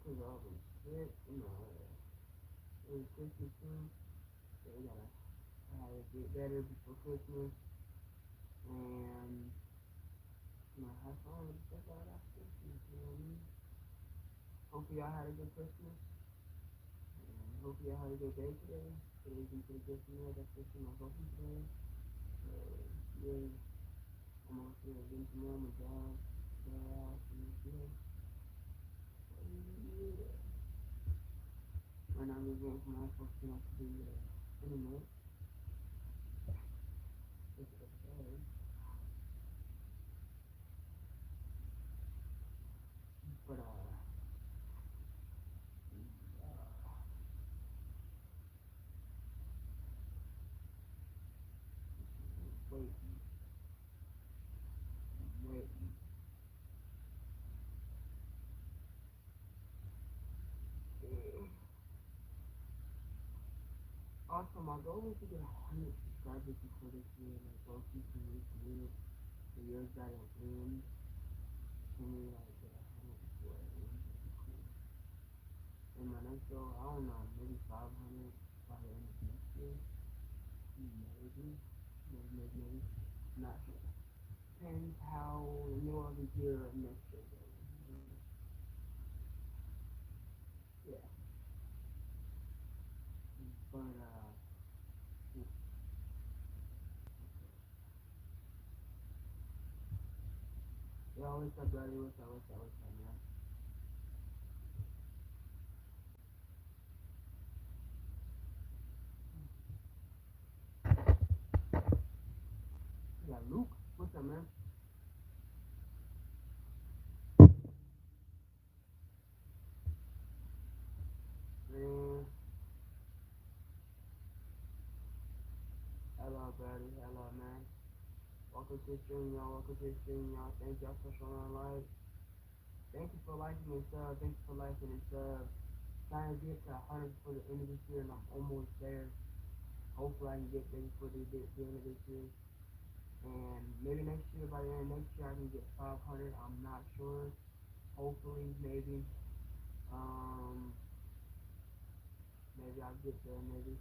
Cause I was sick, it was Christmas soon, so we gotta get better before Christmas, and have fun with stuff out after Christmas. You know what I mean? Hopefully y'all had a good Christmas, and hopefully y'all had a good day today. Today's been pretty good for me. I got to see my girlfriend today, so yeah, I'm also getting to know my job, and yeah. Right now I'm just waiting for my folks to the internet. It's okay. But wait. Also, my goal is to get 100 subscribers before this year. Like, both you can reach me. The years that will end. Can we, like, get 100 before it ends? That'd be cool. And my next goal, I don't know, maybe 500 by the end of next year. Maybe. Not sure. Depends how the middle of the year next year goes. Yeah. But, yeah, what's up, buddy? What's up, man? Yeah, Luke. What's up, man? Man. Hello, buddy. Hello, man. Welcome to the stream, y'all. Thank y'all for showing live. Thank you for liking and sub. Trying to get to 100 before the end of this year, and I'm almost there. Hopefully, I can get there before the end of this year. And maybe next year, by the end of next year, I can get 500. I'm not sure. Hopefully, maybe. Maybe I'll get there, maybe.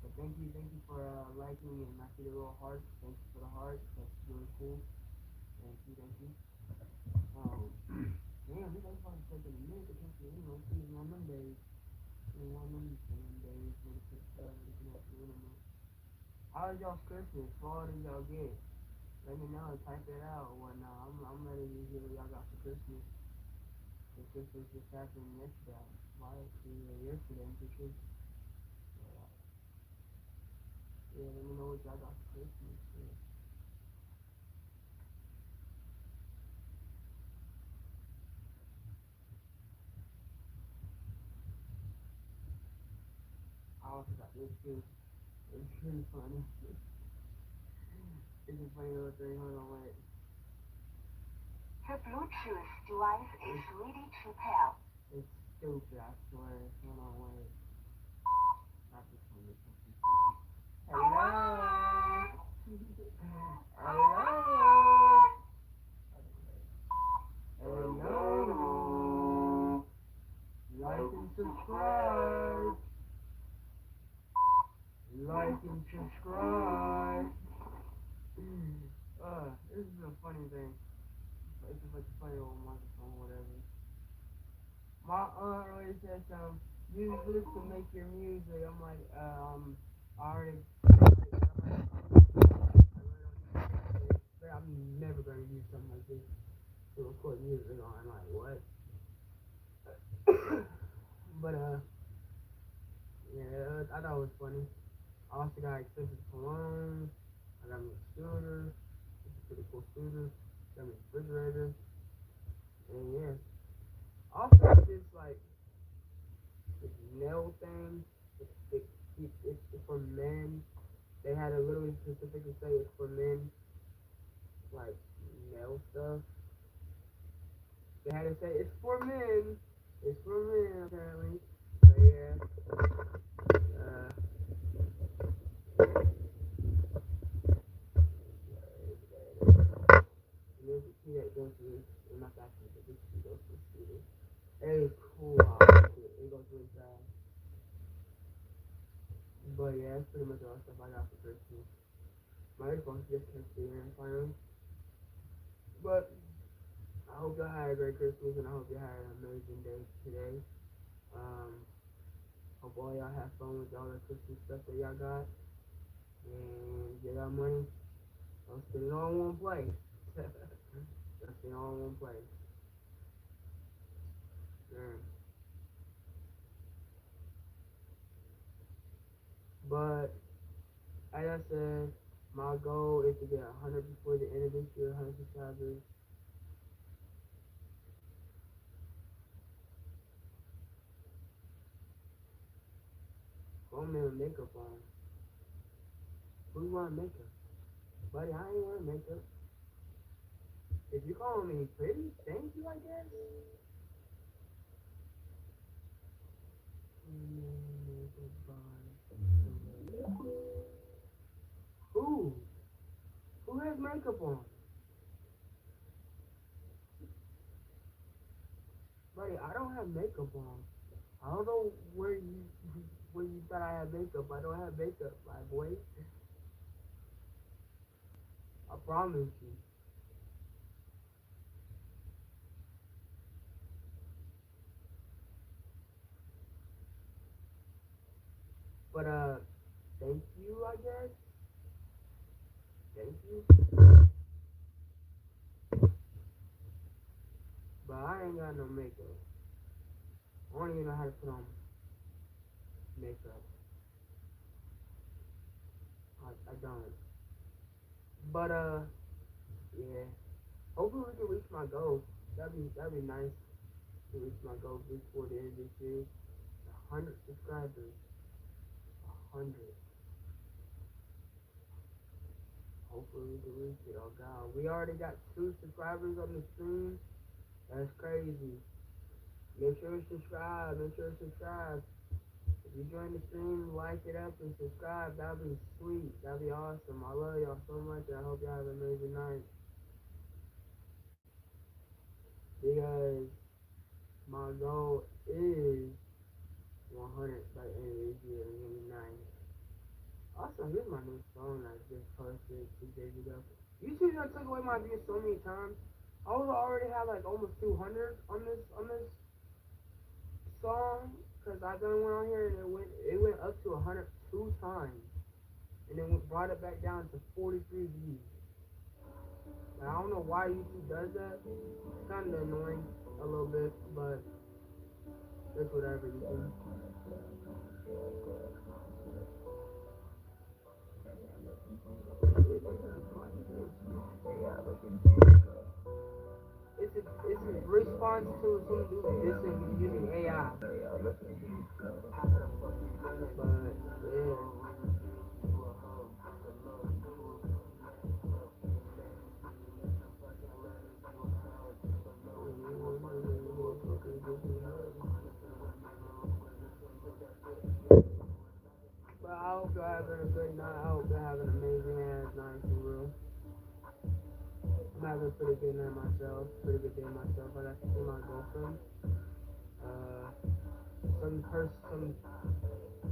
But thank you for liking, and I see the little hearts. Thank you for the hearts. That's really cool. Thank you. Damn, this is probably taking a minute to catch the see one of them days. One of them days for the looking at the internet. How was y'all's Christmas? What did y'all get? Let me know, type it out or whatnot. I'm ready to hear what y'all got for Christmas. The Christmas just happened yesterday. Yesterday, I'm pretty sure. Yeah, let me know what y'all got for Christmas. Yeah. I also got this too. It's pretty funny. It's a funny little thing. Hold on, wait. The Bluetooth device is ready to pair. It's stupid, I swear. Hold on, wait. Not this one, this one. Hello. Hello. Like and subscribe. This is a funny thing. It's just like a funny old microphone, whatever. My aunt always said use this to make your music. I'm like, I already. I'm never gonna use something like this to record music on. Like what? But Yeah, I thought it was funny. I also got expensive cologne. I got me a scooter. It's a pretty cool scooter. Got me a refrigerator. And yeah. Also, this like this nail thing. It's for men. They had to literally specifically say it's for men. Like nail stuff. They had to say it's for men. It's for men apparently. But yeah. Uh, and there's a key that goes through. Not that key, but this key goes through the scooter. It is cool. It goes really fast. But yeah, that's pretty much all the stuff I got for Christmas. My earphones just can't see here finally. But I hope y'all had a great Christmas and I hope y'all had an amazing day today. Um, hope all y'all have fun with all the Christmas stuff that y'all got. And get our money. Don't spend it all in one place. Don't spend it all in one place. Yeah. But as I said, my goal is to get 100 before the end of this year, 100 subscribers. Go man with makeup on. Who want makeup? Buddy, I ain't wearing makeup. If you call me pretty, thank you, I guess. Who? Who has makeup on? Buddy, I don't have makeup on. I don't know where you thought I had makeup. I don't have makeup, my boy. I promise you. But thank you, I guess. Thank you. But I ain't got no makeup. I don't even know how to put on makeup. I don't. But yeah. Hopefully we can reach my goal. That'd be nice to reach my goal before the end of this year. 100 subscribers. 100. Hopefully we can reach it. Oh God, we already got 2 subscribers on the stream. That's crazy. Make sure to subscribe. Make sure to subscribe. If you join the stream, like it up and subscribe. That'd be sweet. That'd be awesome. I love y'all so much. And I hope y'all have an amazing night. Because my goal is 100 by the end of this year. It's gonna be nice. Also, here's my new song I just posted 2 days ago. YouTube done took away my views so many times. I was already have like almost 200 on this song because I done went on here and it went up to 102 times and then brought it back down to 43 views. And I don't know why YouTube does that. It's kind of annoying a little bit, but it's whatever you do. It's a response to some this using AI. But yeah. But I hope you're having a good night. I hope you're having an amazing ass night for real. I'm having a pretty good night myself. Pretty good day myself. I got to see my girlfriend. Uh, some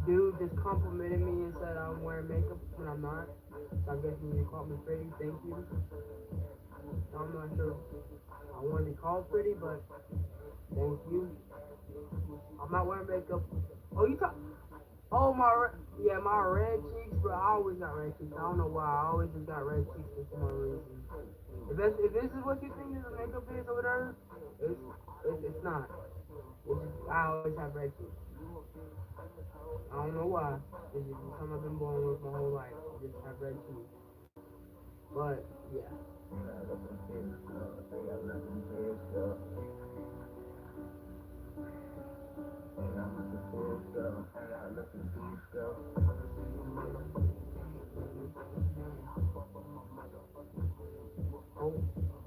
dude just complimented me and said I'm wearing makeup when I'm not. So I'm guessing you called me pretty. Thank you. I'm not sure I want to be called pretty, but thank you. I'm not wearing makeup. Oh, you talk. Oh yeah, my red cheeks, bro. I always got red cheeks. I don't know why. I always just got red cheeks for some reason. If this is what you think is a makeup is over there, it's not. I always have red cheeks. I don't know why. It's just something I've been born with my whole life. I just have red teeth. But yeah.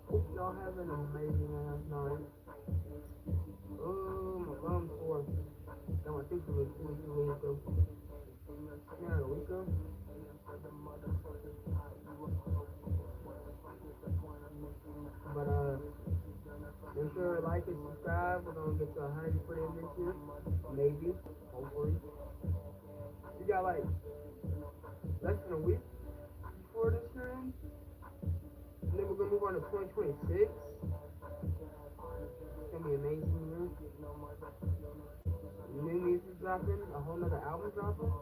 Hope y'all having an amazing ass night. Oh, my gum's sore. Got my tooth from a week ago. Yeah, a week ago. But make sure to like and subscribe. We're gonna get to 100 for them this year. Maybe. Hopefully. We got like less than a week before this year ends. And then we're gonna move on to 2026. It's gonna be amazing year. New music dropping, a whole nother album dropping.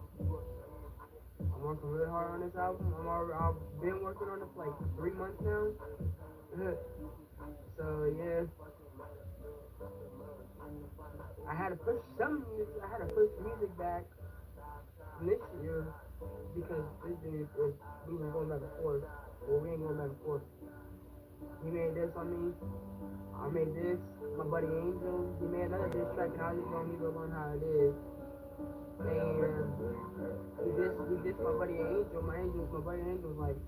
I'm working really hard on this album. I've been working on it for like 3 months now. So yeah, I had to push music back from this year because this year we were going back and forth. Well, we ain't going back and forth. He made this on me. I made this. My buddy Angel, he made another diss track, and I was just gonna leave it on how it is. And we dissed my buddy Angel. My buddy Angel was like,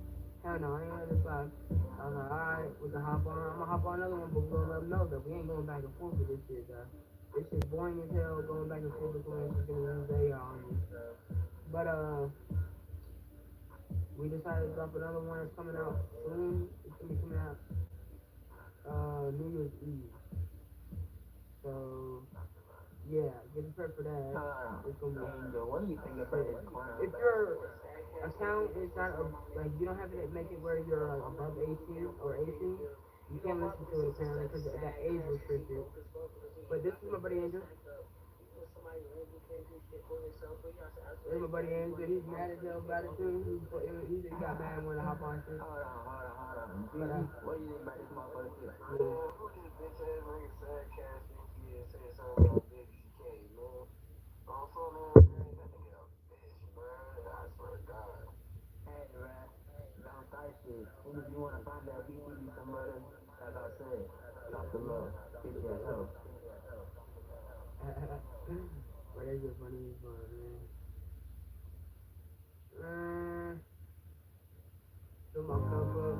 hell no, I ain't on this side. I was like, alright, we can hop on. I'm gonna hop on another one, but we're gonna let them know that we ain't going back and forth with this shit, This shit's boring as hell, going back and forth with someone who's gonna use AI on me. But, we decided to drop another one that's coming out soon. It's gonna be coming out, New Year's Eve. So, yeah, get prepared for that. It's gonna be. What do you think about this clown? If your account is not like you don't have to make it where you're like above 18 or 18, you can't listen to it apparently because that age restricted. But this is my buddy Andrew. This is my buddy Andrew. He's mad as hell about it too. He got mad and wanted to hop on shit. Hold on. But, What do you think about this motherfucker shit? Yeah. Who this bitch ass nigga sad cash think he is saying something about big CK, man? Also, man, that nigga a bitch, man. I swear to God. Hey, man. Don't start shit. And if you want to find that BTV somebody, like I said, drop the love. Bitch ass hoe. But that's just funny as fun, man. Fill my cup up.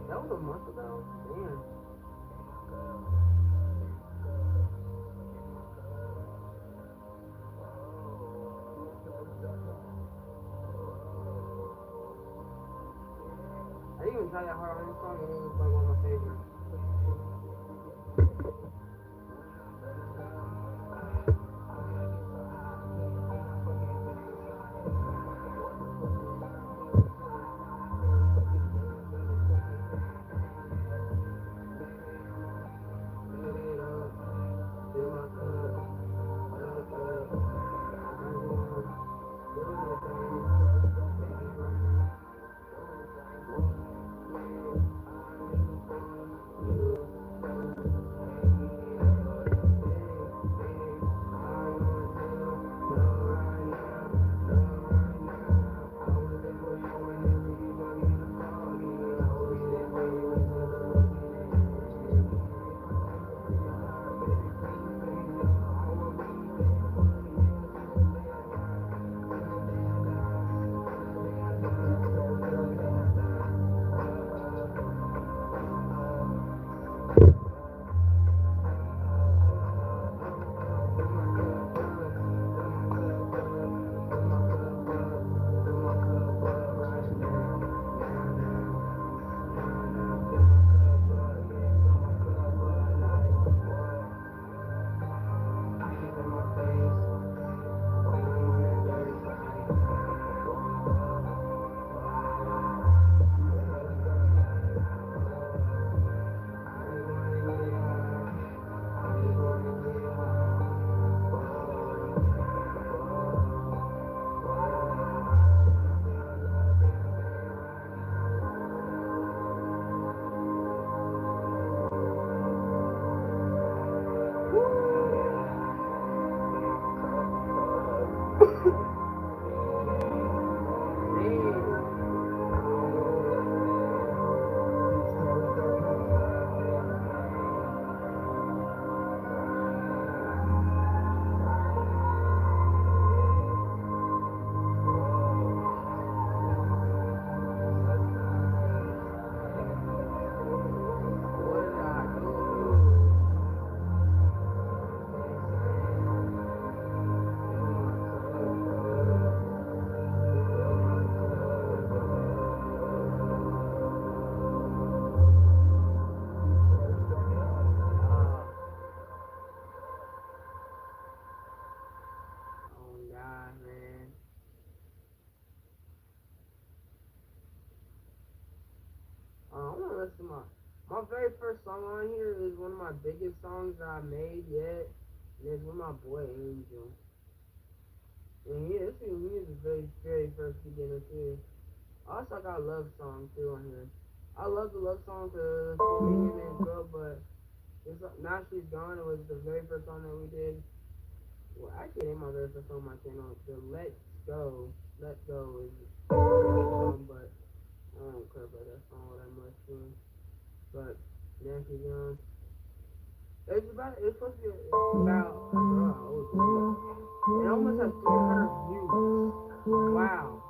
That was a month ago. Damn. I didn't even try that hard on this song, and it was like one of my favorites. listen to my very first song on here is one of my biggest songs that I made yet. And it's with my boy Angel. And yeah, this is the very first beginner too. Also, I got a love song too on here. I love the love song because it's for me and his girl, but now she's gone. It was the very first song that we did. Well, actually, it ain't my very first song on my channel. The Let's Go is the first song, but I don't care about that song all that much too. But now she's gone. It's supposed to be about a girl. It almost has 300 views. Wow.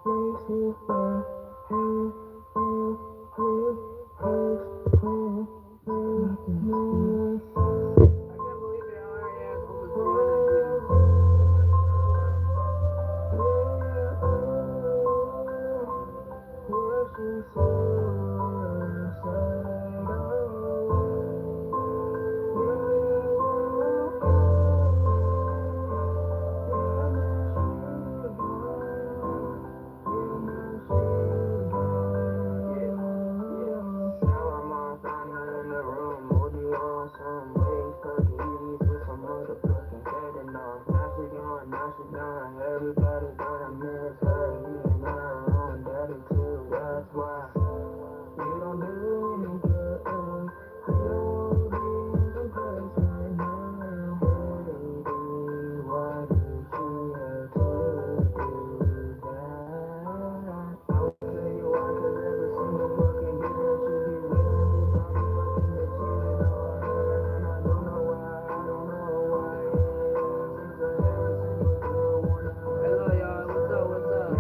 Everybody gonna miss her, even her own daddy too. That's why you don't do any good. I know be in the place right now, baby. Why did you have to do that? I will tell you why, 'cause every single fucking beat that you be with, everybody fucking the cheating on her, and I don't know why. Since every single girl wanna. Hello, y'all. What's up?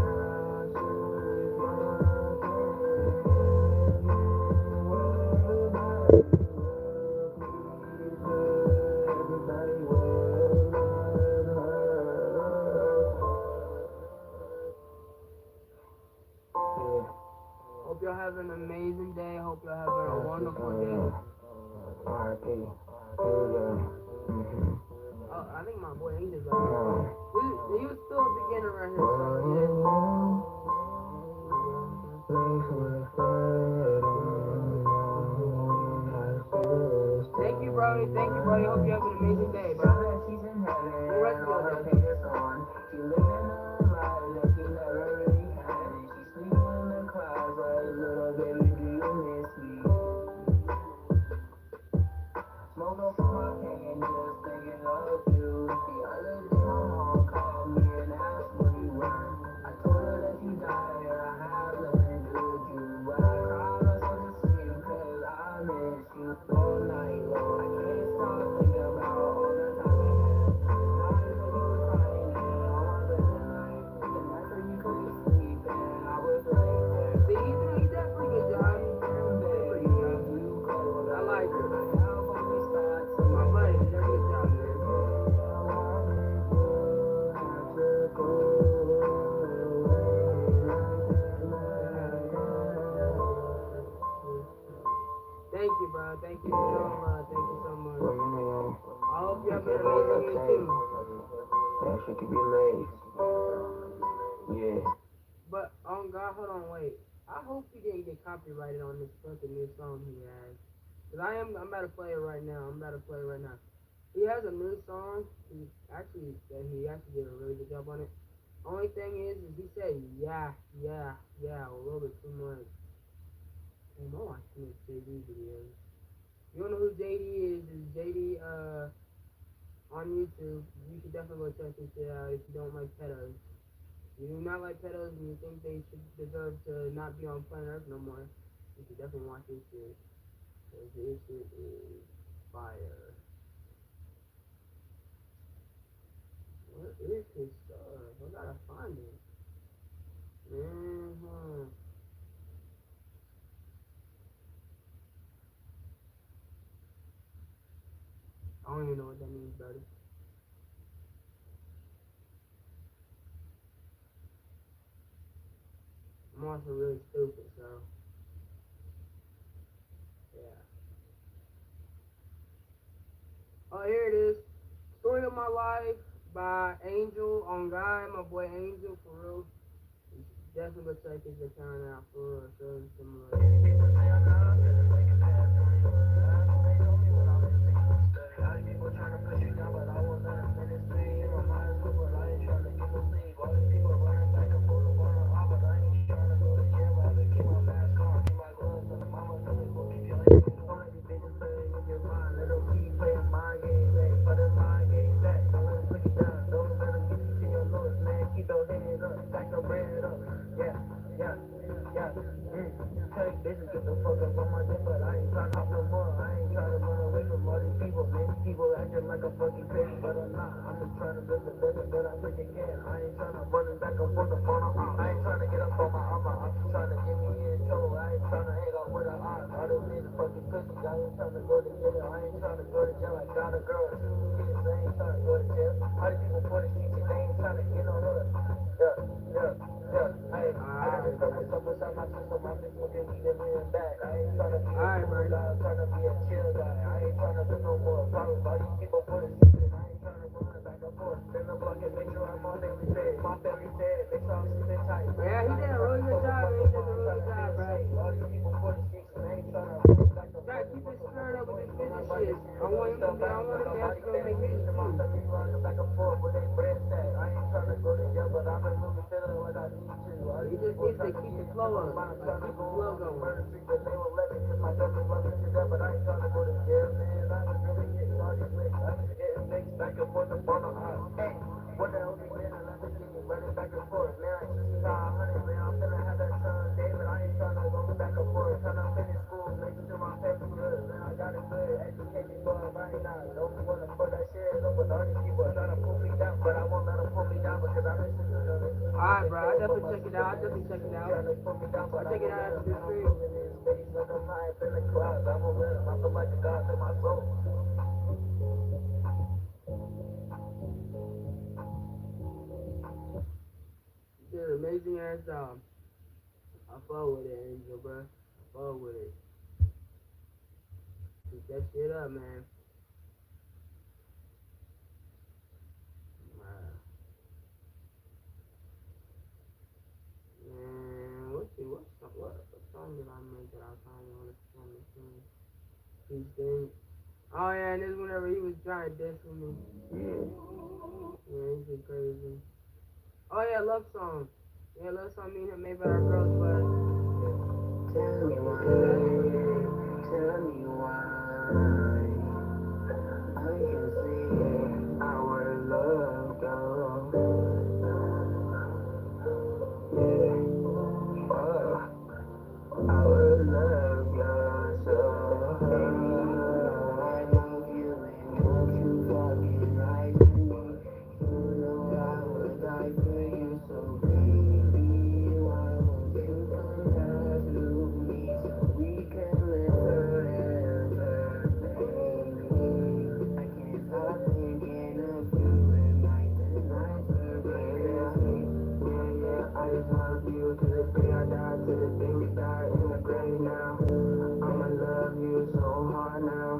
Hope y'all have an amazing day. Hope y'all having a wonderful day. R.I.P. Oh, I think my boy Angel's out. He was still a beginner right here, so yeah. Thank you, Brody. Hope you have an amazing day, bro. We'll rest your day. She living her life that she never really had, and she sleeping in the closet. Little baby, do you miss me? Smoke up on my hand, just thinking of you. The other day my mom called me and asked where you were. I told her that you died and I have nothing to do, but I cried myself to sleep 'cause I miss you all night long. I can't stop thinking about all the time we had. Not even you were crying and on my bed at night. The night that you couldn't sleep and I was right there. See, he's doing that pretty good job. I like it. My buddy, you did a good job, man. Thank you, bro. Thank you so much. I hope you have an amazing day too. That shit could be late. Yeah. But oh God, hold on, wait. I hope he didn't get copyrighted on this fucking new song he has. Cause I'm about to play it right now. He has a new song. He actually did a really good job on it. Only thing is he said yeah, a little bit too much. I'm watching this JD videos. You don't know who JD is? Is JD on YouTube? You should definitely go check this shit out if you don't like pedos. If you do not like pedos and you think they should deserve to not be on planet Earth no more, you should definitely watch this shit. Cause this shit is fire. What is his stuff? I gotta find it. I don't even know what that means, buddy. I'm also really stupid, so yeah. Oh, here it is. Story of My Life by Angel on God, my boy Angel, for real. You should definitely go check his account out for real. So similar. Take bitches, get the fuck up on my dick, but I ain't tryna hop no more. I ain't tryna run away from all these people. Many people acting like a fucking crazy, but I'm not. I'm just tryna build the business that I freaking can. I ain't tryna run it back and forth upon a I ain't tryna get up on my armor. I'm just tryna get me in trouble. I ain't tryna hang out with a odds. All them niggas fucking pussy. I ain't tryna go to jail. I ain't tryna go to jail. I got a girl and 2 kids. I ain't tryna go to jail. All these people for the streets and they ain't tryna get no hood. Yeah. I got a couple summers on my system. My bitch will get me the million back. I ain't tryna be a cool guy. I'm tryna be a chill guy. I ain't tryna be no more problems. All these people for the streets. I ain't tryna run back and forth. Spin the block and make sure I'm on family fed. My family fed. Make sure I'm sleeping tight. Yeah, he did a really good job, man. He did a really good job, bro. All these people for the streets and I ain't tryna run back and forth. Gotta keep it stirred up with this business shit. I want him to be make music too. Back and forth with their bread stack. I ain't tryna go to jail, but I've been moving feeling like I need to. He just needs to keep the flow up. I'm Keep tryna the go flow on the going. murder street, but they won't let me cause my family loves me to death, but I ain't tryna go to jail, man. I was really getting all these licks. I was getting mixed back and forth upon the odds. Hey, what the hell we been in Lamborghini, running back and forth. Man, I just saw 100, man. I'm finna have that son, David. I ain't tryna go back and forth. Tryna finish school, make sure my family good. Man, I got a good education for him right now. Don't wanna put that shit up with all these people tryna pull me down, but I won't let them pull me down because I listen to them. Alright, bro. I definitely check it out. I'll check it out after this stream. You did an amazing ass job. I fuck with it, Angel, bro. I fuck with it. Keep that shit up, man. Man, what song did I make that I finally on the sing? Peace thing. Oh yeah, and this whenever he was trying to diss with me. Yeah, he's just crazy. Oh yeah, love song. Yeah, love song me and him made by our girls, but Tell me why I can see our love go. Our love goes so I love you and don't you fucking lie to me. You know I would die for you, so baby, why won't you come back to me so we can live forever, baby. I can't stop thinking of you and night and night, baby. Yeah, I just love you to the day I die, to the day we die in the grave now. I'ma love you so hard now.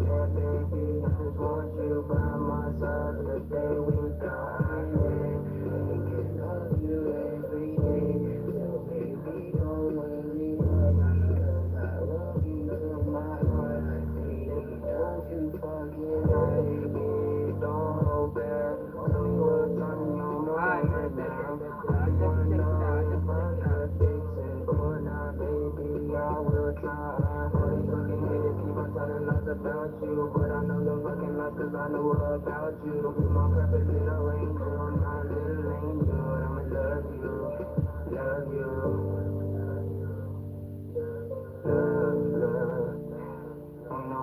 Yeah, baby, I just want you by my side to the day we die. Yeah, thinking of you every day. So baby, don't worry about me, cause I love you to my heart. Baby, don't you forget baby, don't hold back. Tell me what's on your mind now. I wanna know if I can fix it or not, baby. I will try. All these fucking haters keep on telling us about you, but I know the fucking lies 'cause I know about you. My perfect little angel, my little angel. I'ma love you, love you, love. Oh no,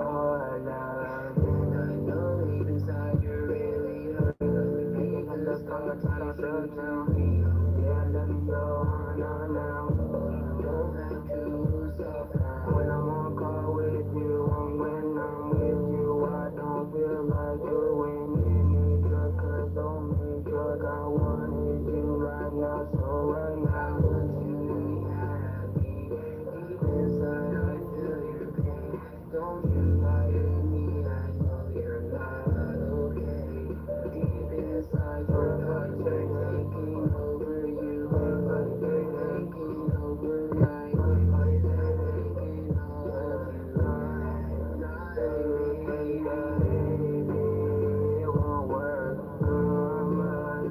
all I love, and I know deep inside you're really hurting. Making on the phone, trying to shut down. Yeah, let me go on now. You don't have to suffer. When I'm on call with you, and when I'm with you, I don't feel like doing any drug, 'cause only drug I want is you right now. So right now, I want you to be happy. Deep inside, I feel your pain. Don't you lie to me, I know you're not okay. Deep inside, your thoughts are taking over you. But they're taking over night. But they're taking all of you night. Baby, it won't work. I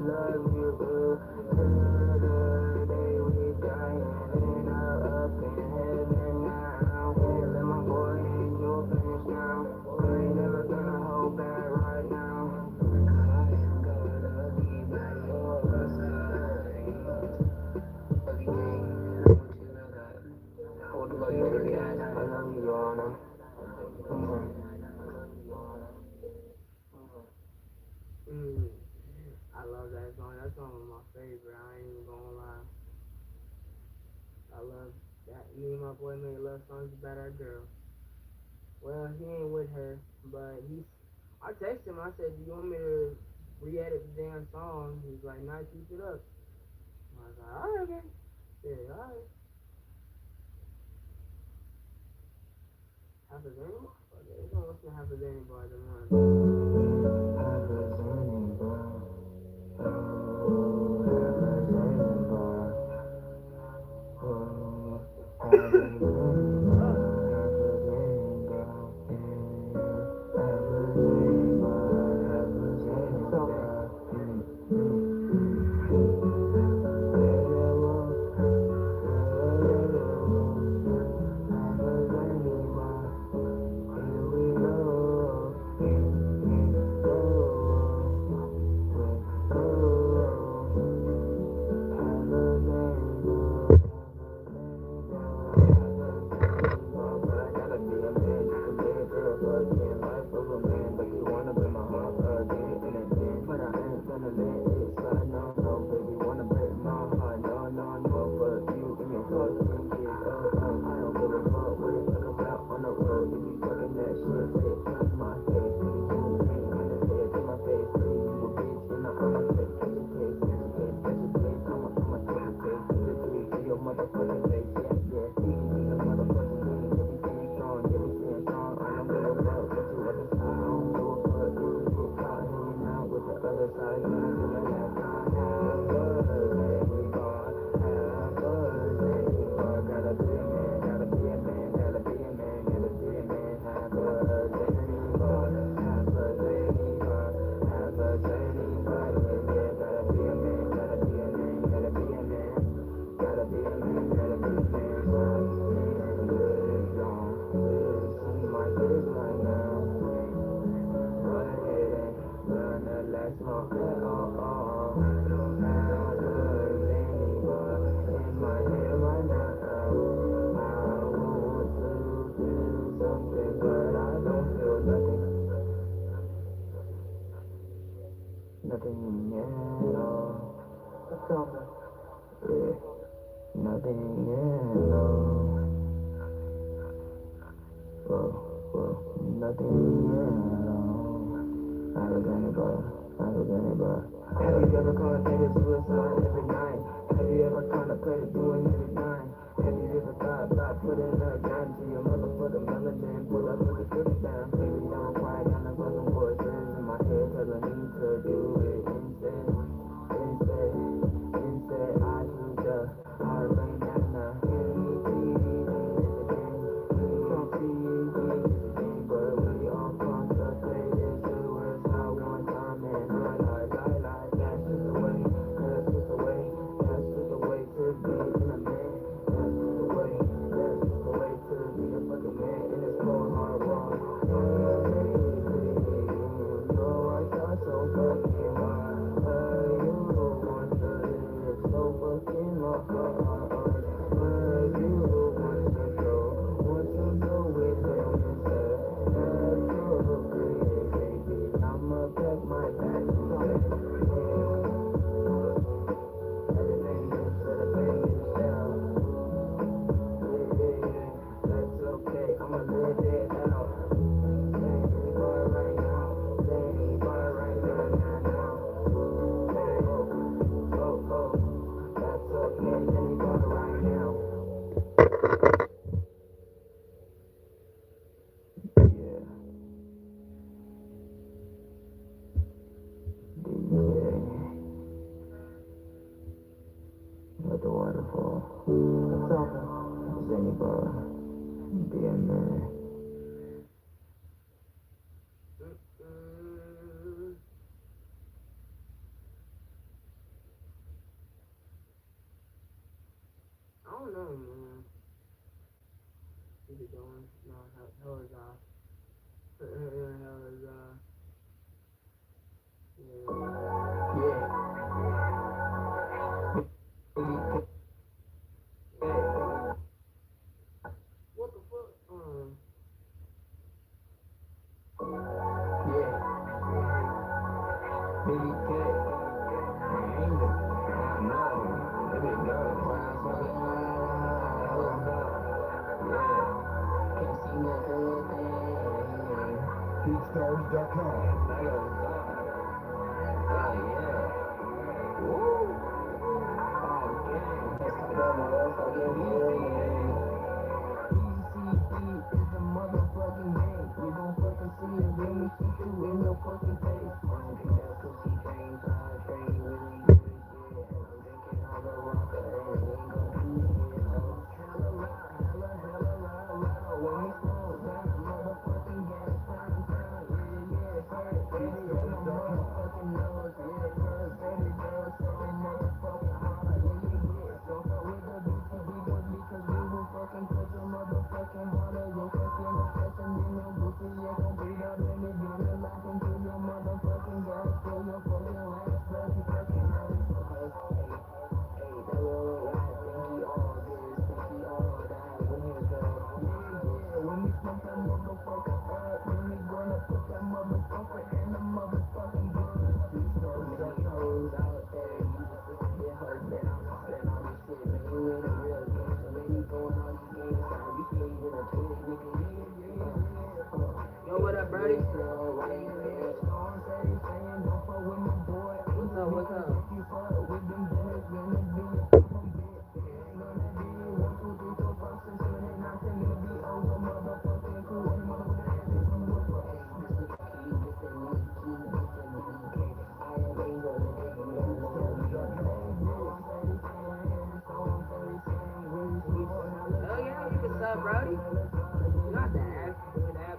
love you, but today song. That song was my favorite. I ain't even gonna lie. I love that. Me and my boy made love songs about our girl. Well, he ain't with her, but I texted him. I said, "Do you want me to re-edit the damn song?" He's like, "Nah, keep it up." I was like, "Alright, then." Yeah, alright. Half a Zanny? Okay, we're gonna listen to Half a Zanny by the month. Half a Zanny bar. Oh, half a Zanny bar. Oh, half a Zanny bar. Half a Zanny bar. Half a Zanny bar. Half a Zanny bar. Nothing at all. What's up? Yeah. Nothing at all. Nothing at all. Alexander. Have you ever contemplated suicide every night? Have you ever contemplated doing every night? Have you ever thought about putting a gun to your mother for the melanin? Pull up with the six down, baby, don't quiet down the buzzing voices in my head telling me to do it instead. I choose the hard rain and the but we all concentrated to us how one time and I lie, that's just the way, that's just the way, that's just the way to be in a man, that's just the way, that's just the way to be a fucking man in this cold hard world. No, I got so fucking hard, you want to live so fucking hard, you want to go with them instead. I'ma pack my bags everything into the bank itself. That's okay, I'ma live it out. Staying bar right now, staying bar right now. Oh, that's okay, staying bar right now. Yeah. Let the waterfall. What's up? Zenny bar. Be a man. I don't know, man. Keep it going. No, hell is off. Hell is What the fuck? Baby K. Yo, what up, Brody? What's up, what's up? Hell yeah, you can sub, Brody. Not that,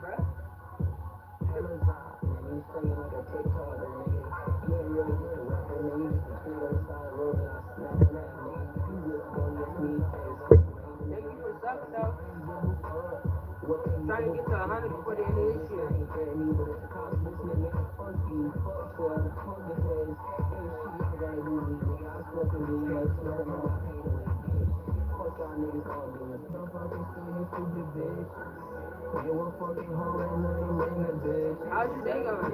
bro. Thank you for subbing, though. Trying to get to 100 before the end of this year. How's your day going?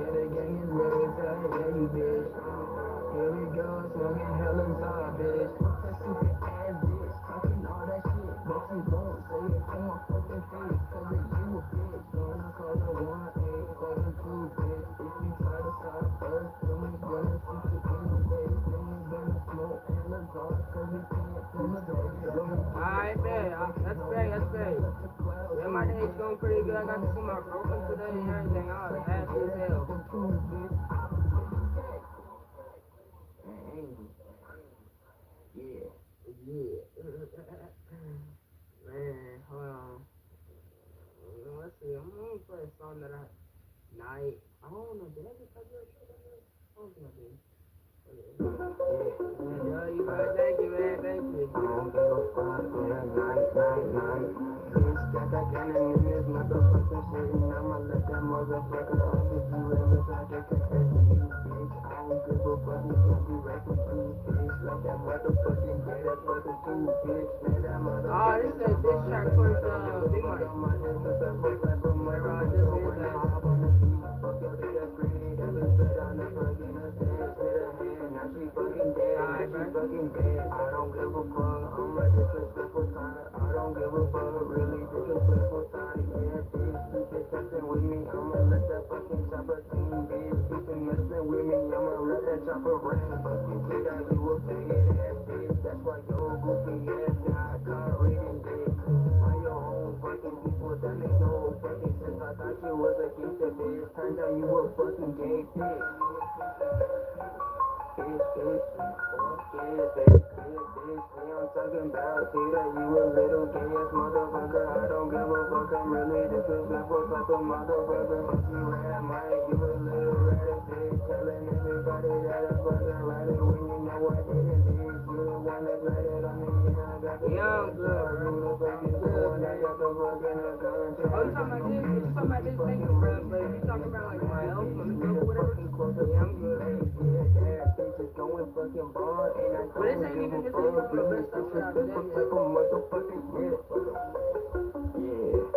Here we go, smoking hella hard, bitch. That stupid ass bitch, talking all that shit, but you won't say it to my fucking face, cause of you a bitch. Don't I call her 1872, bitch. If you try to stop first, then we gonna shoot you in the face. Then we gonna smoke hella hard, cause we can't from the day. Alright, man, that's great. Yeah, my day's going pretty good. I got to see my girlfriend today and everything. I was happy as hell. Yeah. Man, hold on. Let's see. I'm gonna play a song that I don't know. Did I just play your shit? I don't think I did. Yeah, you better thank you, man. Thank you. I don't give a fuck, man. Night. Bitch, got that gun in this motherfucking shit, and I'ma let that motherfucker off if you ever try to confess to you, bitch. I don't give a fuck, you gon' be right for you, bitch. Like that motherfucking great ass fucking food, bitch. Man, that motherfucking. Oh, this is a diss track towards Big Mike. Fucking dead, I don't give a fuck. I'm a disrespectful type. I don't give a fuck. Really disrespectful type. Yeah, bitch, keep it testing with me. I'ma let that fucking chopper team, bitch. Keep it messing with me. I'ma let that chopper ring. Fucking kid out, you a faggot ass bitch. That's why your goofy ass got caught reading dick. By your own fucking people, that makes no fucking sense. I thought you was a gangster bitch. Turns out you a fucking gay bitch. I'm talking about Peter, you a little gay ass motherfucker. I don't give a fuck, I'm really disrespectful type of motherfucker. Fuck you, rat Mike, you a little rat bitch. Telling everybody that I'm fucking right when you know I didn't, bitch. You the one that let it on me, and I got the young girl. You the fucking one that got the fucking gun. Oh, you talking about this? You talking about this? Thank you, bro. But you talking about like my health, my mental, whatever? Yeah, I'm good. Going fucking bald, and I but this ain't even this ain't the best stuff that I've done yet. Motherfucking shit. Yeah.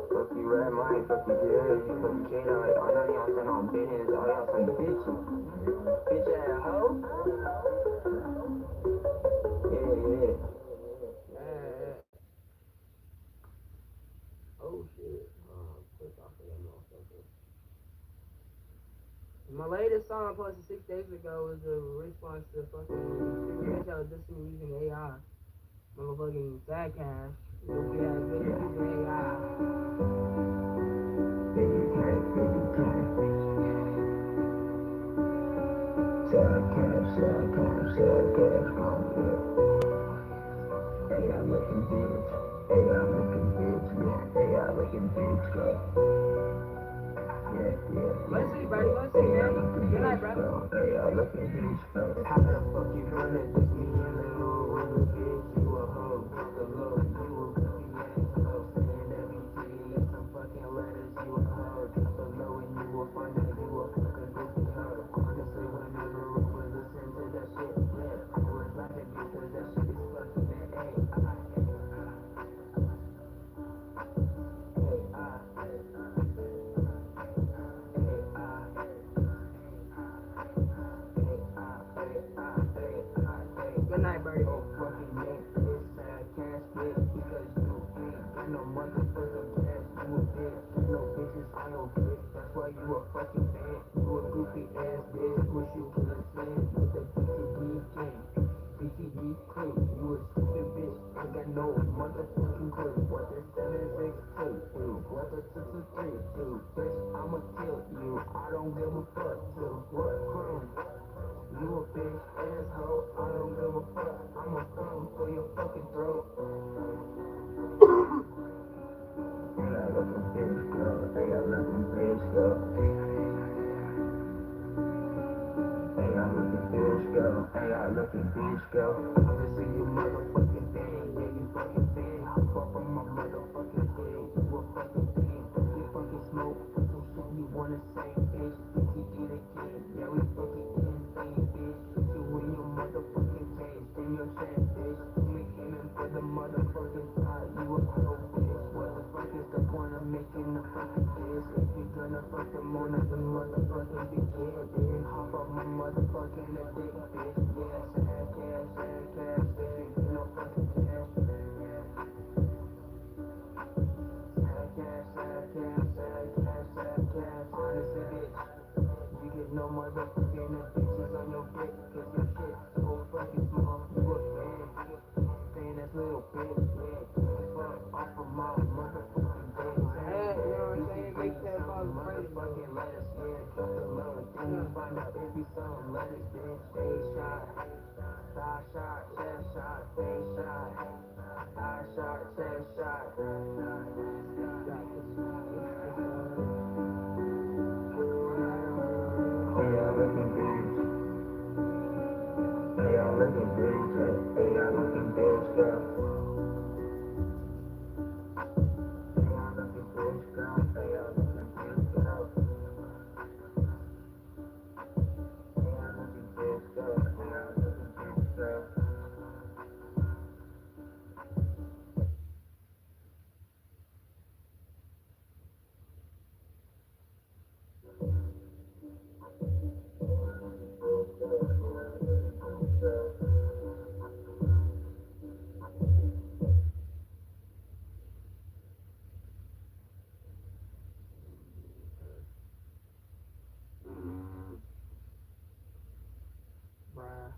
Fuck you, rat Mike. Fuck you, Jerry. Fuck you, Jada. I know y'all sent on business. All y'all some bitches. Bitch ass hoe. Yeah. Oh shit. Click off of that motherfucker. song I posted 6 days ago was a response to fucking bitch I was listening using AI. Motherfucking sad cash. Goofy ass bitch using AI. Let's see, Brady. Let's see, man. Good night, bro. How the fuck you run it? Just me and the little rubber bitch. You a hoe, fuck a low. You a goofy ass hoe. Send everything in some fucking letters. You a hoe. Drop a low and you a find that you a fucking goofy hoe. Honestly, whenever we would listen to that shit, yeah, I was laughing because that shit is fucking that. Good night, Brady. Oh, fucking neck, this sad casket because you ain't got no motherfucking cash. You a bitch, no bitches on your dick. That's why you a fucking fan. You a goofy ass bitch. Wish you could have seen with the BTV king. BTV crew. You a stupid bitch. I got no motherfucking clue. What the 762 do? What the 223 do? Bitch, I'ma kill you. I don't give a fuck. To what crew? You a bitch asshole, I don't give a fuck. I'ma come for your fucking throat. Hey, I looking bitch girl. Hey, I looking bitch girl. Hey, I looking bitch girl. Hey, I looking bitch girl. I can see you motherfucking thing. Yeah, you fucking thing. Hop up on my motherfucking thing. You a fucking thing. You fucking smoke. Some shit you wanna say, bitch. You get a kid. Yeah, we fucking insane, bitch. You in your motherfucking cage. In your chest, bitch. We aiming for the motherfucking side. You a hoe, bitch. What the fuck is the point of making the fucking kiss? If you gonna fuck them on the motherfucking begin, then hop up my motherfucking dick, bitch. Yeah, sad cash, bitch. You know fucking cash. Sad cash. Honestly, bitch. You get no motherfucking bitches on your dick. Cause your shit so fucking small. You a fan that's little bitch. Yeah, fuck off of my motherfucking dick. Hey, you know what I'm saying? Make that ball crazy. Motherfucking lettuce, yeah, drop the low. Then you find out if you some lettuce, bitch. Stay shot, side shot, chest shot, face shot, eye shot, chest shot. Hey, I looking bitch. Hey, I looking bitch. Hey, I looking bitch, girl. Hey, I looking bitch, girl. Hey, I looking bitch, girl. Hey, I looking bitch, girl. Hey, I looking bitch, girl. Bruh.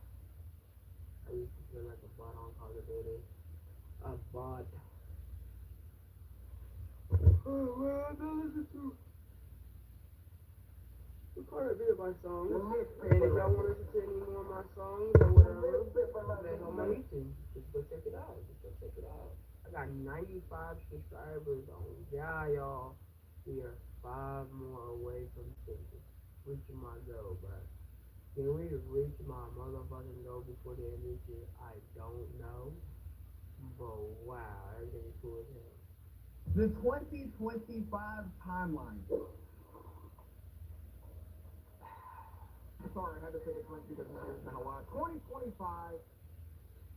I used to feel like a bot on Call of Duty. A bot. Oh, well, I don't listen to quite a bit of my songs. And if y'all want to listen to any more of my songs or whatever, then on my YouTube. Just go check it out. I got 95 subscribers on. Yeah, y'all. We are 5 more away from reaching my goal, but can we reach my motherfucking goal before the end of this year? I don't know. But wow, everything is cool as hell. The 2025 timeline. Sorry, I had to take a drink because there's been a lot. 2025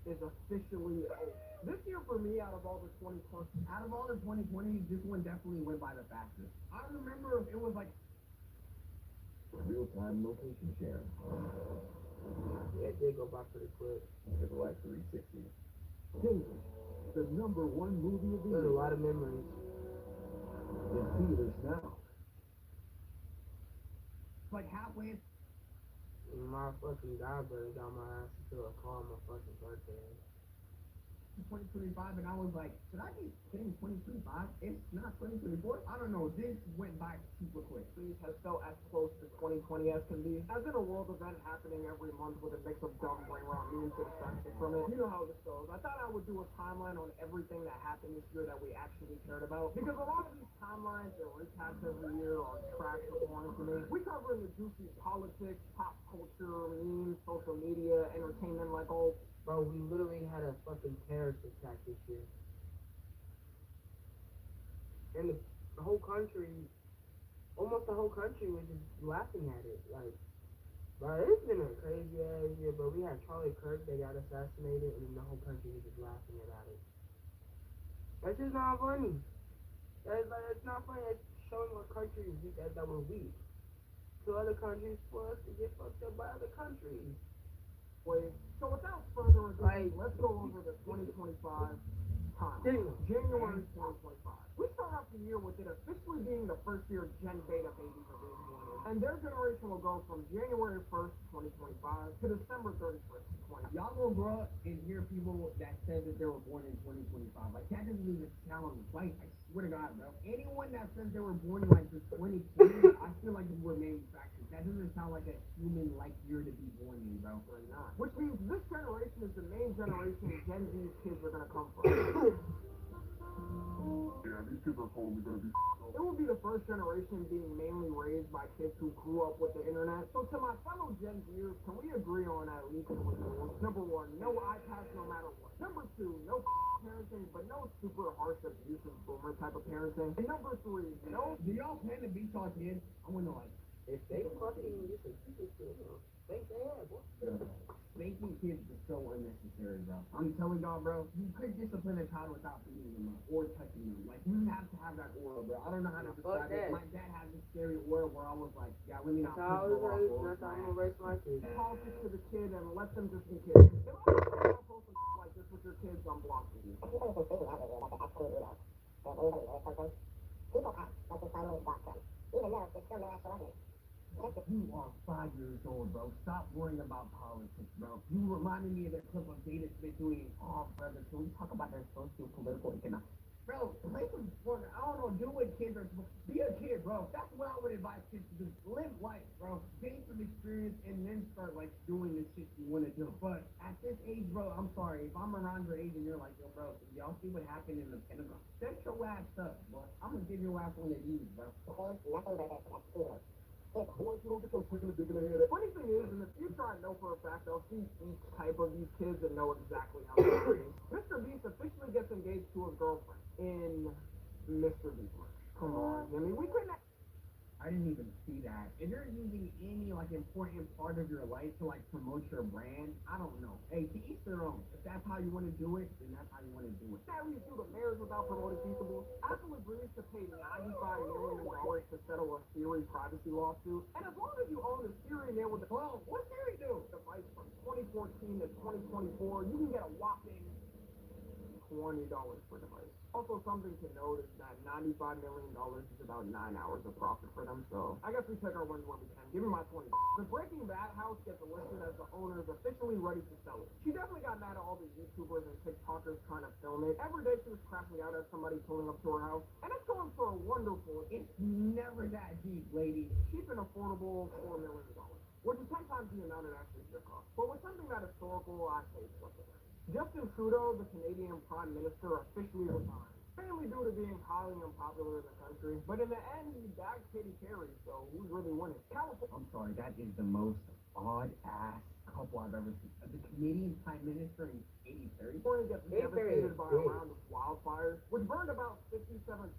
is officially over. This year for me, out of all the 2020s, this one definitely went by the fastest. I remember it was like real-time location share. Yeah, it did go by pretty quick. It's like 360. David, the number one movie of the There's year. a lot of memories. In theaters now. Like halfway. And my fucking godbrother got my ass into a car on my fucking birthday. 2025, and I was like, should I be kidding? 2025? It's not 2024. I don't know. This went by super quick. These has felt as close to 2020 as can be. As in a world event happening every month with a mix of dumb brain rot memes and distractions from it. You know how this goes. I thought I would do a timeline on everything that happened this year that we actually cared about. Because a lot of these timelines and recaps every year are trash or boring to me. We cover the juicy politics, pop culture, memes, social media, entertainment like all. Bro, we literally had a fucking terrorist attack this year. And the whole country, almost the whole country was just laughing at it. Like, bro, it's been a crazy ass year, but we had Charlie Kirk that got assassinated, and then the whole country was just laughing about it. That's just not funny. It's not funny. It's showing what countries that were weak. To other countries for us to get fucked up by other countries. Wait, so without further ado, let's go over the 2025 time. January 2025. We start off the year with it officially being the first year Gen Beta babies are being born in. And their generation will go from January 1st, 2025 to December 31st, 2020. Y'all will grow up and hear people that said that they were born in 2025. Like, that doesn't even sound right. I swear to God, bro. Anyone that says they were born in, like, the 2020, I feel like we're manufactured. That doesn't sound like a human-like year to be born in, bro. Right not. Which means this generation is the main generation Gen Z's kids are gonna come from. Yeah, these kids are totally gonna be. It will be the first generation being mainly raised by kids who grew up with the internet. So to my fellow Gen Zers, can we agree on at least three rules? Number one, no iPads no matter what. Number two, no parenting, but no super harsh abuse and boomer type of parenting. And number three, no. Do y'all plan to beat y'all kids? I want to like. If they fucking get some people still, think they have, boy. Spanking kids is so unnecessary, bro. I'm telling y'all, bro, you could discipline a child without beating them up or touching them. Like, you have to have that aura, bro. I don't know how to describe it. My dad has this scary aura where I was like, yeah, let me not That's how I was raised. That's how I'm gonna raise my kids. Politics to the kid and let them just be kids. If I'm post some like this with your kids, I'm blocking you. People act like they finally blocked them, even though there's still no actual evidence. You are 5 years old, bro. Stop worrying about politics, bro. You reminded me of the clip of Data Smith doing, oh, brother, can we talk about their socio-political economic? Bro, play some sport. I don't know, do what kids are supposed to. Be a kid, bro. That's what I would advise kids to do. Live life, bro. Gain some experience and then start, like, doing the shit you want to do. But at this age, bro, I'm sorry. If I'm around your age and you're like, yo, bro, y'all see what happened in the Pentagon? Set your ass up, bro. I'm going to give your ass one of these, bro. Okay? Nothing but this. Boy, you don't get those quick in the dick in the head. Funny thing is, in the future, I know for a fact I'll see each type of these kids and know exactly how they're raised. Mr. Beast officially gets engaged to a girlfriend in Mr. Beast. Come on, Jimmy. We couldn't. I didn't even see that. If you're using any, like, important part of your life to, like, promote your brand, I don't know. Hey, to each their own. If that's how you want to do it, then that's how you want to do it. That leads to the mayors without promoting Peaceables. Apple agrees to pay $95 million to settle a Siri privacy lawsuit. And as long as you own the Siri there with the clone, what Siri do? Device from 2014 to 2024, you can get a whopping $20 per device. Also, something to note is that $95 million is about 9 hours of profit for them, so I guess we take our wins when we can. Give me my 20. The Breaking Bad house gets listed as the owner is officially ready to sell it. She definitely got mad at all the YouTubers and TikTokers trying to film it. Every day she was crashing out at somebody pulling up to her house, and it's going for a wonderful, it's never that deep, lady. Cheap and affordable $4 million, which is 10 times the amount it actually should cost. But with something that historical, I say flip it. Justin Trudeau, the Canadian Prime Minister, officially resigned. Mainly due to being highly unpopular in the country. But in the end, he bagged Katy Perry, so who's really winning? I'm sorry, that is the most odd-ass couple I've ever seen. The Canadian Prime Minister and Katy Perry. California gets devastated by a round of wildfires, which burned about 57,000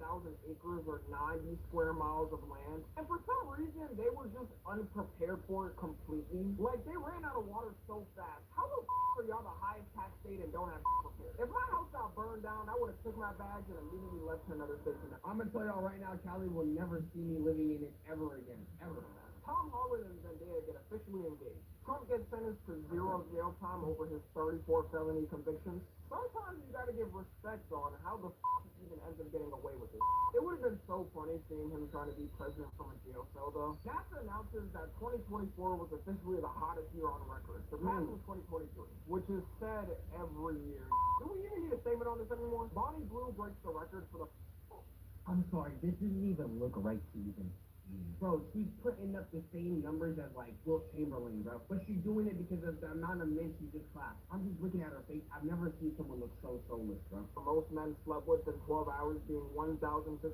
acres or 90 square miles of land. And for some reason, they were just unprepared for it completely. Like, they ran out of water so fast. How the are y'all the highest tax state and don't have prepared? If my house got burned down, I would have took my bags and immediately left to another state. I'm gonna tell y'all right now, Cali will never see me living in it ever again. Ever. Tom Holland and Zendaya get officially engaged. Trump gets sentenced to 0 jail time over his 34 felony convictions. Sometimes you gotta give respect on how the he even ends up getting away with it. It would have been so funny seeing him trying to be president from a jail cell, though. NASA announces that 2024 was officially the hottest year on record, surpassing 2023, which is said every year. Do we even need a statement on this anymore? Bonnie Blue breaks the record for the. I'm sorry, this doesn't even look right to even see. Bro, she's putting up the same numbers as like Will Chamberlain, bro. But she's doing it because of the amount of men she just clapped. I'm just looking at her face. I've never seen someone look so soulless, bro. Most men slept with in 12 hours, being 1,057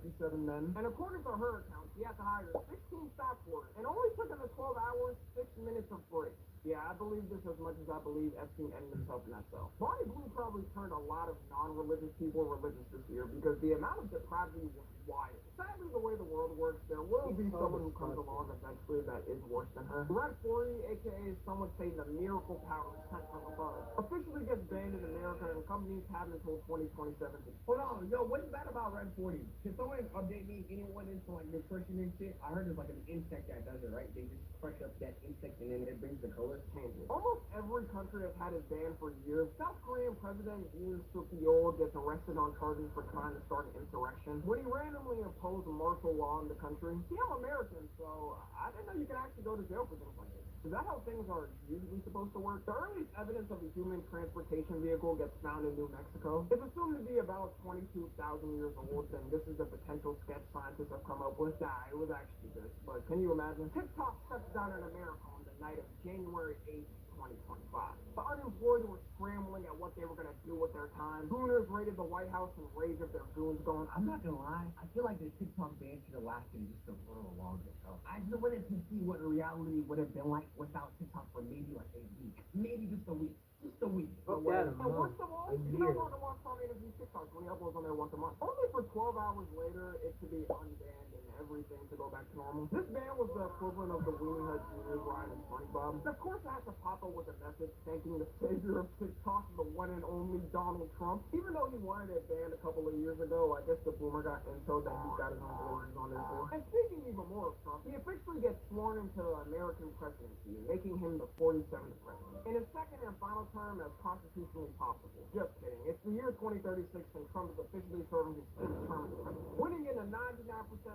men. And according to her account, she had to hire 16 staff for it, and only took in the 12 hours 6 minutes of break. Yeah, I believe this as much as I believe Epstein ended himself in that cell. Bonnie Blue probably turned a lot of non-religious people religious this year because the amount of depravity was wild. Sadly, the way the world works, there will be someone who comes along eventually that is worse than her. Red 40, aka some would say the miracle power sent from above, officially gets banned in America, and companies have until 2027. Hold on, yo, what's bad about Red 40? Can someone update me? Anyone into like nutrition and shit? I heard there's like an insect that does it, right? They just crush up that insect and then it brings the color changes. Almost every country has had it banned for years. South Korean President Yoon Suk-yeol gets arrested on charges for trying to start an insurrection when he randomly imposed martial law in the country. See, I'm American, so I didn't know you could actually go to jail for things like this. Is that how things are usually supposed to work? The earliest evidence of a human transportation vehicle gets found in New Mexico. It's assumed to be about 22,000 years old, and this is the potential sketch scientists have come up with. Nah, it was actually this, but can you imagine? TikTok shuts down in America on the night of January 8th, 2025. The unemployed were scrambling at what they were going to do with their time. Gooners raided the White House in rage of their goons going, I'm not gonna lie, I feel like the TikTok ban should have lasted just a little longer. So I just wanted to see what reality would have been like without TikTok for maybe like a week. Maybe just a week. Just a week. Fuck that, a and worst of all, a you year. don't want to watch Tom interview TikToks when he uploads on there once a month. Only for 12 hours later, it to be unbanned and everything to go back to normal. This ban was the equivalent of the Weenie Hut Juniors line in SpongeBob. Of course, I had to pop up with a message thanking the savior of TikTok, the one and only Donald Trump. Even though he wanted it banned a couple of years ago, I guess the boomer got intel that he's got his own versions on there for. And speaking even more of Trump, he officially gets sworn into the American presidency, making him the 47th president. In his second and final term as constitutionally possible. Just kidding. It's the year 2036 and Trump is officially serving his 6th term as president. Winning in a 99%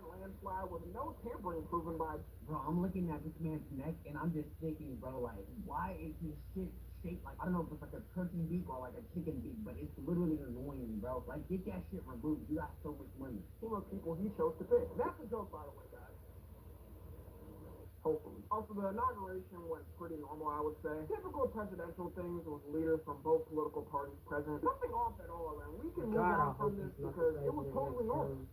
landslide with no tampering proven by. Bro, I'm looking at this man's neck and I'm just thinking, bro, like, why is his shit shaped like, I don't know if it's like a turkey beak or like a chicken beak, but it's literally annoying me, bro. Like, get that shit removed. You got so much money. Team of people he chose to pick. That's a joke, by the way, guys. Hopefully. Also, the inauguration went pretty normal, I would say. Typical presidential things with leaders from both political parties present. Nothing off at all, and we can move on from this because it was totally normal.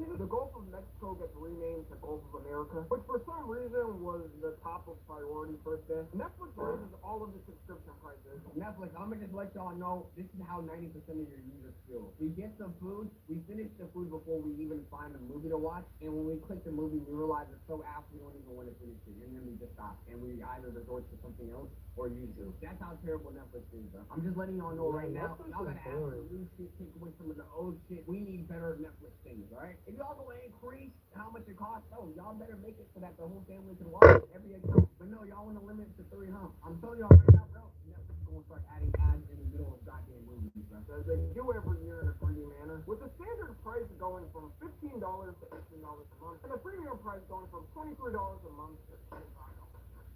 The Gulf of Mexico gets renamed to Gulf of America, which for some reason was the top of priority first day. Netflix raises all of the subscription prices. Netflix, I'm gonna just let y'all know, this is how 90% of your users feel. We get some food, we finish the food before we even find a movie to watch, and when we click the movie, we realize it's so ass we don't even want to finish it, and then we just stop, and we either resort to something else or YouTube. That's how terrible Netflix is, bro. I'm just letting y'all know right now, y'all gotta ask for new shit, take away some of the old shit. We need better Netflix things, alright? If y'all gonna increase how much it costs, y'all better make it so that the whole family can watch it every account. But no, y'all wanna limit it to 3, huh? I'm telling y'all right now, bro, Netflix is gonna start adding ads in the middle of goddamn movies, bro. As they do every year in a greedy manner, with the standard price going from $15 to $18 a month, and the premium price going from $23 a month to $25.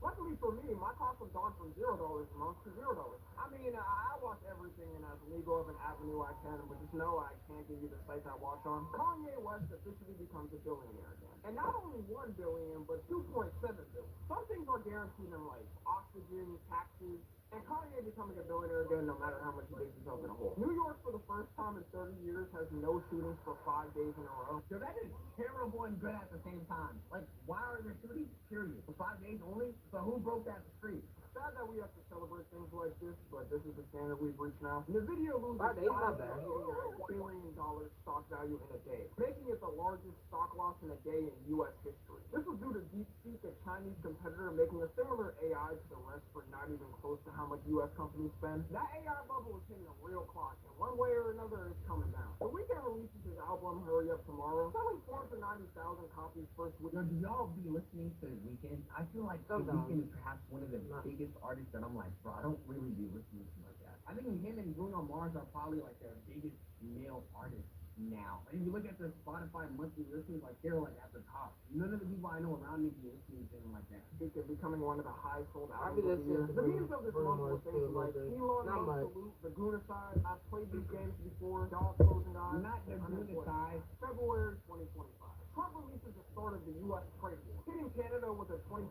Luckily for me, my cost has gone from $0 a month to $0. I mean, I watch everything in as legal of an avenue I can, but just know I can't give you the sites I watch on. Kanye West officially becomes a billionaire again. And not only 1 billion, but 2.7 billion. Some things are guaranteed in life. Oxygen, taxes, and Kanye becoming a billionaire again no matter how much he digs himself in a hole. New York, for the first time in 30 years, has no shootings for 5 days in a row. So that is terrible and good at the same time. Like, why are there shootings? Period. For 5 days only? So who broke that streak? Sad that we have to celebrate things like this, but this is the standard we've reached now. Nvidia loses 5 days, not bad. $5 billion stock value in a day, making it the largest stock loss in a day in U.S. history. This was due to DeepSeek, a China Chinese competitor making a similar AI to the rest for not even close to how much U.S. companies spend. That AI bubble is hitting a real clock, and one way or another, it's coming down. The Weeknd releases his album Hurry Up Tomorrow, selling 490,000 copies first week. Do y'all be listening to The Weeknd? I feel like The Weeknd is perhaps one of the biggest artists that I'm like, bro, I don't really be listening to like that. I think him and Bruno Mars are probably like their biggest male artists now. And if you look at their Spotify monthly listens, like they're like at the top. None of the people I know around me be listening to him like that. I think they're becoming one of the highest sold I'll be albums of the year. listening to The memes of this month were things like Elon Not much. Musk salute, the Guna side. I've played these games before. Dog closing eyes. Not the Guna side. February 2025. Trump releases the start of the U.S. trade war, hitting Canada with a 25%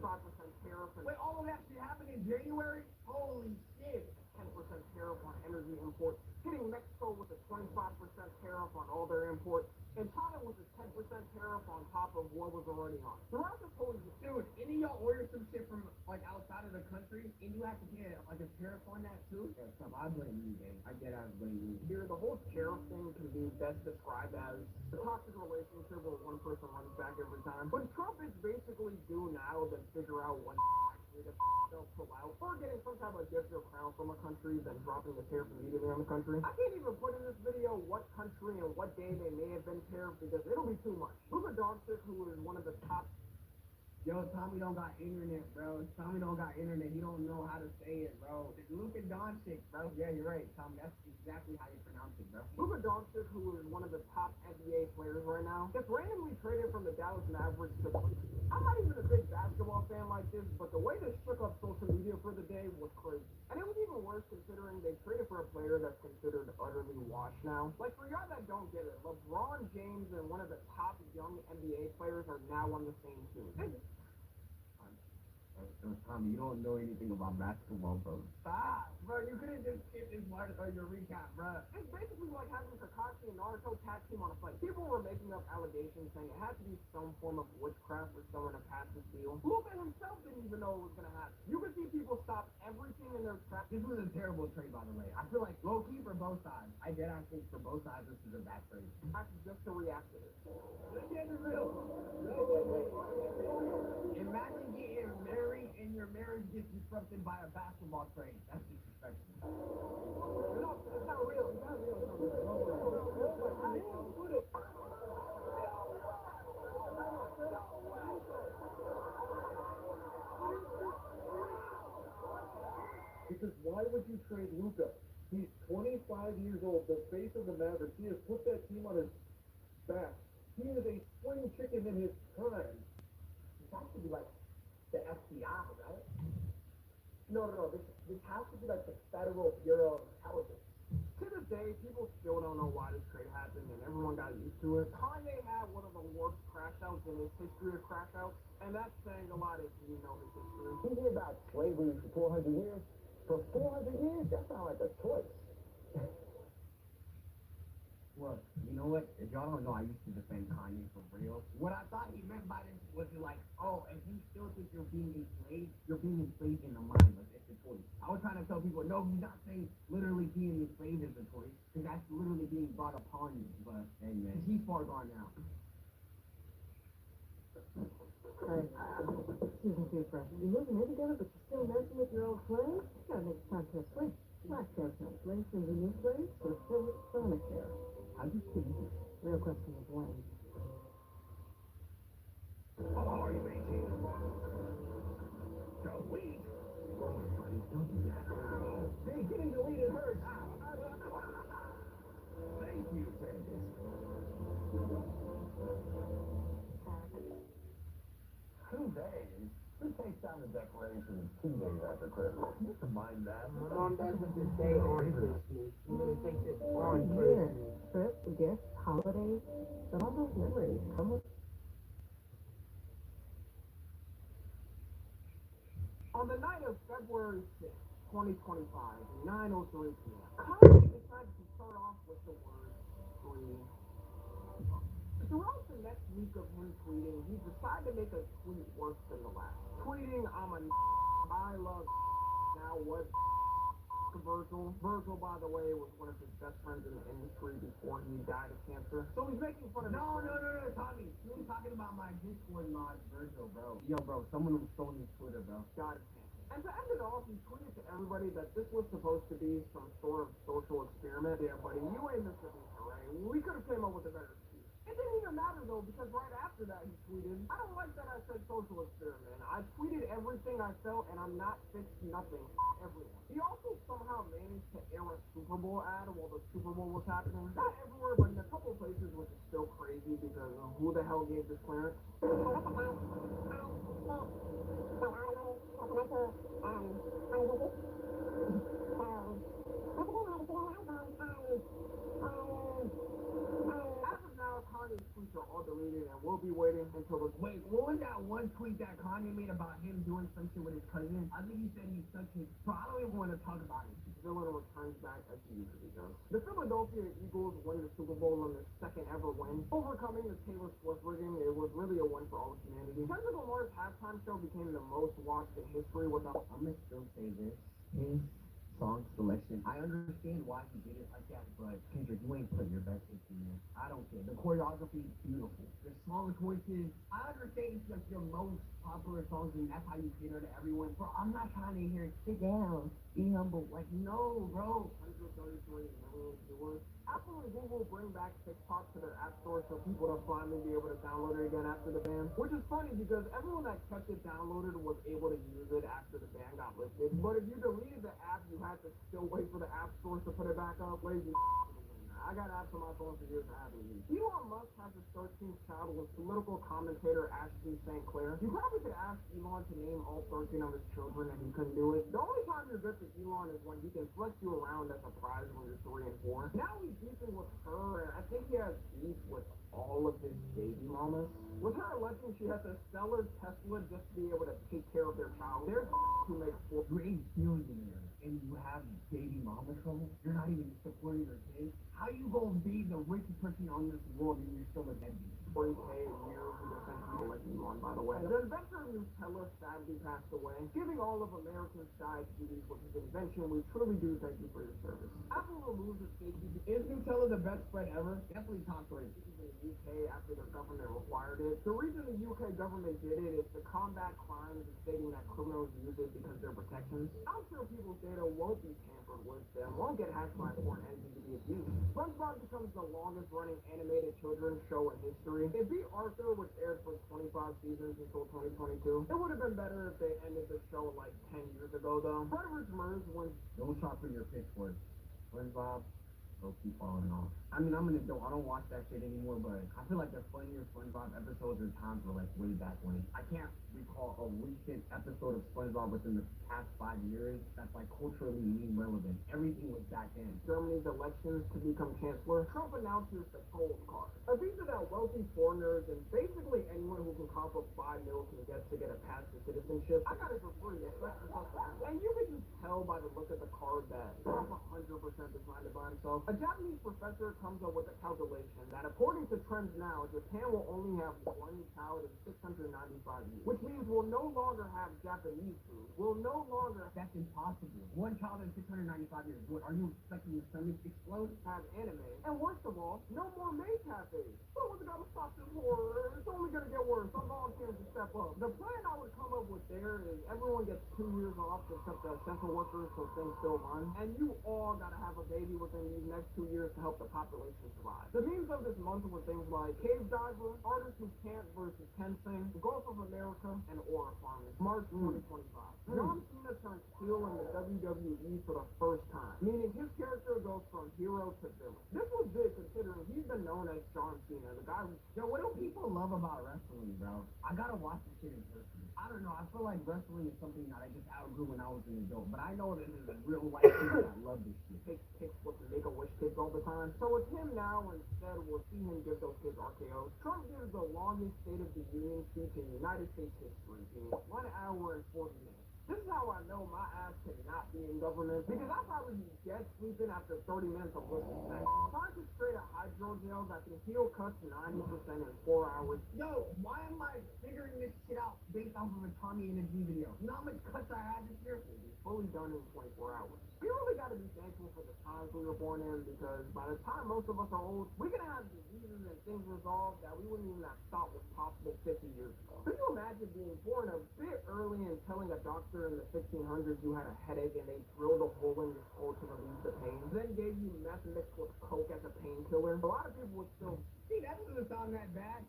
tariff. Wait, all of that shit happened in January? Holy shit! 10% tariff on energy imports, hitting Mexico with a 25% tariff on all their imports, and China with a 10% tariff on top of what was already on. Throughout this whole year, Dude, any of y'all order some shit from like outside of the country and you have to pay like a tariff on that too? Yeah, so I blame you, man. I get out blame you. here, the whole tariff thing can be best described as a toxic relationship where one person runs back every time. When Trump is basically due now to figure out when they'll pull out, or getting some type of gift or crown from a country, then dropping the tariff immediately on the country. I can't even put in this video what country and what day they may have been tariffed because it'll be too much. Luka Doncic, who is one of the top. Yo, Tommy don't got internet, bro. Tommy don't got internet. He don't know how to say it, bro. It's Luka Doncic, bro. Yeah, you're right, Tommy. That's exactly how you pronounce it, bro. Luka Doncic, who is one of the top NBA players right now, gets randomly traded from the Dallas Mavericks to. I'm not even a big basketball fan like this, but the way this shook up social media for the day was crazy. And it was even worse considering they traded for a player that's considered utterly washed now. Like, for y'all that don't get it, LeBron James and one of the top young NBA players are now on the same team. Tommy, you don't know anything about basketball, bro. Stop, bro. You couldn't just skip this part of your recap, bro. It's basically like having Kakashi and Naruto tag team on a fight. People were making up allegations saying it had to be some form of witchcraft for someone to pass this deal. Luka himself didn't even know it was gonna happen. You could see people stop everything in their tracks. This was a terrible trade, by the way. I feel like low key for both sides. I think for both sides this is a bad trade. Just to react to this. Let's get it real. Imagine getting married and your marriage gets disrupted by a basketball trade. That's disrespectful. No, it's not real. It's not real. Because why would you trade Luka? He's 25 years old, the face of the Mavericks. He has put that team on his back. He is a spring chicken in his prime. This has to be like the FBI, right? No. This has to be like the Federal Bureau of Intelligence. To this day, people still don't know why this trade happened, and everyone got used to it. Kanye had one of the worst crash outs in his history of crash outs, and that's saying a lot if you know his history. You hear about slavery for 400 years? For 400 years? That sounds like a choice. Well, you know what? If y'all don't know, I used to defend Kanye for real. What I thought he meant by this was like, oh, if you still think you're being enslaved in the mind, like it's a choice. I was trying to tell people, no, he's not saying literally being enslaved is a choice, because that's literally being brought upon you. But hey, man, he's far gone now. Excuse me, dear friend. You're moving in together, but you're still messing with your old friends? You gotta make time to switch. Black care counseling from the new place for chronic care. How do you think this? Real question is when. Are you 18? Don't wait. Buddy, don't do that. Hey, getting deleted hurts. Thank you, Candace. Two days? Who takes down the decorations 2 days after Christmas? You can mind that. My mom doesn't just say on Christmas. She really takes it on Here, Christmas. trips, gifts, holidays, but all those memories come with. On the night of February 6th, 2025, 9:03 p.m., Kanye decided to start off with the word free. Throughout the next week of him tweeting, he decided to make a tweet worse than the last. Tweeting, I love now what? to Virgil. Virgil, by the way, was one of his best friends in the industry before he died of cancer. So he's making fun of No, Tommy. You were talking about my Discord mod, Virgil, bro. Yo, bro, someone was stolen his Twitter, bro. God is cancer. And to end it off, he tweeted to everybody that this was supposed to be some sort of social experiment. Yeah, buddy, you ain't Mr. Beast, right? We could have came up with a better excuse. It didn't even matter, though, because right after that, he tweeted, I don't like that I said social experiment. I tweeted everything I felt, and I'm not fixed nothing. Everyone. He also somehow managed to air a Super Bowl ad while the Super Bowl was happening. Not everywhere, but in a couple places, which is still crazy because who the hell gave this clearance? As of now, Kanye's tweets are all deleted, and we'll be waiting until the... Wait, what was that one tweet that Kanye made about him doing some shit with his cousin? I think he said he sucked his... Bro, I don't even want to talk about it. Villain returns back as he usually does. The Philadelphia Eagles win the Super Bowl on their second ever win. Overcoming the Taylor Swift rigging, it was really a win for all of humanity. Kendrick Lamar's halftime show became the most watched in history without... I'm gonna still say this. His song selection, I understand why he did it like that, but Kendrick, you ain't put your best into it. I don't care. The choreography is beautiful. The song choices, I understand it's like your most popular songs and that's how you cater to everyone. Bro, I'm not trying to hear sit down, be humble. Like, no, bro. 133 million viewers. Apple and Google bring back TikTok to their app store so people to finally be able to download it again after the ban. Which is funny because everyone that kept it downloaded was able to use it after the ban got lifted. But if you deleted the app, you had to still wait for the app stores to put it back up. Lazy. I got apps on my phone for years I haven't used. Elon Musk has his 13th child with political commentator Ashton St. Clair. You probably could ask Elon to name all 13 of his children and he couldn't do it. The only time you're good for Elon is when he can flex you around as a prize when you're 3 and 4. Now he's beefing with her, and I think he has beef with all of his baby mamas. With her alleging she has to sell her Tesla just to be able to take care of their child. There's who makes You're a billionaire and you have baby mama trouble. You're not even supporting your kids. How you gonna be the richest person on this world and you're still a deadbeat? 40K a year who defends people like Elon, by the way. The inventor of Nutella sadly passed away, giving all of Americans diabetes with his invention. We truly do thank you for your service. Apple removes the safety. Is Nutella the best bread ever? Definitely top 3. In the UK after their government required it. The reason the UK government did it is to combat crimes and stating that criminals use it because they're protections. I'm sure people's data won't be tampered with, them won't get hacked by foreign entities to be abused. SpongeBob becomes the longest running animated children's show in history. It beat Arthur, which aired for 25 seasons until 2022. It would have been better if they ended the show like 10 years ago, though. Frederick Merz wins. Don't shop for your pitchfork. SpongeBob, they'll keep falling off. I mean, I'm an adult. I don't watch that shit anymore, but I feel like the funnier SpongeBob episodes or times were like way back when. I can't recall a recent episode of SpongeBob within the past 5 years that's like culturally meme relevant. Everything was back then. Germany's elections to become chancellor. Trump announces the gold card. A visa that wealthy foreigners and basically anyone who can cough up $5 million can get to get a path to citizenship. I got it for free. And you can just tell by the look of the card that Trump 100% designed it by himself. A Japanese professor comes up with a calculation that according to trends now, Japan will only have one child in 695 years, which means we'll no longer have Japanese food. We'll no longer That's impossible. One child in 695 years. What, are you expecting the sun to explode? have anime. And worst of all, no more maid cafes. Someone's gotta stop this horror. It's only gonna get worse. I'm volunteering to step up. The plan I would come up with there is everyone gets 2 years off except the essential workers so things still run. And you all gotta have a baby within these next 2 years to help the population survive. The memes of this month were things like cave diver, artist who can't versus Tensing, Gulf of America, and aura farming. March 2025. John Cena turns heel in the WWE for the first time, meaning his character goes from hero to villain. This was big considering he's been known as John Cena, the guy who... Yo, what do people love about wrestling, bro? I gotta watch this shit in person. I don't know, I feel like wrestling is something that I just outgrew when I was an adult, but I know that there's real life people that love this shit. Takes kicks with the Make-A-Wish kids all the time. So with him now, instead, we'll see him give those kids RKOs. Trump gives the longest State of the Union speech in United States history, being 1 hour and 40 minutes. This is how I know my ass cannot be in government, because I'll probably be dead sleeping after 30 minutes of listening to that. Concentrate a hydrogel that can heal cuts 90% in 4 hours. Yo, why am I figuring this shit out based off of a Tommy Energy video? You know how much cuts I had this year? It'll be fully done in 24 hours. We really gotta be thankful for the times we were born in, because by the time most of us are old, we're gonna have diseases and things resolved that we wouldn't even have thought was possible 50 years ago. Can you imagine being born a bit early and telling a doctor in the 1600s you had a headache and they drilled a hole in your skull to relieve the pain, then gave you meth mixed with coke as a painkiller? A lot of people would still That doesn't sound that bad.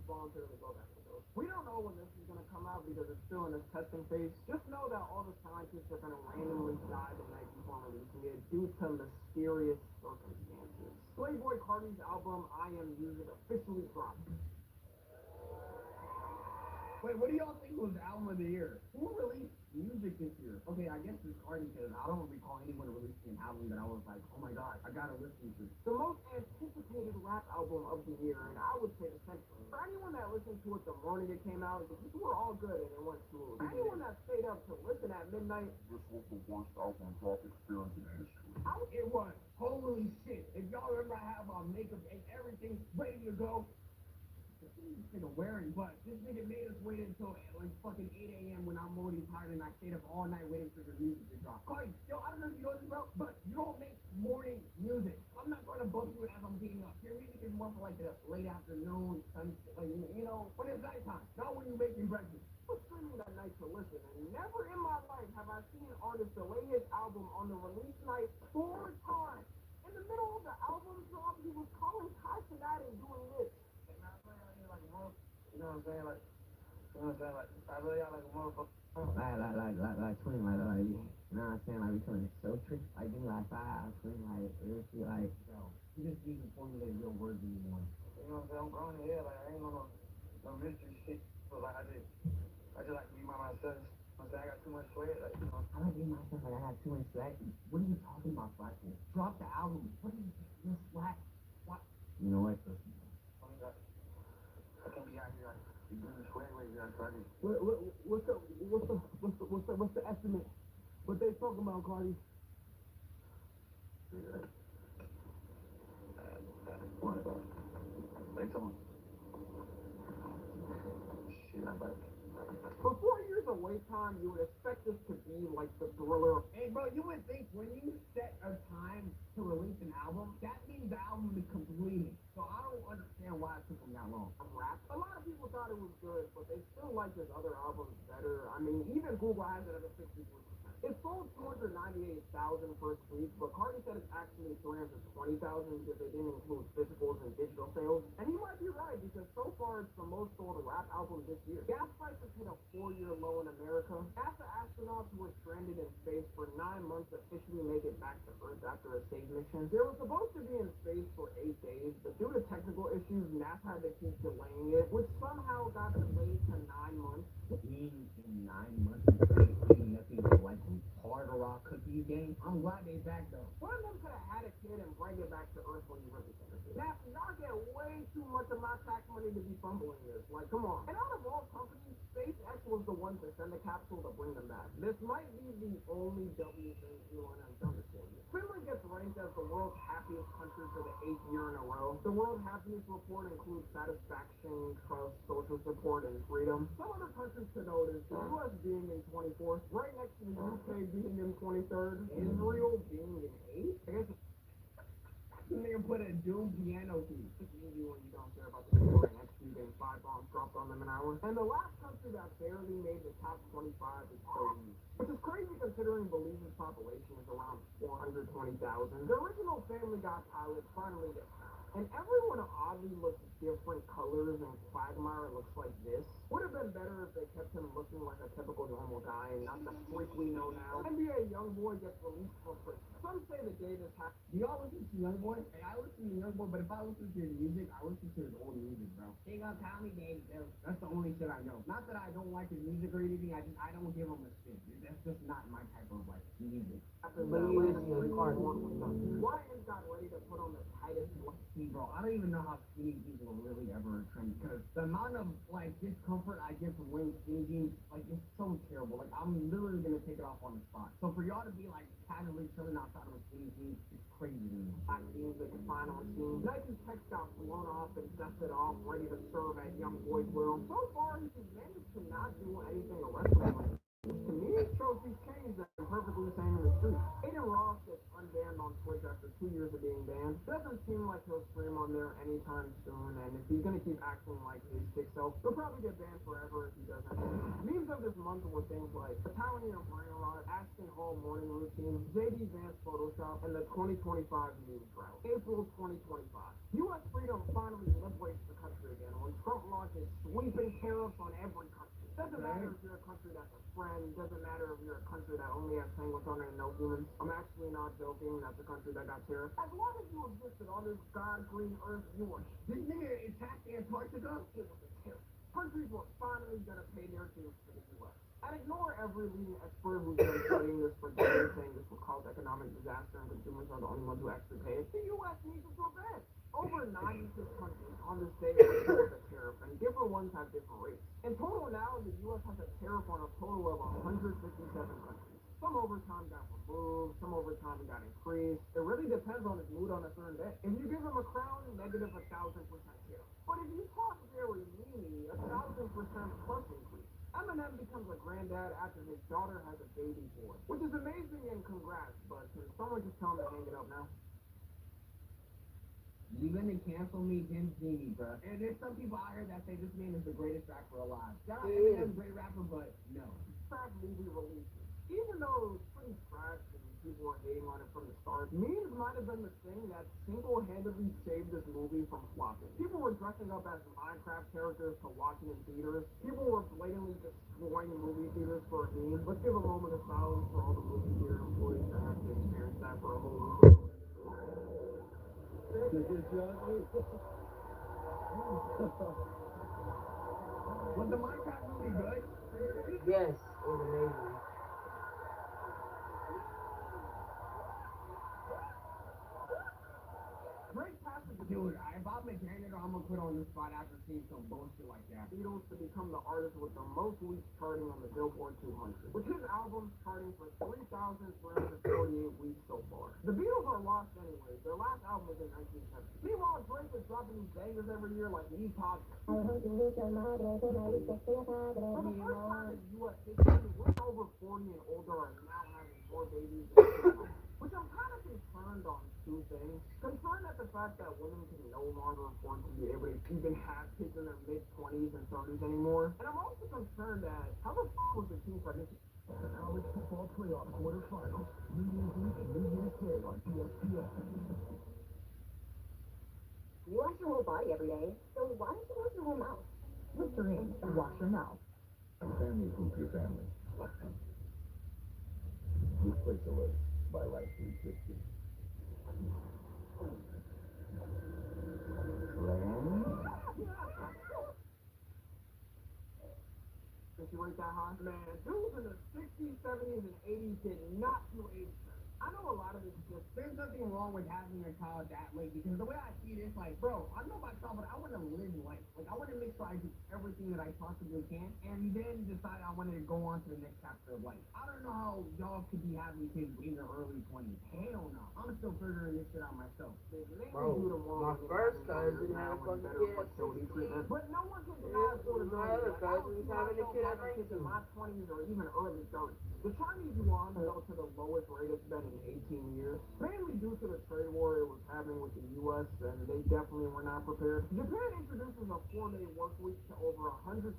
voluntarily go back to those. We don't know when this is going to come out because it's still in its testing phase. Just know that all the scientists are going to randomly die the night before releasing it due to mysterious circumstances. Playboy Cardi's album I Am Music officially dropped. Wait, what do y'all think was the album of the year? Who released music this year? Okay, I guess it's Cardi, because I don't recall anyone releasing an album that I was like, oh my god, I gotta listen to. The most anticipated rap album of the year, and I would say the century. For anyone that listened to it the morning it came out, the people were all good and it went smooth. For anyone that stayed up to listen at midnight, This was the worst album drop experience in history. It was. Holy shit. If y'all remember, I have makeup and everything ready to go. This nigga wearing, but this nigga made us wait until like fucking 8 a.m. when I'm already tired and I stayed up all night waiting for the music to drop. Cardi, yo, I don't know if you know this, bro, but you don't make morning music. I'm not going to bump you as I'm getting up. Your music is more for like the late afternoon, like, you know, when it's nighttime, not when you're making breakfast. I was streaming that night to listen, and never in my life have I seen an artist delay his album on the release night 4 times. In the middle of the album drop, he was calling Kai Cenat and doing this. You know what I'm saying? Like, I love y'all like a motherfucker. Like, twin, like, you know what I'm saying? Like, we twin so trick. Like, give me like 5 twin, like, it was like, yo, you just need to formulate real words anymore. You know what I'm saying? I'm grown in here. Like, I ain't on no mystery shit. So, like, I just like to be by myself. I'm saying I got too much sweat. Like, you know. I like being myself, like, I got too much slack. What are you talking about, slack? Drop the album. What are you slack? What? You know what? I can't be out here like doing the sweat way. You gotta try this. What's the estimate? What they talking about, Cardi? Like someone. Shit, I'm back. For 4 years of wait time, you would expect this to be like the Thriller. Hey, bro, you would think when you set a time to release an album, that means the album is completed. So I don't understand why it took them that long. Rap. A lot of people thought it was good, but they still like his other albums better. I mean, even Google has it at a 63%. It sold 298,000 first week, but Cardi said it's actually 320,000 because they didn't include physicals and digital sales. And he might be right, because so far it's the most sold rap album this year. Gas prices hit a 4-year low in America. NASA astronauts who were stranded in space for 9 months officially make it back to Earth after a safe mission. They were supposed to be in space for 8 days, but due to technical issues, NASA had to keep delaying it, which somehow got delayed to 9 months. Being in 9 months and eating nothing but like hard raw cookies game. I'm glad they back though. One of them could have had a kid and bring it back to Earth when you really think it. Now, y'all get way too much of my tax money to be fumbling this. Like, come on. And out of all companies, SpaceX was the one to send a capsule to bring them back. This might be the only W thing Elon has done this for you. Finland gets ranked as the world's happiest country for the 8th year in a row. The World Happiness Report includes satisfaction, trust, social support, and freedom. Some other countries to note is the US being in 24th, right next to the UK being in 23rd, Israel being in 8th. I guess This nigga put a Doom piano key. it's easy when you don't care about the score and execute getting 5 bombs dropped on them an hour. And the last country that barely made the top 25 is Belize, which is crazy considering Belize's population is around 420,000. The original Family Guy pilot finally gets found. And everyone oddly looks different colors, and Quagmire looks like this. Would have been better if they kept him looking like a typical normal guy and not the freak we know now. NBA YoungBoy gets released for Christmas. Some say the day this happened. Do y'all listen to YoungBoy? Hey, I listen to YoungBoy, but if I listen to his music, I listen to his old music, bro. He gonna call me Daddy, though. That's the only shit I know. Not that I don't like his music or anything, I don't give him a spin. That's just not my type of like music. Ryan got ready to put on the tightest one. See, bro, I don't even know how skinny people really ever trend, because the amount of like discomfort I get from wearing skinny jeans Like, it's so terrible. Like, I'm literally gonna take it off on the spot. So for y'all to be like casually chilling outside of a skinny jeans, it's crazy to me. Hot music and final scene. Nike's tech got blown off and dusted off, ready to serve at young boys' will. So far, he's managed to not do anything arrestable. To me, it shows he's changed and perfectly sane in the street. Aiden Ross gets unbanned on Twitch after 2 years of being banned. Doesn't seem like he'll stream on there anytime soon, and if he's gonna keep acting like his sick self, he'll probably get banned forever if he doesn't. Memes of this month were things like Italian brain rot, Ashton Hall morning routine, JD Vance Photoshop, and the 2025 meme drought. April 2025. U.S. freedom finally liberates the country again when Trump launches sweeping tariffs on every country. Doesn't matter if you're a country that's a friend, doesn't matter if you're a country that only has penguins on it and no humans. I'm actually not joking, that's a country that got tariffs. As long as you existed on this god green earth, you were This nigga attacked Antarctica? shit with the tariffs. Countries were finally gonna pay their dues to the U.S. And ignore every leading expert who's been studying this for decades, saying this will cause economic disaster and consumers are the only ones who actually pay it. The U.S. needs to prevent. Over 96 countries on this day with a tariff, and different ones have different rates. In total now, the U.S. has a tariff on a total of 157 countries. Some overtime got removed, some overtime got increased. It really depends on his mood on a certain day. If you give him a crown, negative 1,000% tariff. But if you talk very meany, 1,000% plus increase. Eminem becomes a granddad after his daughter has a baby boy, which is amazing and congrats, but can someone just tell him to hang it up now? You gonna cancel me, Tim Genie, bro. And there's some people out here that say this man is the greatest rapper alive. Shout out Eminem's great rapper, but no. Trash movie releases. Even though it was pretty trash and people were hating on it from the start, memes might have been the thing that single-handedly saved this movie from flopping. People were dressing up as Minecraft characters to watch it in theaters. People were blatantly destroying movie theaters for a meme. Let's give a moment of silence for all the movie theater employees that have to experience that for a whole week. Was the Minecraft movie good? Yes, it was amazing. Great passage of Dude, if I'm a janitor, I'm gonna put on the spot after seeing some bullshit like that. Beatles to become the artist with the most weeks charting on the Billboard 200, with his albums charting for 3,348 weeks so far. The Beatles are lost anyway. Their last album was in 1970. Meanwhile, Drake is dropping these bangers every year like Need Pop. For the first time in U.S. history, women over 40 and older are now having more babies than anyone else. Which I'm kind of concerned on two things. Concerned at the fact that women can no longer afford to be able to even have kids in their mid-20s and 30s anymore. And I'm also concerned that how the was the team pregnancy? College football playoff quarterfinals. New Year's Eve and New Year's Day on ESPN. You wash your whole body every day, so why don't you wash your whole mouth? Listerine, wash your mouth. Family Food Your Family. Replace alert by Life 360. Did you rate that high? Man, dudes in the 60s, 70s, and 80s did not feel age. I know a lot of this is just, There's nothing wrong with having a child that late because the way I see it is like, bro, I know myself, but I want to live life. Like, I want to make sure I do everything that I possibly can and then decide I want to go on to the next chapter of life. I don't know how y'all could be having kids in their early 20s. Hell no. I'm still figuring this shit out myself. Bro, my first cousin had a fucking kid at 16. But no one can deny affordability. My other cousin's having a kid at in 19. my 20s or even early 30s. The Chinese yuan fell to the lowest rate it's been in 18 years, mainly due to the trade war it was having with the U.S., and they definitely were not prepared. Japan introduces a 4-day work week to over 160,000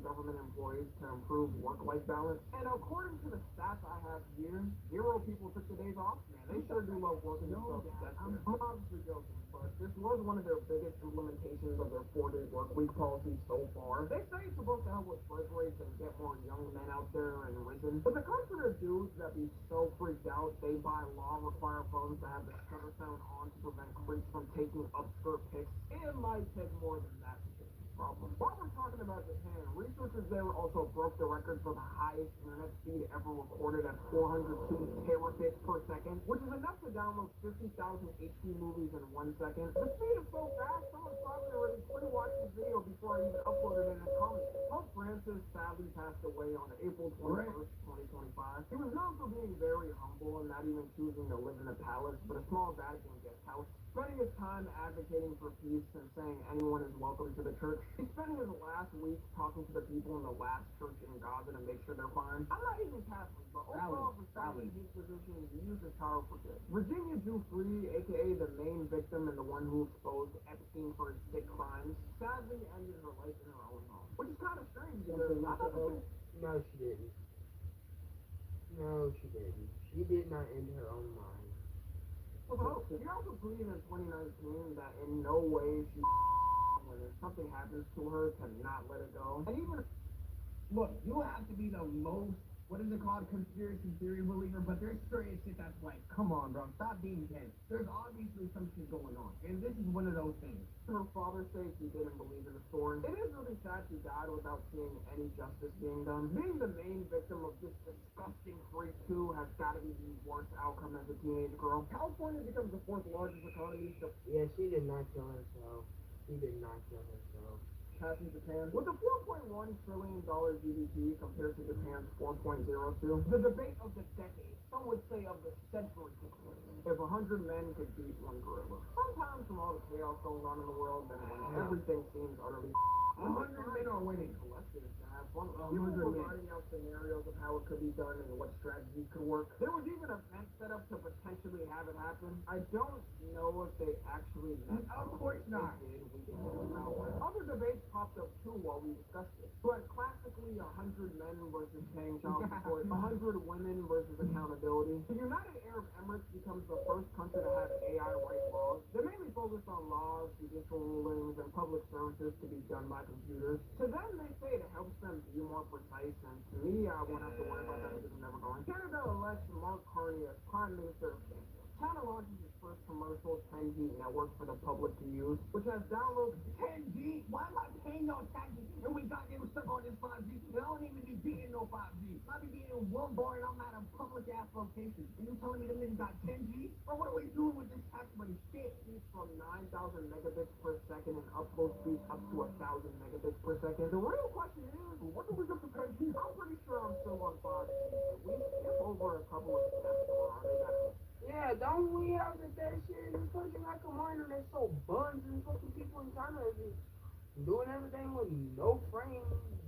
government employees to improve work-life balance. And according to the stats I have here, 0 people took the days off. Man, they sure do love working themselves to death. I'm obviously joking, but this was one of their biggest implementations of their 4-day work week policy so far. They say it's supposed to help with birth rates and get more young men out there and risen. But the culture of dudes that be so freaked out, they by law require phones to have the shutter sound on to prevent creeps from taking upskirt pics. It might take more than that. problem. While we're talking about Japan, researchers there also broke the record for the highest internet speed ever recorded at 402 terabits per second, which is enough to download 50,000 HD movies in 1 second. The speed is so fast, someone probably already pre-watched the video before I even uploaded it in a comment. Pope Francis sadly passed away on April 21st, 2025. He was known for being very humble and not even choosing to live in a palace, but a small Vatican guest house, spending his time advocating for peace and saying anyone is welcome to the church. He's spending his last week talking to the people in the last church in Gaza to make sure they're fine. I'm not even Catholic, but overall, respecting his position, he used his power for good. Virginia Giuffre, aka the main victim and the one who exposed Epstein for his sick crimes, sadly ended her life in her own home. Which is kind of strange because I thought No, she didn't. No, she didn't. She did not end her own mind. She also tweeted in 2019 that in no way she when if something happens to her to not let it go. And even Look, you have to be the most, what is it called, conspiracy theory believer, but there's certain shit that's like, come on, bro, stop being tense. There's obviously some shit going on, and this is one of those things. for her father's sake, he didn't believe in the story. It is really sad she died without seeing any justice being done. Being the main victim of this disgusting freak too has got to be the worst outcome as a teenage girl. California becomes the 4th largest economy, Yeah, she did not kill herself. She did not kill herself. passing Japan. With a $4.1 trillion GDP compared to Japan's 4.02, the debate of the decade, some would say of the century, took place. If 100 men could beat one gorilla. Sometimes from all the chaos going on in the world, and when everything seems utterly 100 men are winning. collectives to have fun. People were writing out scenarios of how it could be done and what strategies could work. There was even a event set up to potentially have it happen. I don't know if they actually met. Of course not. They did. We didn't know. Other debates popped up too while we discussed it. But classically, 100 men versus paying child support, 100 women versus accountability. The United Arab Emirates becomes the first country to have AI right laws. They mainly focus on laws, judicial rulings, and public services to be done by computers. To them, they say it helps them be more precise, and to me, I won't have to worry about that because I'm never going. Canada elects Mark Carney as Prime Minister of Canada. Canada launches its first commercial 10G network for the public to use, which has downloads 10G? Why am I paying no taxes and we got them stuck on this 5G? And I don't even be getting no 5G. I be getting one bar and I'm at a public ass location. And you telling me them niggas got 10G? Or what are we doing with this tax money? Shit speeds from 9,000 megabits per second and upload speeds up to 1,000 megabits per second. The real question is, what do we do for 10G? I'm pretty sure I'm still on 5G. We skip over a couple of steps or are they better? Yeah, don't we have that shit in fucking like a minor that's so buns and fucking people in China is just doing everything with no frame,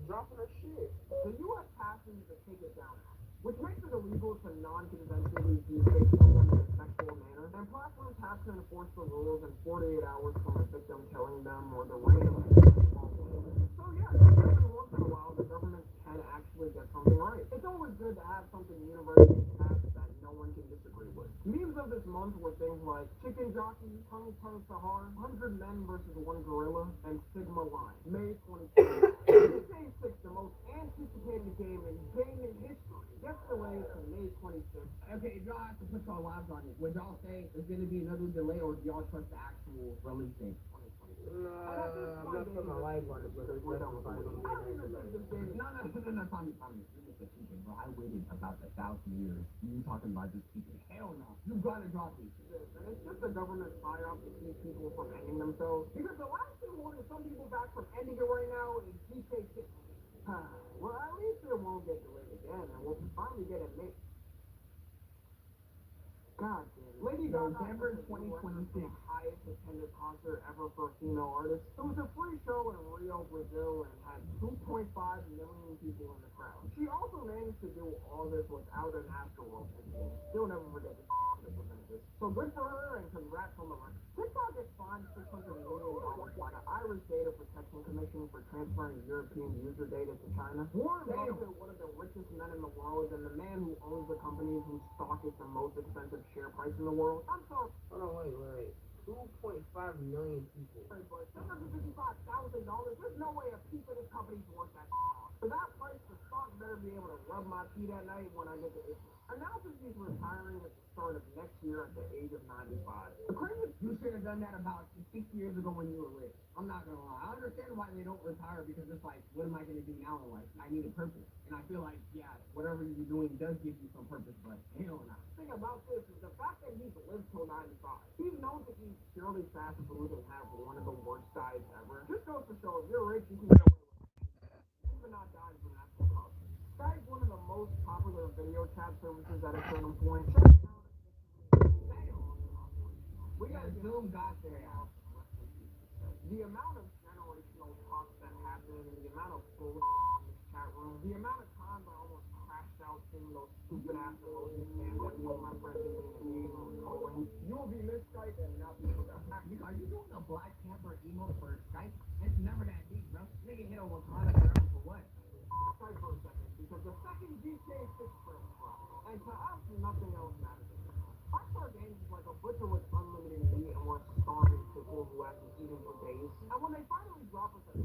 dropping their shit. The U.S. passes the Take It Down Act, which makes it illegal to non-consensually deepfake someone in a sexual manner, and platforms have to enforce the rules in 48 hours from a victim telling them or the random small thing. So yeah, every once in a while, the government can actually get something right. It's always good to have something universally passed that no one can disagree with. Memes of this month were things like Chicken Jockey, Tongue Sahar, 100 Men versus 1 Gorilla, and Sigma Line. May 2020. GTA 6, the most anticipated game in gaming history, gets delayed to May 26th. Okay, if y'all have to put y'all lives on it, would y'all say there's gonna be another delay or do y'all trust the actual release date? I'm not putting my life on it because we're done with it. No, Tommy, you're just a cheater, bro. I waited about 1,000 years. You talking about just cheating? Hell no. You gotta drop these. And it's just a government psyop to keep people from ending themselves. Because the last thing holding some people back from ending it right now is GTA 6. Well, at least it won't get delayed again, and we'll finally get it made. God damn. Lady Gaga, November 2026. the highest attended concert ever for a female artist. It was a free show in Rio, Brazil, and had 2.5 million people in the crowd. She also managed to do all this without an Astroworld ticket. Still never forget this implemented this. So good for her, and congrats on the record. TikTok is fined $600 million by the Irish Data Protection Commission for transferring European user data to China. Warren Buffett, one of the richest men in the world, and the man who owns the company whose stock is the most expensive share price in the world. I'm sorry. Hold on, wait. 2.5 million people. But $655,000, there's no way a piece of this company's worth that. For that price, the stock better better be able to rub my feet at night when I get to itches. Announces he's retiring at the start of next year at the age of 95. The crazy, you should have done that about 6 years ago when you were rich. I'm not gonna lie. I understand why they don't retire because it's like, what am I gonna do now in life? I need a purpose. And I feel like, yeah, whatever you're doing does give you some purpose, but hell no. The thing about this is the fact that he's lived till 95. He's known to eat purely fast food and have one of the worst diets ever. Just goes to show, if you're rich, you can get away with it. Even not dying from natural causes. Skype's one of the most popular video chat services at a certain point. We got Zoom got there. The amount of generational talks that happen, the amount of bullshit in this chat room, the amount of times I almost crashed out seeing those stupid ass emojis scams that me and my friends in the game were trolling. You will be missed Skype and not be forgotten. Are you doing a Black Panther emote for Skype? It's never that deep, bro. Nigga hit over Wakanda forever for what? Skype for a second, because the second GTA 6 first dropped, and to us, nothing else matters. Rockstar Games is like a butcher with unlimited meat and we're starving people who have been eating for days. And when they finally drop us a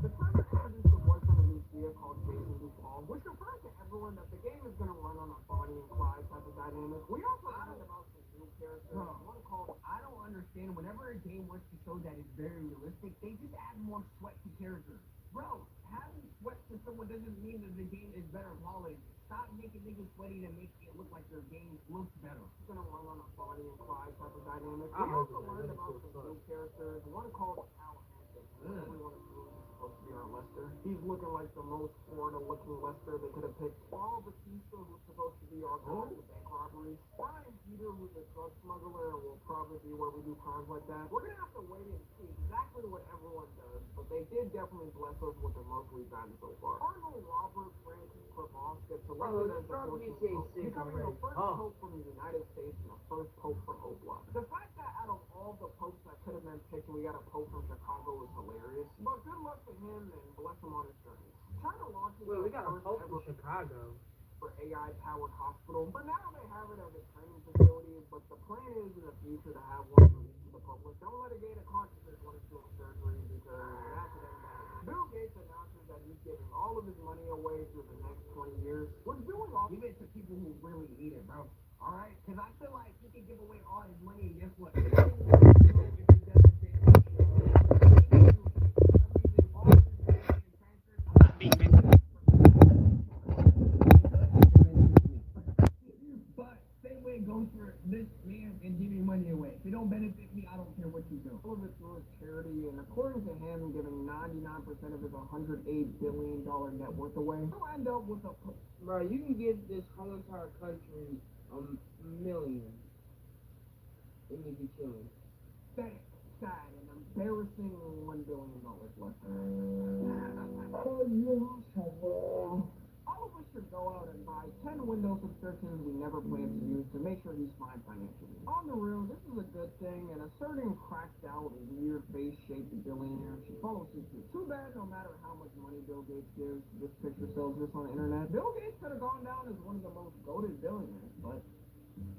the trailer introduced the boyfriend of Lucia called Jason Duval, which confirms to everyone that the game is going to run on a Bonnie and Clyde type of dynamic. We also learned about some new characters. One called, I don't understand, whenever a game wants to show that it's very realistic, they just add more sweat to characters. Bro, having sweat to someone doesn't mean that the game is better quality. Stop making niggas sweaty to make it look like their game looks better. It's gonna run on a Bonnie and Clyde type of dynamic. We also learned about some new characters. One called Cal Hansen. Everyone assumes he's supposed to be on Lester. He's looking like the most Florida-looking Lester they could have picked. Paul Batista, who's supposed to be our guy with bank robberies. Brian Peter, who's a drug smuggler and will probably be where we do crimes like that. We're gonna have to wait and see exactly what everyone does, but they did definitely bless us with the most we've gotten so far. Cardinal Robert Francis Cliff-Off gets elected as the 14th pope, becoming the first pope from the United States and the first pope from Oakland. The fact that out of all the popes that could have been picked, we got a pope from Chicago is hilarious. But good luck to him and bless him on his journey. China launches Well, we their got a first pope ever in Chicago. for AI-powered hospital. For now, they have it as a training facility, but the plan is in the future to have one released to the public. Don't let it gain a consciousness when it's doing surgery, because that's an bad. Bill Gates announces that he's giving all of his money away through the next 20 years. We're doing all give it to people who really need it, bro. All right? Because I feel like he can give away all his money, and guess what? But same way it goes for this man and giving money away. If it don't benefit me, I don't care what you do. All of it's through his charity, and according to him, giving 99% of his $108 billion net worth away, he'll end up with a... Bro, you can give this whole entire country $1 million. And you'd be chilling. sad and embarrassing $1 billion left. All of us should go out and buy 10 Windows subscriptions we never plan to use to make sure he's fine financially. On the real, this is a good thing, and a certain cracked out, weird face-shaped billionaire should follow suit too. Too bad no matter how much money Bill Gates gives, this picture sells this on the internet. Bill Gates could have gone down as one of the most goated billionaires, but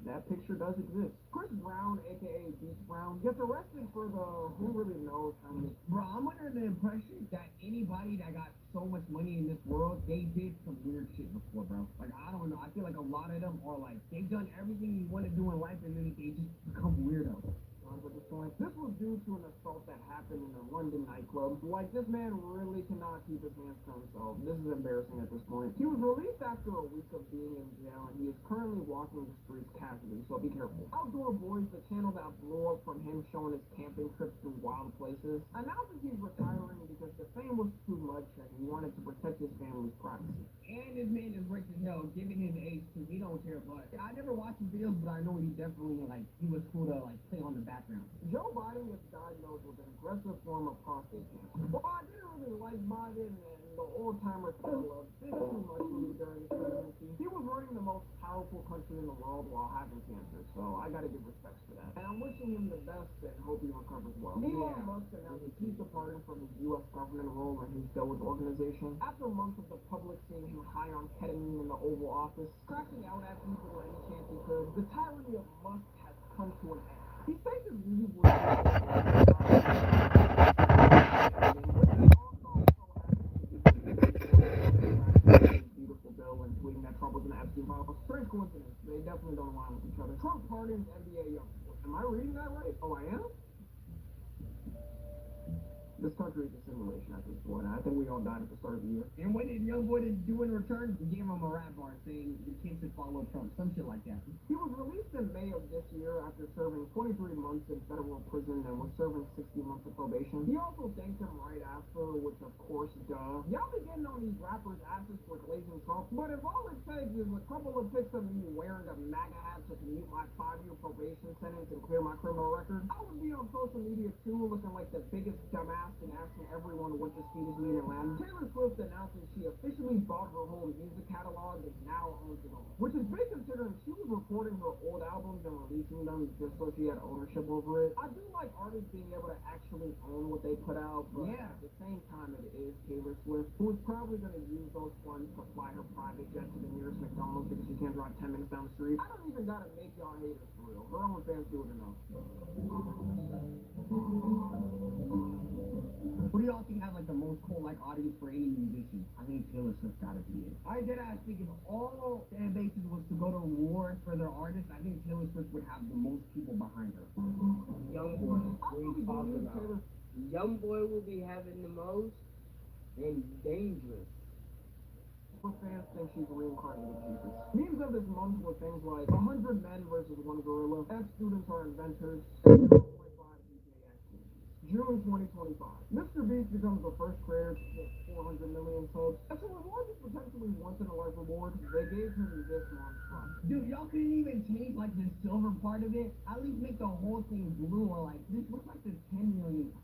that picture does exist. Chris Brown, aka Beast Brown, gets arrested for the who really knows how many. Bro, I'm under the impression that anybody that got so much money in this world, they did some weird shit before, bro. Like, I don't know. I feel like a lot of them are like, they've done everything you want to do in life and then they just become weirdos. This was due to an assault that happened in a London nightclub. Like, this man really cannot keep his hands to himself. This is embarrassing at this point. He was released after a week of being in jail, and he is currently walking the streets casually, so be careful. Outdoor Boys, the channel that blew up from him showing his camping trips through wild places, announces he's retiring because the fame was too much and he wanted to protect his family's privacy. And this man is rich as hell, giving his age too. He don't care, but I never watched his videos, but I know he definitely, like, he was cool to, like, play on the background. Joe Biden gets diagnosed with an aggressive form of prostate cancer. Well, I didn't really like Biden, and the old-timers still loved bit too much of me during his presidency. He was running the most powerful country in the world while having cancer, so I gotta give respects for that. And I'm wishing him the best and hope he recovers well. Elon Musk announced he's departing from his U.S. government role in his Doge organization. After months of the public seeing him high on ketamine in the Oval Office, crashing out at people any chance he could, the tyranny of Musk has come to an end. He says his leave was this beautiful bill and tweeting that Trump was an Epstein file. Strange coincidence. They definitely don't align with each other. Trump pardons NBA young. Am I reading that right? Oh, I am? This country is a simulation at this point. I think we all died at the start of the year. And what did young boy do in return? He gave him a rap bar saying the kids should follow Trump, some shit like that. He was released in May of this year after serving 23 months in federal prison and was serving 60 months of probation. He also thanked him right after, which of course, duh. Y'all be getting on these rappers' asses for glazing Trump, but if all it takes is a couple of pics of me wearing a MAGA hat to commute my 5-year probation sentence and clear my criminal record, I would be on social media too, looking like the biggest dumbass and asking everyone what the sweetest mean in Latin. Taylor Swift announces she officially bought her whole music catalog and now owns it all, which is big considering she was recording her old albums and releasing them just so she had ownership over it. I do like artists being able to actually own what they put out, but at the same time it is Taylor Swift, who is probably going to use those funds to fly her private jet to the nearest McDonald's because she can't drive 10 minutes down the street. I don't even gotta make y'all haters for real. Her own fans do it enough. Who do y'all think has like the most cult-like audience for any musician? I think Taylor Swift gotta be it. I did ask, think if all fan bases was to go to war for their artists, I think Taylor Swift would have the most people behind her. Young boy, what are you talking about? Young boy will be having the most, and dangerous. Fans think she's reincarnated Jesus. Memes of this month were things like 100 men versus 1 gorilla, F-students are inventors, and 0.5 DJ June 2025. Mr. Beast becomes the first creator to hit 400 million subs. As a reward is potentially once-in-a-life reward, they gave him this month's prize. Dude, y'all couldn't even change like the silver part of it. At least make the whole thing blue or like, this looks like the 10 million.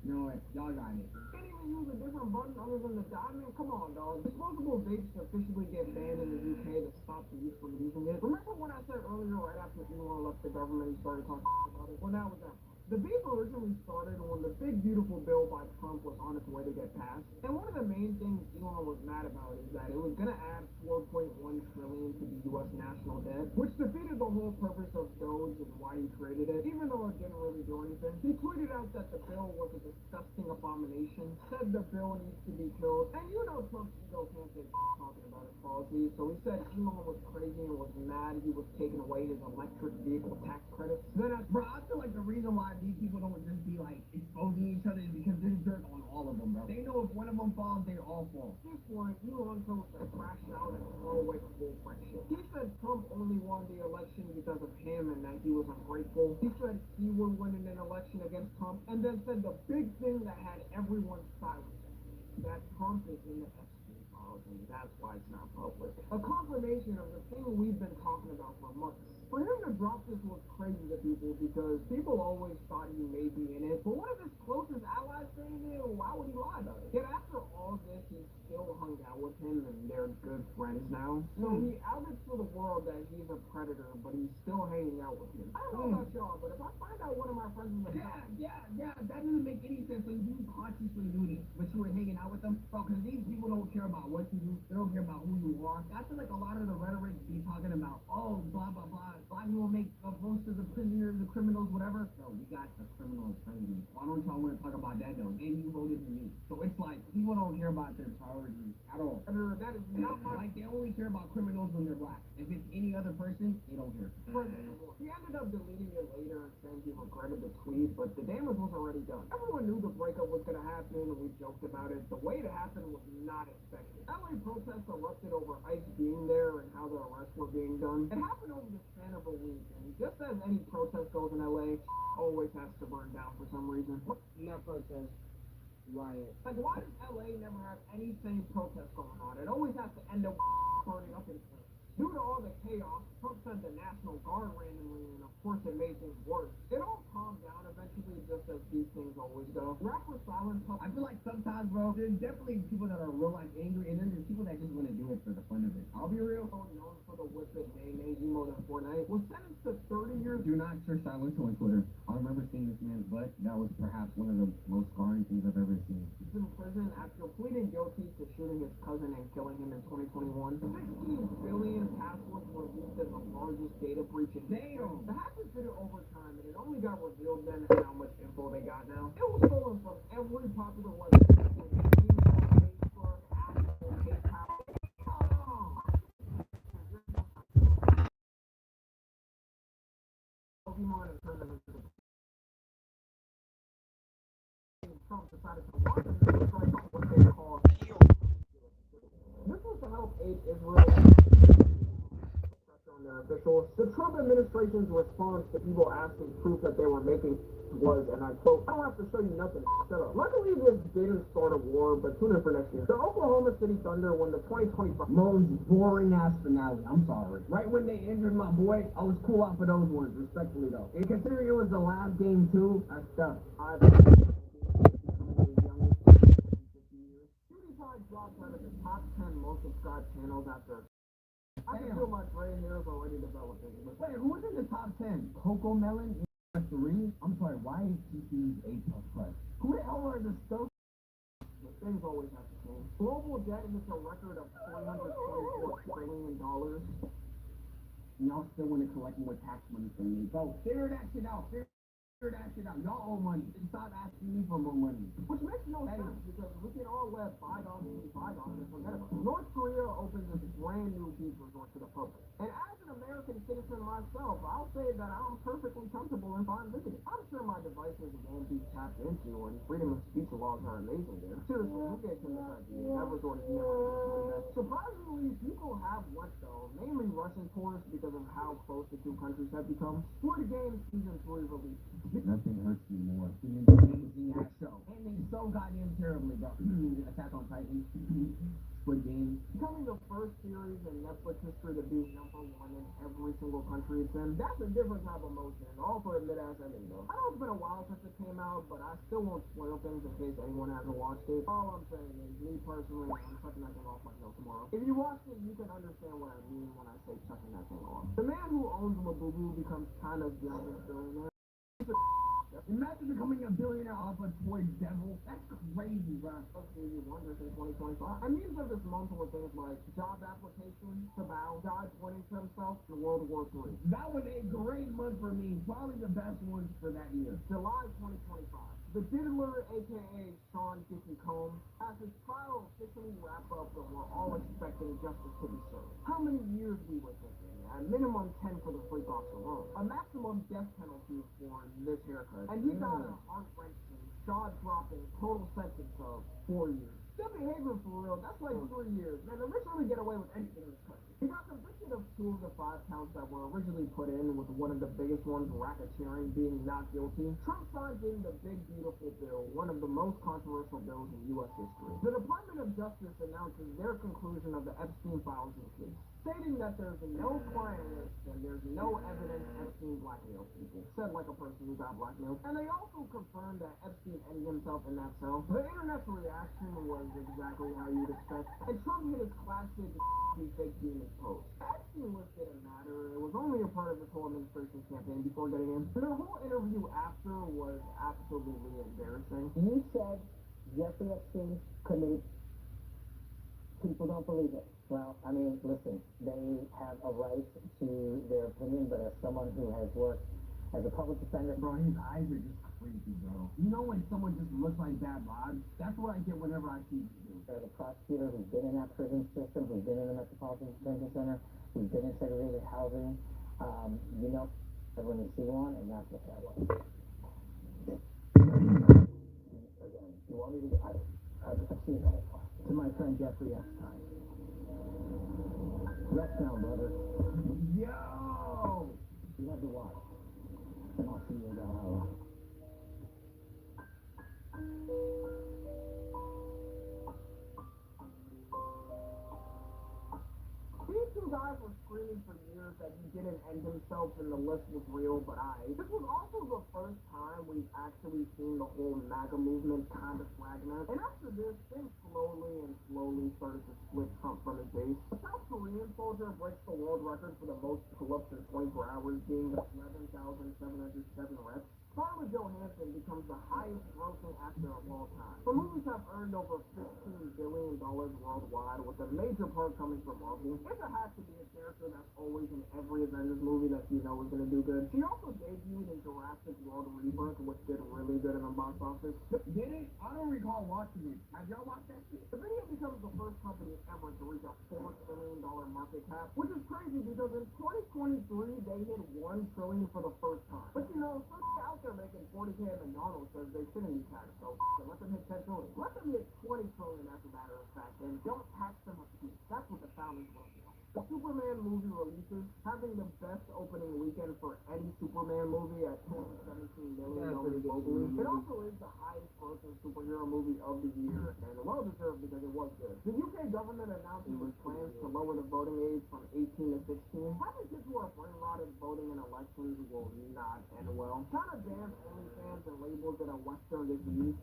You know what? Y'all got it. Can't even use a different button other than the diamond. Come on, dog. Disposable vapes officially get banned in the UK to stop the youth from using it. Remember when I said earlier, right after Elon left the government, he started talking about it? Well, now it's that. The beef originally started when the big beautiful bill by Trump was on its way to get passed. And one of the main things Elon was mad about is that it was going to add $4.1 trillion to the U.S. national debt, which defeated the whole purpose of Doge and why he created it, even though it didn't really do anything. He tweeted out that the bill was a disgusting abomination, said the bill needs to be killed, and you know Trump's ego can't take talking about his policies, so he said Elon was crazy and was mad he was taking away his electric vehicle tax credits. Then I feel like the reason why these people don't just be like exposing each other is because there's dirt on all of them, bro. They know if one of them falls, they all fall. At this point, Elon chose to crash out and throw away the whole friendship. He said Trump only won the election because of him and that he was ungrateful. He said he would win in an election against Trump, and then said the big thing that had everyone silent, that Trump is in the Epstein files, and that's why it's not public. A confirmation of the thing we've been talking about for months. For him to drop this was crazy to people because people always thought he may be in it. But one of his closest allies saying it, why would he lie about it? Yet after all this, he still hung out with him and they're good friends now. So he outed to the world that he's a predator, but he's still hanging out with him. I don't know about y'all, but if I find out one of my friends is a that doesn't make any sense. So you consciously do this, but you were hanging out with them? Bro, because these people don't care about what you do. They don't care about who you are. I feel like a lot of the rhetoric be talking about, oh, blah, blah, blah. Black people make most of the prisoners, the criminals, whatever. No, we got a criminal president. Why don't y'all want to talk about that, though? And you voted for me. So it's like, people don't care about their priorities at all. That is not my... Like, they only care about criminals when they're black. If it's any other person, they don't care. He ended up deleting it later and saying he regretted the tweet, but the damage was already done. Everyone knew the breakup was going to happen, and we joked about it. The way it happened was not expected. LA protests erupted over ICE being there and how the arrests were being done. It happened over the span of a week, and just as any protest goes in LA, always has to burn down for some reason. Not protest, riot. Like, why does LA never have any same protest going on? It always has to end up burning up in flames. Due to all the chaos, Trump sent the National Guard randomly, and of course it made things worse. It all calmed down eventually, just as these things always do. Rapper Silent I feel like sometimes, bro, there's definitely people that are real life angry, and then there's people that just want to do it for the fun of it. I'll be real, known for the whip it, nay, emo in Fortnite, was sentenced to 30 years. Do not search Silent on Twitter. I remember seeing this man's butt. That was perhaps one of the most scarring things I've ever seen. He's in prison after pleading guilty to shooting his cousin and killing him in 2021. 16 billion passwords were used as the largest data breach in Damn! The hackers did it over time, and it only got revealed then how much info they got now. It was stolen from every popular website, like Facebook, Apple, PayPal, Trump decided to launch a new strike on what they call shield. This was to help aid Israel on their officials. The Trump administration's response to people asking proof that they were making was, and I quote, "I don't have to show you nothing. Shut up." Luckily, this didn't start a war, but tune in for next year. The Oklahoma City Thunder won the 2025 Most boring ass finale. I'm sorry. Right when they injured my boy, I was cool off of those ones, respectfully though. And considering it was the last game too, that's tough. PewDiePie dropped out of the top 10 most subscribed channels after. I can feel my gray hairs already developing. Wait, who was in the top 10? Coco Melon? 3? I'm sorry, why is TC's A++? Who the hell are the stuff? Things always have to change. Global debt hits a record of $324 trillion. Y'all still want to collect more tax money from me. Bro, figure that shit out. Figure that shit out. Y'all owe money. Stop asking me for more money. Which makes no sense because we can all let bygones be bygones and forget about it. North Korea opens a brand new beach resort to the public. And as an American citizen myself, I'll say that I'm perfectly comfortable and fine visiting. I'm sure my devices won't be tapped into, and freedom of speech laws are amazing there. Seriously, who gave them this idea? That resort is never. Surprisingly, people have left though, mainly Russian tourists because of how close the two countries have become. Squid Game Season 3 released. Nothing hurts me more than an amazing ass show. Ending so goddamn terribly, bro. Attack on Titan. Squid Game. Becoming the first series in Netflix history to be #1 in every single country it's in. That's a different type of emotion. All for a mid-ass ending though. I know it's been a while since it came out, but I still won't spoil things in case anyone hasn't watched it. All I'm saying is, me personally, I'm chucking that thing off myself tomorrow. If you watched it, you can understand what I mean when I say chucking that thing off. The man who owns Labubu becomes China's youngest billionaire. Imagine becoming a billionaire off a toy devil. That's crazy, bro. You wonders in 2025. And memes of this month were things like job application, Sabao, guy pointing to himself, and World War III. That was a great month for me. Probably the best one for that year. July 2025. The diddler, aka Sean Dickie Combs, has his trial officially wrapped up and we're all expecting justice to be served. How many years we were thinking? At minimum 10 for the freak offs alone. A maximum death penalty for this haircut. And he got a heart-wrenching, jaw-dropping total sentence of 4 years. Good behavior for real, that's like 3 years. Man, the rich really get away with anything in this country. He got convicted of 2 of the 5 counts that were originally put in, with one of the biggest ones, racketeering, being not guilty. Trump signed in the Big Beautiful Bill, one of the most controversial bills in U.S. history. The Department of Justice announces their conclusion of the Epstein files in the case, stating that there's no client list and there's no evidence Epstein blackmailed people, said like a person who got blackmailed. And they also confirmed that Epstein ended himself in that cell. The internet's reaction was exactly how you'd expect, and Trump hit his classic fake demon post. Epstein listed a matter. It was only a part of his whole administration campaign before getting in. The whole interview after was absolutely embarrassing. You said Jeffrey Epstein committed. People don't believe it. Well, I mean, listen, they have a right to their opinion, but as someone who has worked as a public defender, Bro, his eyes are just crazy, bro. You know when someone just looks like that vibes? That's what I get whenever I see this dude. as a prosecutor who's been in that prison system, who's been in the Metropolitan Detention Center, who's been in segregated housing, you know that when you see one, and that's what that was. Again, you want me to? I've seen that before. To my friend Jeffrey Epstein. Rest now, brother. Yo! You have to watch. And I'll see you in Valhalla. These 2 guys were screaming for years that he didn't end himself and the list was real, but this was also the first time we've actually seen the whole MAGA movement kind of fragment. And after this, things slowly started to split Trump from his base. A South Korean soldier breaks the world record for the most pull-ups in 24 hours, being 11,707 reps. Scarlett Johansson becomes the highest grossing actor of all time. Her movies have earned over $15 billion was worldwide, with a major part coming from Marvel. It has to be a character that's always in every Avengers movie that you know is going to do good. She also debuted in Jurassic World Rebirth, which did really good in the box office. Did it? I don't recall watching it. Have y'all watched that shit? The video becomes the first company ever to reach a $4 billion market cap, which is crazy because in 2023 they hit $1 trillion for the first time. But you know, some out there making 40K at McDonald's says they shouldn't be taxed, so let them hit 10 trillion. Let them hit 20 trillion as a matter of fact, and don't tax them a piece. That's what the founders want to do. The Superman movie releases, having the best opening weekend for any Superman movie at $217 million globally. It also is the highest grossing superhero movie of the year, and well deserved because it was good. The UK government announced its plans to lower the voting age from 18 to 16. Having kids who are brain rotted voting in elections will not end well. China bans OnlyFans and labels it a Western disease.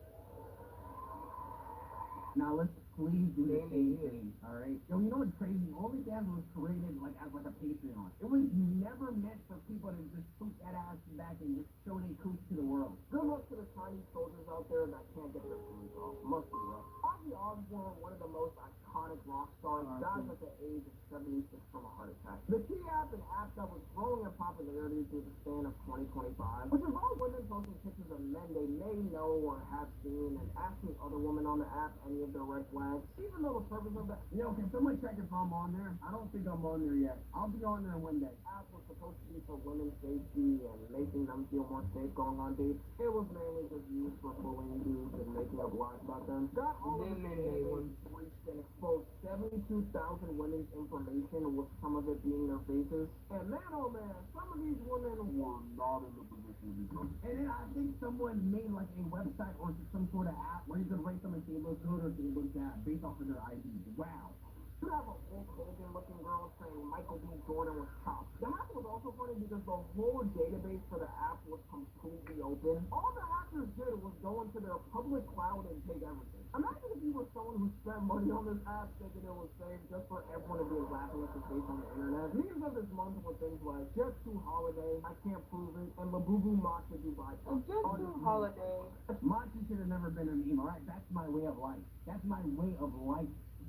Now let's please do the same thing, alright? Yo, you know what's crazy? OnlyFans was created like as like a Patreon. It was never meant for people to just shoot that ass back and just show their cooch to the world. Good luck to the Chinese soldiers out there that can't get their shoes off. Must be rough. Ozzy Osbourne, one of the most iconic rock stars, dies at the age of 76 from a heart attack. The key app, an app that was growing in popularity through the span of 2025, which involves women posting pictures of men they may know or have seen and asking other women on the app any of their red flags, even though the purpose of the Yo, can someone check if I'm on there? I don't think I'm on there yet. I'll be on there one day. app was supposed to be for women's safety and making them feel more safe going on dates. It was mainly just used for bullying dudes and making up lies about them. Got all of the breached and exposed 72,000 women's information, with some of it being their faces. And man, oh man, some of these women were not in the position to be good. And then I think someone made like a website or some sort of app where you could rate them if they look good or if they look bad based off of their ID. Wow. You have a Hulk Hogan looking girl saying Michael B. Jordan was chopped. The hack was also funny because the whole database for the app was completely open. All the hackers did was go into their public cloud and take everything. Imagine if you were someone who spent money on this app thinking it was safe just for everyone to be laughing at your face on the internet. Memes of this month were things like Jet 2 Holiday, I Can't Prove It, and Labubu Matcha Dubai. Jet 2 Holiday. Matcha should have never been a meme, alright? That's my way of life. That's my way of life.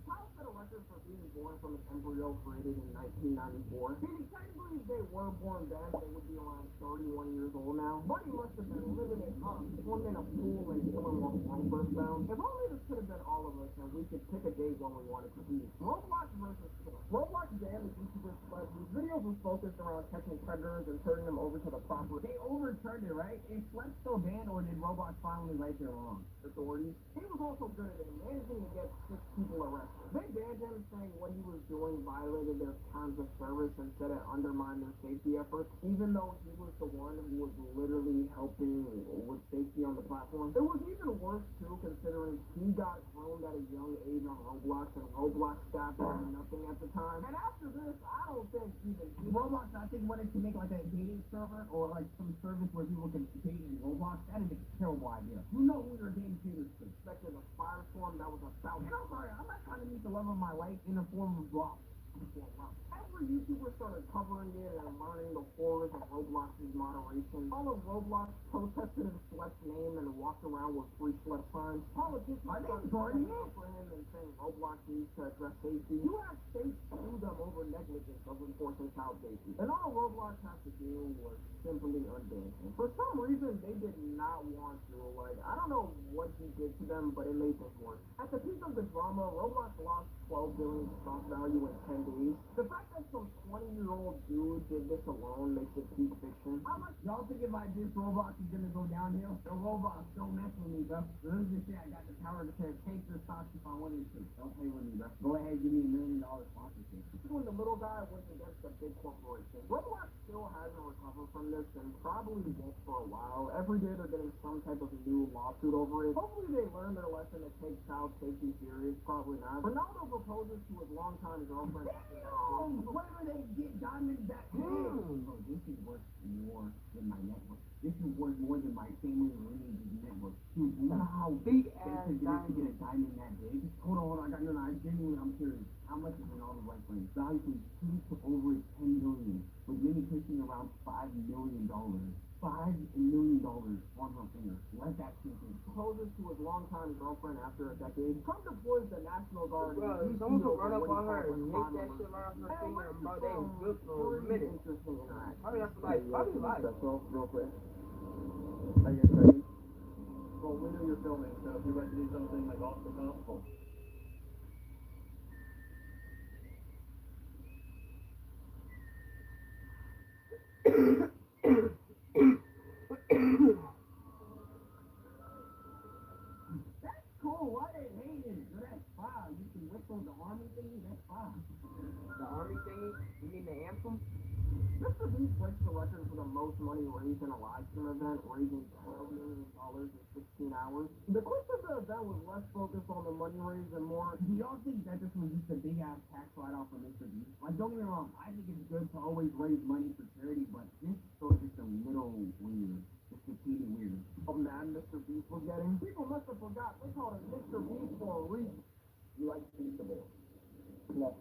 Kyle set a record for being born from an embryo created in 1994. Meaning technically if they were born then, they would be around 31 years old now. Buddy must have been living it up, swimming in a pool and killing while the world burst down. If only this could have been all of us and we could pick a day when we wanted to eat. Roblox versus Killer. Roblox banned the YouTuber Spud, whose videos were focused around catching predators and turning them over to the proper They overturned it, right? Is Flex still banned or did Roblox finally right their wrong? authorities. He was also good at managing to get 6 people arrested. They banned him, saying what he was doing violated their terms of service and said it undermined their safety efforts, even though he was the one who was literally helping with safety on the platform. It was even worse, too, considering he got groomed at a young age on Roblox, and Roblox staff had nothing at the time. And after this, I don't think even Roblox, I think, wanted to make like a dating server or like some service where people can date in Roblox. That is a terrible idea. You know who your dating caters to. expected a firestorm that was about. And I'm sorry, I'm not trying to meet the love of my life in the form of block. Every YouTuber started covering it and learning the horrors of Roblox's moderation. All of Roblox protested in Schlepp's name and walked around with free Schlepp signs. Politicians started calling out for him and saying Roblox needs to address safety. U.S. states sued them over negligence of enforcing child safety. And all Roblox has to do was simply unban him. For some reason, they did not want to. Like, I don't know what he did to them, but it made things worse. At the peak of the drama, Roblox lost $12 billion stock value in 10 days. The fact that some 20-year-old dude did this alone makes it peak fiction. Y'all think if I did Roblox is gonna go downhill? The Roblox, don't mess with me, bro. Let me just say I got the power to take the stocks if I wanted to. Don't play with me, bro. Go ahead, give me $1 million sponsorship. When the little guy went against the big corporation, Roblox still hasn't recovered from this and probably won't for a while. Every day they're getting some type of new lawsuit over it. Hopefully they learn their lesson to take child safety serious. Probably not. Ronaldo proposes to his longtime girlfriend. Damn! Where they get diamonds back? Bro, this is worth more than my network. This is worth more than my family lineage network. Dude, you know how Big expensive ass it is to diamond. get a diamond that big? Hold on, I genuinely, I'm curious. How much is in all the right frames? Value from 2 to over 10 million, with many pushing around $5 million. $5 million on her finger. Let that sink in. Proposes to his longtime girlfriend after a decade. Trump deploys the National Guard. someone could run up on her and make that shit right off her finger, and bro, they was good for a minute. Interesting interaction. Probably after like, probably like. Real quick. Are you ready? Well, we know you're filming, so if you're about to do something like off the cuff, well, That's cool. Why they hating? So that's fine. You can whistle the army thingy. That's fine. The army thingy, you mean the anthem? Mr. Beast breaks the record for the most money raised in a live stream event, raising $12 million in 16 hours. The clip of the event was less focused on the money raised and more. Do y'all think that this was just a big ass tax write off for Mr. Beast? Like, don't get me wrong. I think it's good to always raise money for charity, but this felt just a little weird. Just a teeny weird. How mad Mr. Beast was getting. People must have forgot they called it Mr. Beast for a reason. You like pizza bowl? No.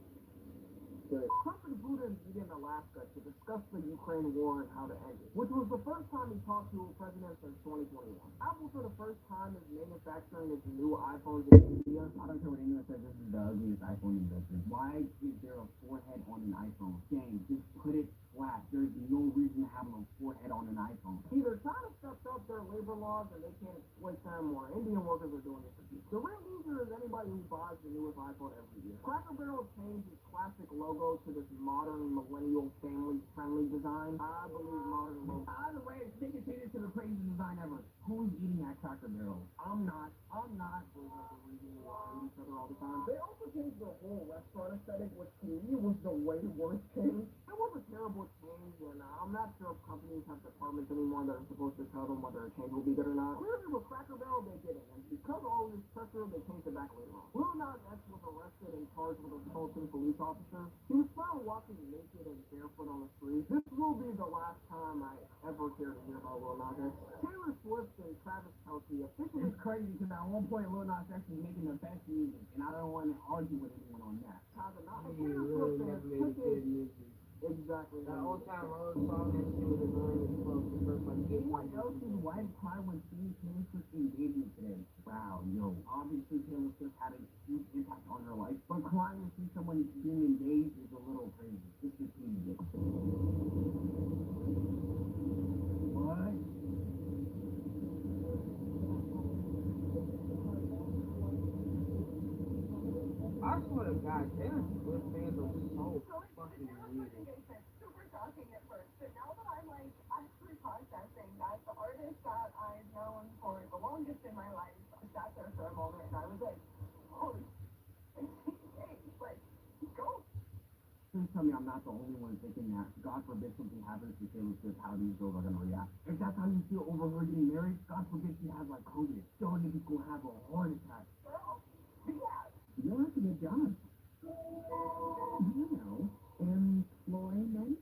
Good. Trump and Buddha meet in Alaska to discuss the Ukraine war and how to end it, which was the first time he talked to a president since 2021. Apple, for the first time, is manufacturing its new iPhones in India. I don't care what anyone says, this is the ugliest iPhone in business. Why is there a forehead on an iPhone? Dang, just put it flat. There's no reason to have a forehead on an iPhone. Either China stepped up their labor laws and they can't exploit them, or Indian workers are doing it for people. The real loser is anybody who buys the newest iPhone every year. Cracker Barrel changed its classic logo to this modern, millennial, family-friendly design. I believe modern logo. Either way, it's taking to the craziest design ever. Who's eating at Cracker Barrel? I'm not. We're each other all the time. They also changed their whole restaurant aesthetic, which to me was the way worst change. It was a terrible change, and I'm not sure if companies have departments anymore that are supposed to tell them whether a change will be good or not. Clearly, with Cracker Barrel, they did it, and because of all this pressure, they changed it back later on. Lil Nas X was arrested and charged with assaulting police officers. He was found walking naked and barefoot on the street. This will be the last time I ever care to hear about Lil Nas X. Taylor Swift and Travis Kelce officially. It's crazy because at one point Lil Nas X was making the best music, and I don't want to argue with anyone on that. He really never made a good music. Exactly. That old time road song, that shit was annoying as fuck. The first like 8 Anyone else's wife cry when seeing Taylor Swift's engagement today? Wow, yo. Obviously Taylor Swift had a huge impact on her life, but crying to see someone being engaged is a little crazy. Just a teeny bit. What? I swear to God, Taylor Swift fans are so fucking weird. Super shocking at first, but now that I'm like actually processing that the artist that I've known for the longest in my life sat there for a moment and I was like, holy shit, like, go. Please tell me I'm not the only one thinking that, God forbid something happens to Taylor Swift, how these girls are going to react. If that's how you feel over her getting married, God forbid she has like COVID. Y'all niggas gonna have a heart attack. Girl, yeah. You don't have to get jobs. You know, employment.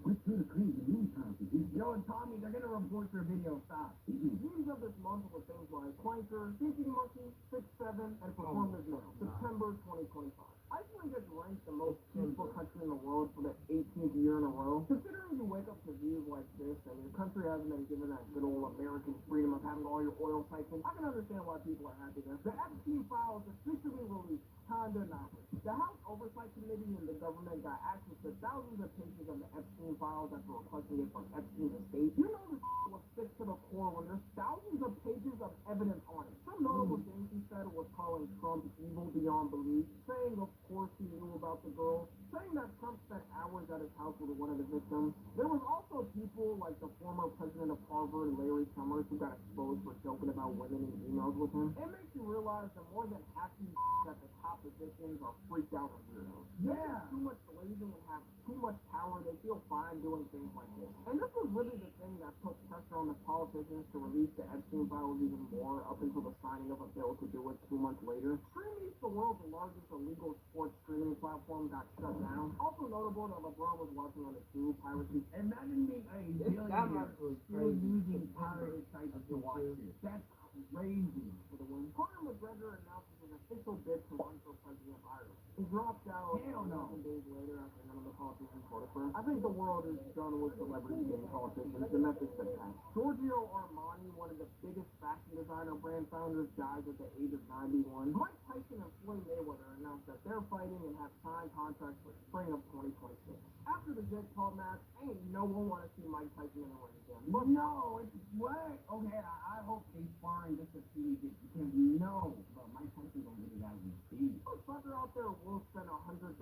Let's do the crazy news conference. Yo, Tommy, they're gonna report your video. Stop. News of this month were things like Clanker, Thinking Monkey, 6-7, and Performers Now, September 2025. Iceland gets ranked the most peaceful country in the world for the 18th year in a row. Considering you wake up to views like this and your country hasn't been given that good old American freedom of having all your oil siphoned, I can understand why people are happy there. The Epstein files officially released. Kinda not. The House Oversight Committee and the government got access to thousands of pages of the Epstein files after requesting it from Epstein's estate. You know this was sick to the core when there's thousands of pages of evidence on it. Some notable things he said was calling Trump evil beyond belief, saying of course he knew about the girl, saying that Trump spent hours at his house with one of the victims. There was also people like the former president of Harvard, Larry Summers, who got exposed for joking about women in emails with him. It makes you realize that more than half these at the top positions are freaked out and weirdos. They have too much blazing and have too much power. They feel fine doing things like this. And this was really the thing that put pressure on the politicians to release the Epstein files even more up until the signing of a bill to do it 2 months later. Streaming, the world's largest illegal sports streaming platform, got shut down. Also notable that LeBron was watching on the tube piracy. Imagine being a That billionaire much was still crazy. using pirated sites to watch this. That's crazy for the win. Conor McGregor announces an official bid to run for president of Ireland. He dropped out 11 days later after none of the politicians voted for him. I think the world is done with celebrities being politicians, and that's just sad. Giorgio Armani, one of the biggest fashion designer brand founders, dies at the age of 91. Mike Tyson and Floyd Mayweather announced that they're fighting and have signed contracts for spring of 2026. After the Jake Paul match, ain't no one want to see Mike Tyson in the ring again. But no, it's what? Okay, I hope they sparring just to see it because no, but Mike Tyson don't get it out of his feet. a fucker out there will spend $100,000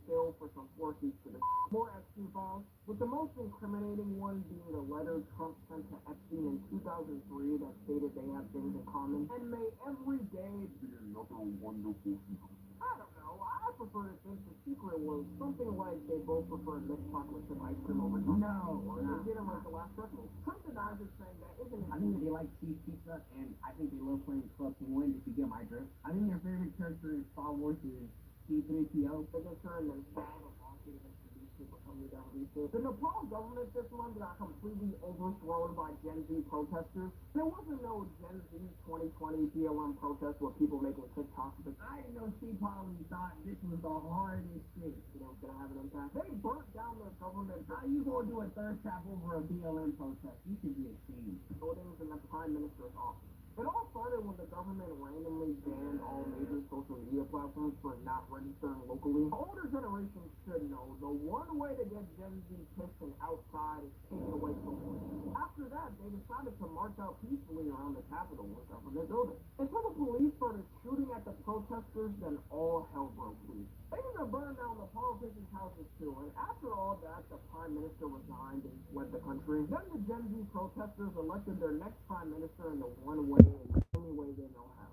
still for some floor seats to the more Epstein files, with the most incriminating one being the letter Trump sent to Epstein in 2003 that stated they have things in common, and may every day be another wonderful secret. I don't know. I prefer to think the secret was something like they both prefer mixed chocolate chip ice cream over chocolate. No, Or they didn't like the last president. Trump denies it, saying that isn't it. I think they like cheese pizza, and I think they love playing Club Penguin, if you get my drift. I think their favorite character in Star Wars is C-3PO. Signature and then filed a lawsuit against the newspaper company that released it. The Nepal government this month got completely overthrown by Gen Z protesters. There wasn't no Gen Z 2020 BLM protest where people making TikToks. But I didn't know Steve Polly thought this was the hardest shit. you know, it's gonna have an impact. They burnt down their government How you gonna do a thirst trap over a BLM protest? You should be ashamed. buildings in the prime minister's office. It all started when the government randomly banned all major social media platforms for not registering locally. The older generation should know the one way to get Gen Z pissed and outside is taken away from them. After that, they decided to march out peacefully around the Capitol and government building. Until the police started shooting at the protesters, then all hell broke loose. They even burned down the politicians' houses too, and after all that, the prime minister resigned and fled the country. Then the Gen Z protesters elected their next prime minister in the one way and only way they know how.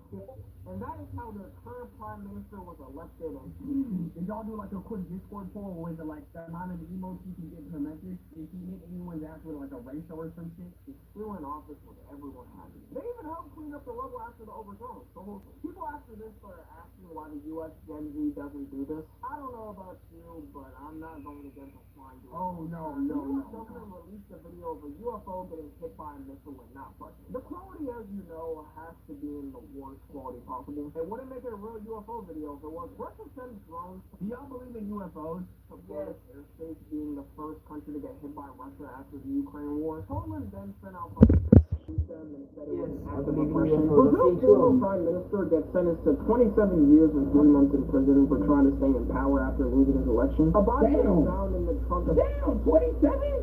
And that is how their current prime minister was elected. And Did y'all do like a quick Discord poll, or was it like the amount of emotes you can get per message? Did he hit anyone's ass with like a ratio or some shit? he's still in office with everyone happy. They even helped clean up the rubble after the overthrow. So people after this started asking why the U.S. Gen Z doesn't do this. I don't know about you, but I'm not going against a flying dude. Oh no, The no, U.S. no. government released a video of a UFO getting hit by a missile and not budging. The quality, as you know, has to be in the worst quality possible. It wouldn't make it a real UFO video if it was. Russia sends drones Do y'all believe in UFOs? to British airspace, being the first country to get hit by Russia after the Ukraine war. Poland then sent out them and said it was an act of aggression. Brazil's former prime minister gets sentenced to 27 years and 3 months in prison for trying to stay in power after losing his election. A body was Damn. found in the trunk of... Damn, 27?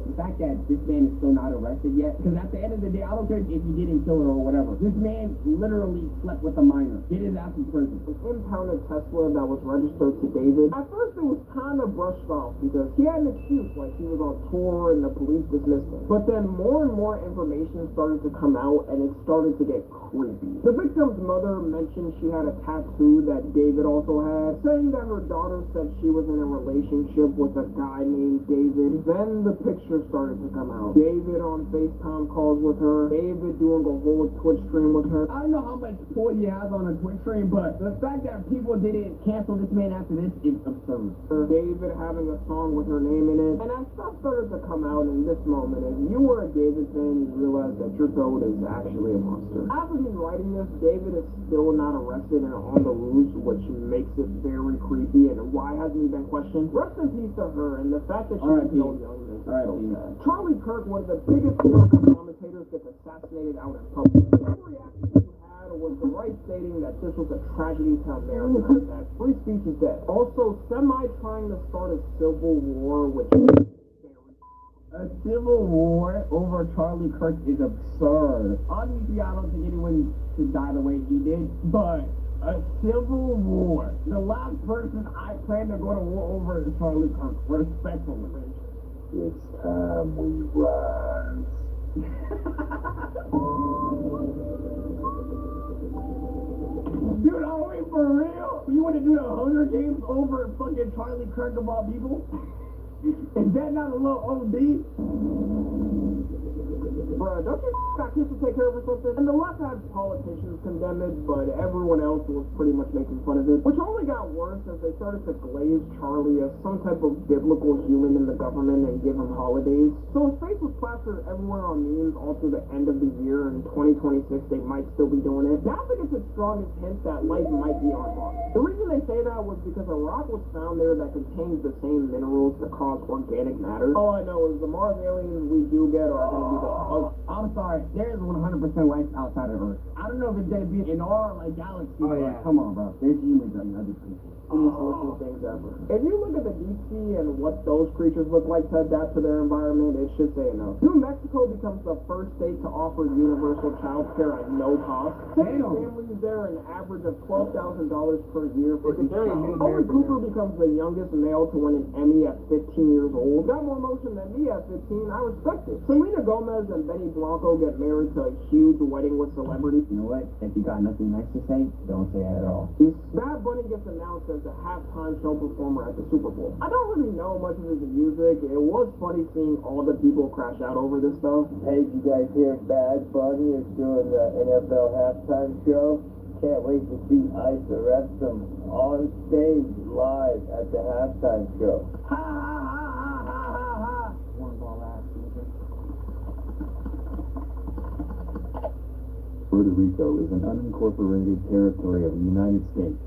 The fact that this man is still not arrested yet, because at the end of the day, I don't care if he didn't kill her or whatever. This man literally slept with a minor. Get his ass in prison. An impounded Tesla that was registered to David. At first, it was kind of brushed off because he had an excuse, like he was on tour and the police dismissed him. But then more and more information started to come out, and it started to get creepy. The victim's mother mentioned she had a tattoo that David also had, saying that her daughter said she was in a relationship with a guy named David. Then the picture started to come out. David on FaceTime calls with her. David doing a whole Twitch stream with her. I don't know how much pull he has on a Twitch stream, but the fact that people didn't cancel this man after this is absurd. David having a song with her name in it. And as stuff started to come out in this moment, if you were a David fan, you realize that your goat is actually a monster. After he's writing this, David is still not arrested and on the loose, which makes it very creepy. And why hasn't he been questioned? Rest in peace to her, and the fact that she was so young is so sad. Charlie Kirk, one of the biggest American commentators, gets assassinated out in public. The reaction he had was the right stating that this was a tragedy to America, that free speech is dead. Also, trying to start a civil war, which A civil war over Charlie Kirk is absurd. Obviously, I don't think anyone should die the way he did, but a civil war. The last person I plan to go to war over is Charlie Kirk, respectfully. It's time we rise. Dude, are we for real? You want to do the Hunger Games over fucking Charlie Kirk of all people? Is that not a little OD? Bruh, don't you got kids to take care of or something? And the left had politicians condemn it, but everyone else was pretty much making fun of it. Which only got worse as they started to glaze Charlie as some type of biblical human in the government and give him holidays. So his face was plastered everywhere on memes all through the end of the year. In 2026, they might still be doing it. Now I think it's its strongest hint that life might be on Mars. The reason they say that was because a rock was found there that contains the same minerals that cause organic matter. All I know is the Mars aliens we do get are going to be the... I'm sorry, there is 100% life outside of Earth. I don't know if it's gonna be in our like galaxy, but come on, bro. There's humans and other people. Things ever. If you look at the deep sea and what those creatures look like to adapt to their environment, it should say enough. New Mexico becomes the first state to offer universal child care at no cost. Taking families there an average of $12,000 per year for each child. Owen Cooper becomes the youngest male to win an Emmy at 15 years old. Got more motion than me at 15. I respect it. Selena Gomez and Benny Blanco get married to a huge wedding with celebrities. You know what? If you got nothing nice to say, don't say it at all. Bad Bunny gets announced as a halftime show performer at the Super Bowl. I don't really know much of his music. It was funny seeing all the people crash out over this stuff. Hey, did you guys hear Bad Bunny is doing the NFL halftime show? Can't wait to see Ice arrest him on stage live at the halftime show. Ha ha ha ha ha ha ha. Cornball ass music. Puerto Rico is an unincorporated territory of the United States.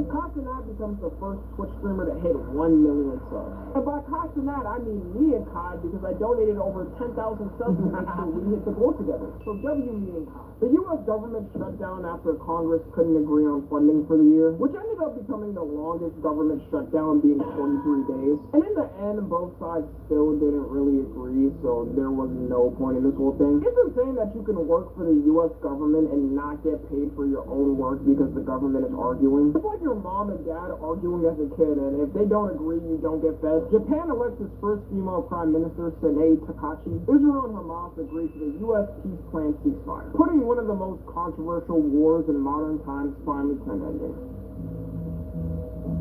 Castanat becomes the first Twitch streamer to hit 1 million subs. And by Castanat, I mean me and Kai because I donated over 10,000 subs to make sure we hit the goal together. So W me and Kai. The U.S. government shut down after Congress couldn't agree on funding for the year, which ended up becoming the longest government shutdown, being 43 days. And in the end, both sides still didn't really agree, so there was no point in this whole thing. It's insane that you can work for the U.S. government and not get paid for your own work because the government is arguing. It's like your mom and dad arguing as a kid, and if they don't agree, you don't get fed. Japan elects its first female prime minister, Sanae Takachi. Israel and Hamas agreed to the U.S. peace plan ceasefire, putting one of the most controversial wars in modern times finally to an ending.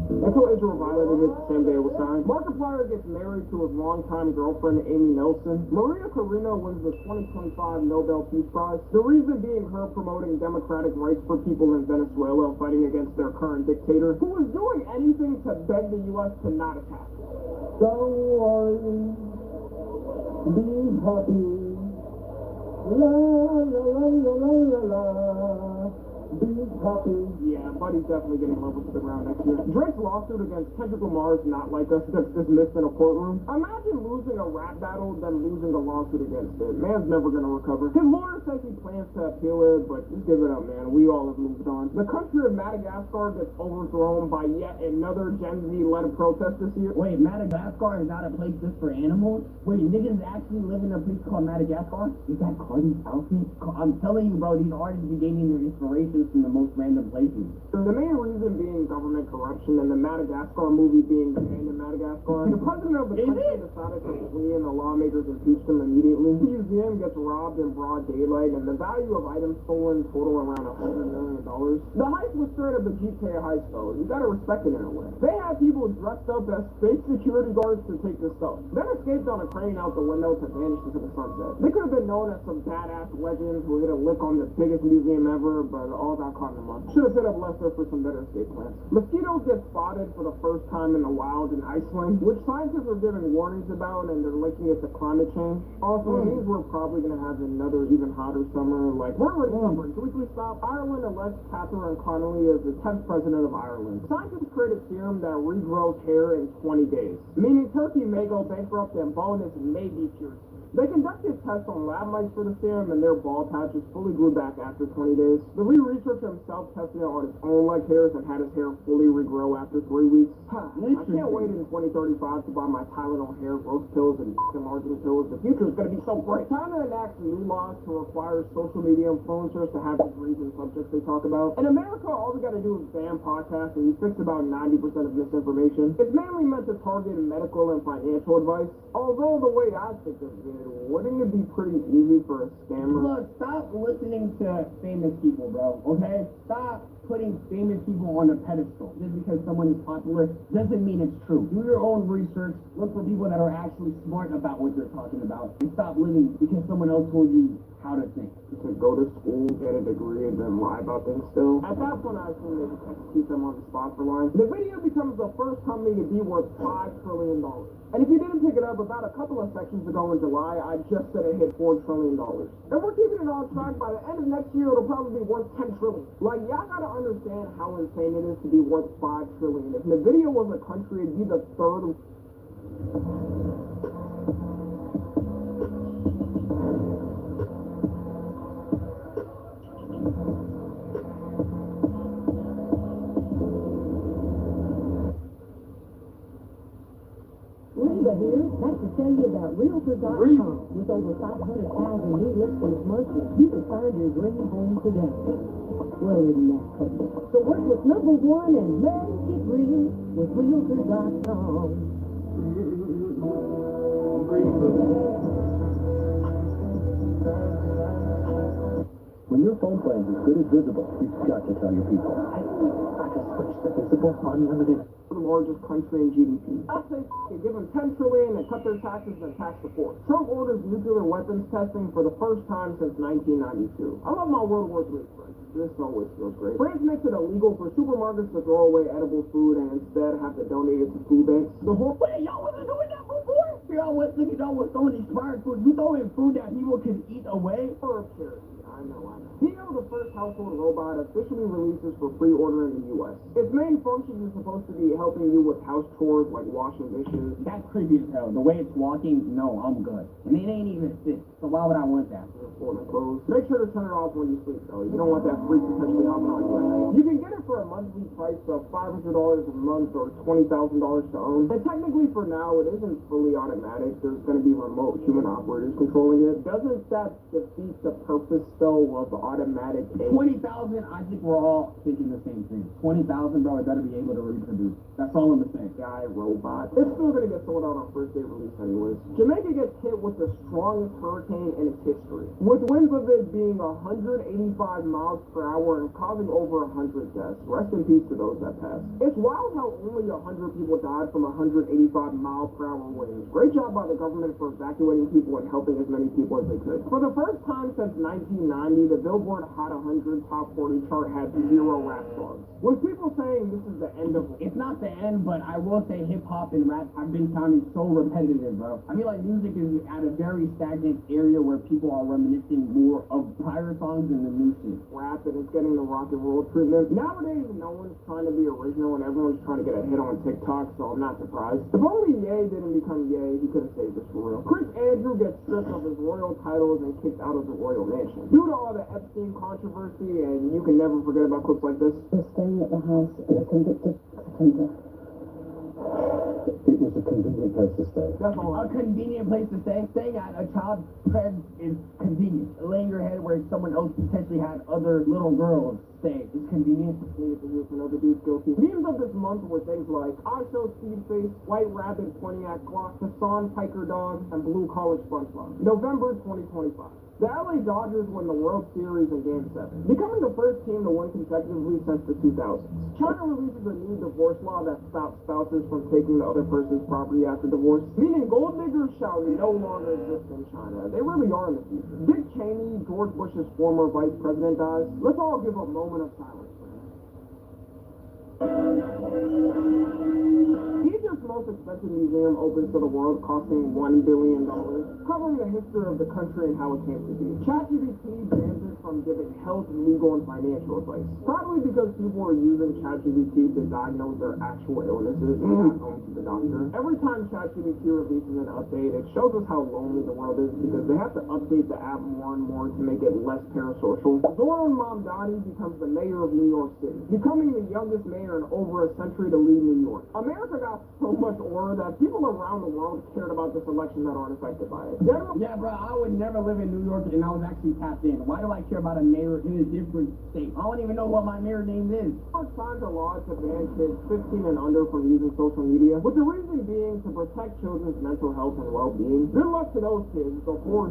Until Israel violated it the same day it was signed. Markiplier gets married to his longtime girlfriend, Amy Nelson. Maria Corina wins the 2025 Nobel Peace Prize. The reason being her promoting democratic rights for people in Venezuela fighting against their current dictator, who was doing anything to beg the U.S. to not attack. Don't worry, be happy. La la la la la la la. Be happy. Yeah, Buddy's definitely getting leveled to the ground next year. Drake's lawsuit against Kendrick Lamar's Not Like Us gets dismissed in a courtroom. Imagine losing a rap battle, then losing a lawsuit against it. Man's never gonna recover. His lawyer says he plans to appeal it, but just give it up, man. We all have moved on. The country of Madagascar gets overthrown by yet another Gen Z-led protest this year. Wait, Madagascar is not a place just for animals? Wait, niggas actually live in a place called Madagascar? Is that Cardi's outfit? I'm telling you, bro, these artists be gaining their inspiration from the most random places. The main reason being government corruption and the Madagascar movie being banned in Madagascar. The president of the country decided to flee and the lawmakers impeached him immediately. The museum gets robbed in broad daylight and the value of items stolen total around $100 million. The heist was straight up the GTA heist though. You gotta respect it in a way. They had people dressed up as fake security guards to take the stuff, then escaped on a crane out the window to vanish into the sunset. They could have been known as some badass legends who hit a lick on the biggest museum ever, but all got caught in a month. Should have set up Lester for some better escape plans. Mosquitoes get spotted for the first time in the wild in Iceland, which scientists are giving warnings about, and they're linking it to climate change. Also, it means we're probably going to have another even hotter summer. Like, we're already suffering. Can we please stop? Ireland elects Catherine Connolly as the 10th president of Ireland. Scientists create a serum that regrows hair in 20 days, meaning Turkey may go bankrupt and bonus may be cured. They conducted tests on lab mice for the serum, and their bald patches fully grew back after 20 days. The lead researcher himself tested it on his own leg hairs and had his hair fully regrow after 3 weeks. I can't wait in 2035 to buy my Tylenol hair growth pills and margin pills. The future is going to be so great. China enacts new laws to require social media influencers to have degrees in subjects they talk about. In America, all we got to do is ban podcasts, and you fix about 90% of misinformation. It's mainly meant to target medical and financial advice, although the way I think of it wouldn't it be pretty easy for a scammer? Look, stop listening to famous people, bro, okay? Stop putting famous people on a pedestal. Just because someone is popular doesn't mean it's true. Do your own research. Look for people that are actually smart about what they're talking about. And stop living because someone else told you how to think. To go to school, get a degree, and then lie about things still. At that point, I assume they just have to keep them on the spot for lying. The video becomes the first company to be worth $5 trillion. And if you didn't pick it up, about a couple of sections ago in July, I just said it hit $4 trillion. And we're keeping it on track. By the end of next year, it'll probably be worth $10 trillion. Like, y'all gotta understand how insane it is to be worth $5 trillion. If Nvidia was a country, it'd be the third. Linda here, like to tell you about Realtor.com. With over 500,000 new listings monthly, you can find your dream home today. Well, isn't that cool? So work with number one and make it real with Realtor.com. When your phone plan is good as visible, you've got to tell your people. I just switched to Visible Unlimited. The largest country in GDP. I say give them $10 trillion and cut their taxes and tax support. Trump orders nuclear weapons testing for the first time since 1992. I love my World War III friends. This always feels great. France makes it illegal for supermarkets to throw away edible food and instead have to donate it to food banks. The whole Wait, y'all wasn't doing that before? Y'all was thinking y'all was throwing expired food. You throwing food that people can eat away? for charity. I know. Neo, the first household robot, officially releases for pre-order in the U.S. Its main function is supposed to be helping you with house chores like washing dishes. That's creepy as hell. The way it's walking, no, I'm good. And it ain't even sick, so why would I want that? Folding clothes. Make sure to turn it off when you sleep, though. You don't want that freak potentially hopping on you at night. You can get it for a monthly price of $500 a month or $20,000 to own. And technically, for now, it isn't fully automatic. There's going to be remote human operators controlling it. Doesn't that defeat the purpose, though, of automatic? 20,000, I think we're all thinking the same thing. 20,000, bro, it better be able to reproduce. That's all I'm saying. Guy, robot. It's still going to get sold out on first day release anyways. Jamaica gets hit with the strongest hurricane in its history, with winds of it being 185 miles per hour and causing over 100 deaths. Rest in peace to those that passed. It's wild how only 100 people died from 185 mile per hour winds. Great job by the government for evacuating people and helping as many people as they could. For the first time since 1990, the Billboard Hot 100 Top 40 chart had 0 rap songs. When people saying this is the end of... It's not the end, but I will say hip-hop and rap have been sounding so repetitive, bro. I feel like music is at a very stagnant area where people are reminiscing more of prior songs than the new shit. Rap and it's getting the rock and roll treatment. Nowadays, no one's trying to be original and everyone's trying to get a hit on TikTok, so I'm not surprised. If only Ye didn't become Ye, he could have saved us for real. Prince Andrew gets stripped of his royal titles and kicked out of the royal mansion. Due to all the Epstein controversy, and you can never forget about clips like this. Was staying at the house of a convicted offender. It was a convenient place to stay. That's a convenient place to stay. Staying at a child's crib is convenient. Laying your head where someone else potentially had other little girls stay is convenient. Needed to hear from other dudes guilty. Memes of this month were things like I Show Speed Face, White Rabbit Pontiac Clock, Hassan Piker Dog, and Blue Collar SpongeBob. November 2025. The LA Dodgers win the World Series in Game 7, becoming the first team to win consecutively since the 2000s. China releases a new divorce law that stops spouses from taking the other person's property after divorce, meaning gold diggers shall no longer exist in China. They really are in the future. Dick Cheney, George Bush's former vice president, dies. Let's all give a moment of silence for him. Egypt's most expensive museum opens to the world, costing $1 billion, covering the history of the country and how it came to be. ChatGPT bans it from giving health, legal, and financial advice. Probably because people are using ChatGPT to diagnose their actual illnesses and not going to the doctor. Every time ChatGPT releases an update, it shows us how lonely the world is because they have to update the app more and more to make it less parasocial. Zoran Mamdani becomes the mayor of New York City, becoming the youngest mayor in over a century to lead New York. America got so much aura that people around the world cared about this election that aren't affected by it. Yeah, bro, I would never live in New York and I was actually tapped in. Why do I care care about a mayor in a different state. I don't even know what my mayor name is. Signed a law to ban kids 15 and under from using social media, with the reason being to protect children's mental health and well-being. Good luck to those kids. The horror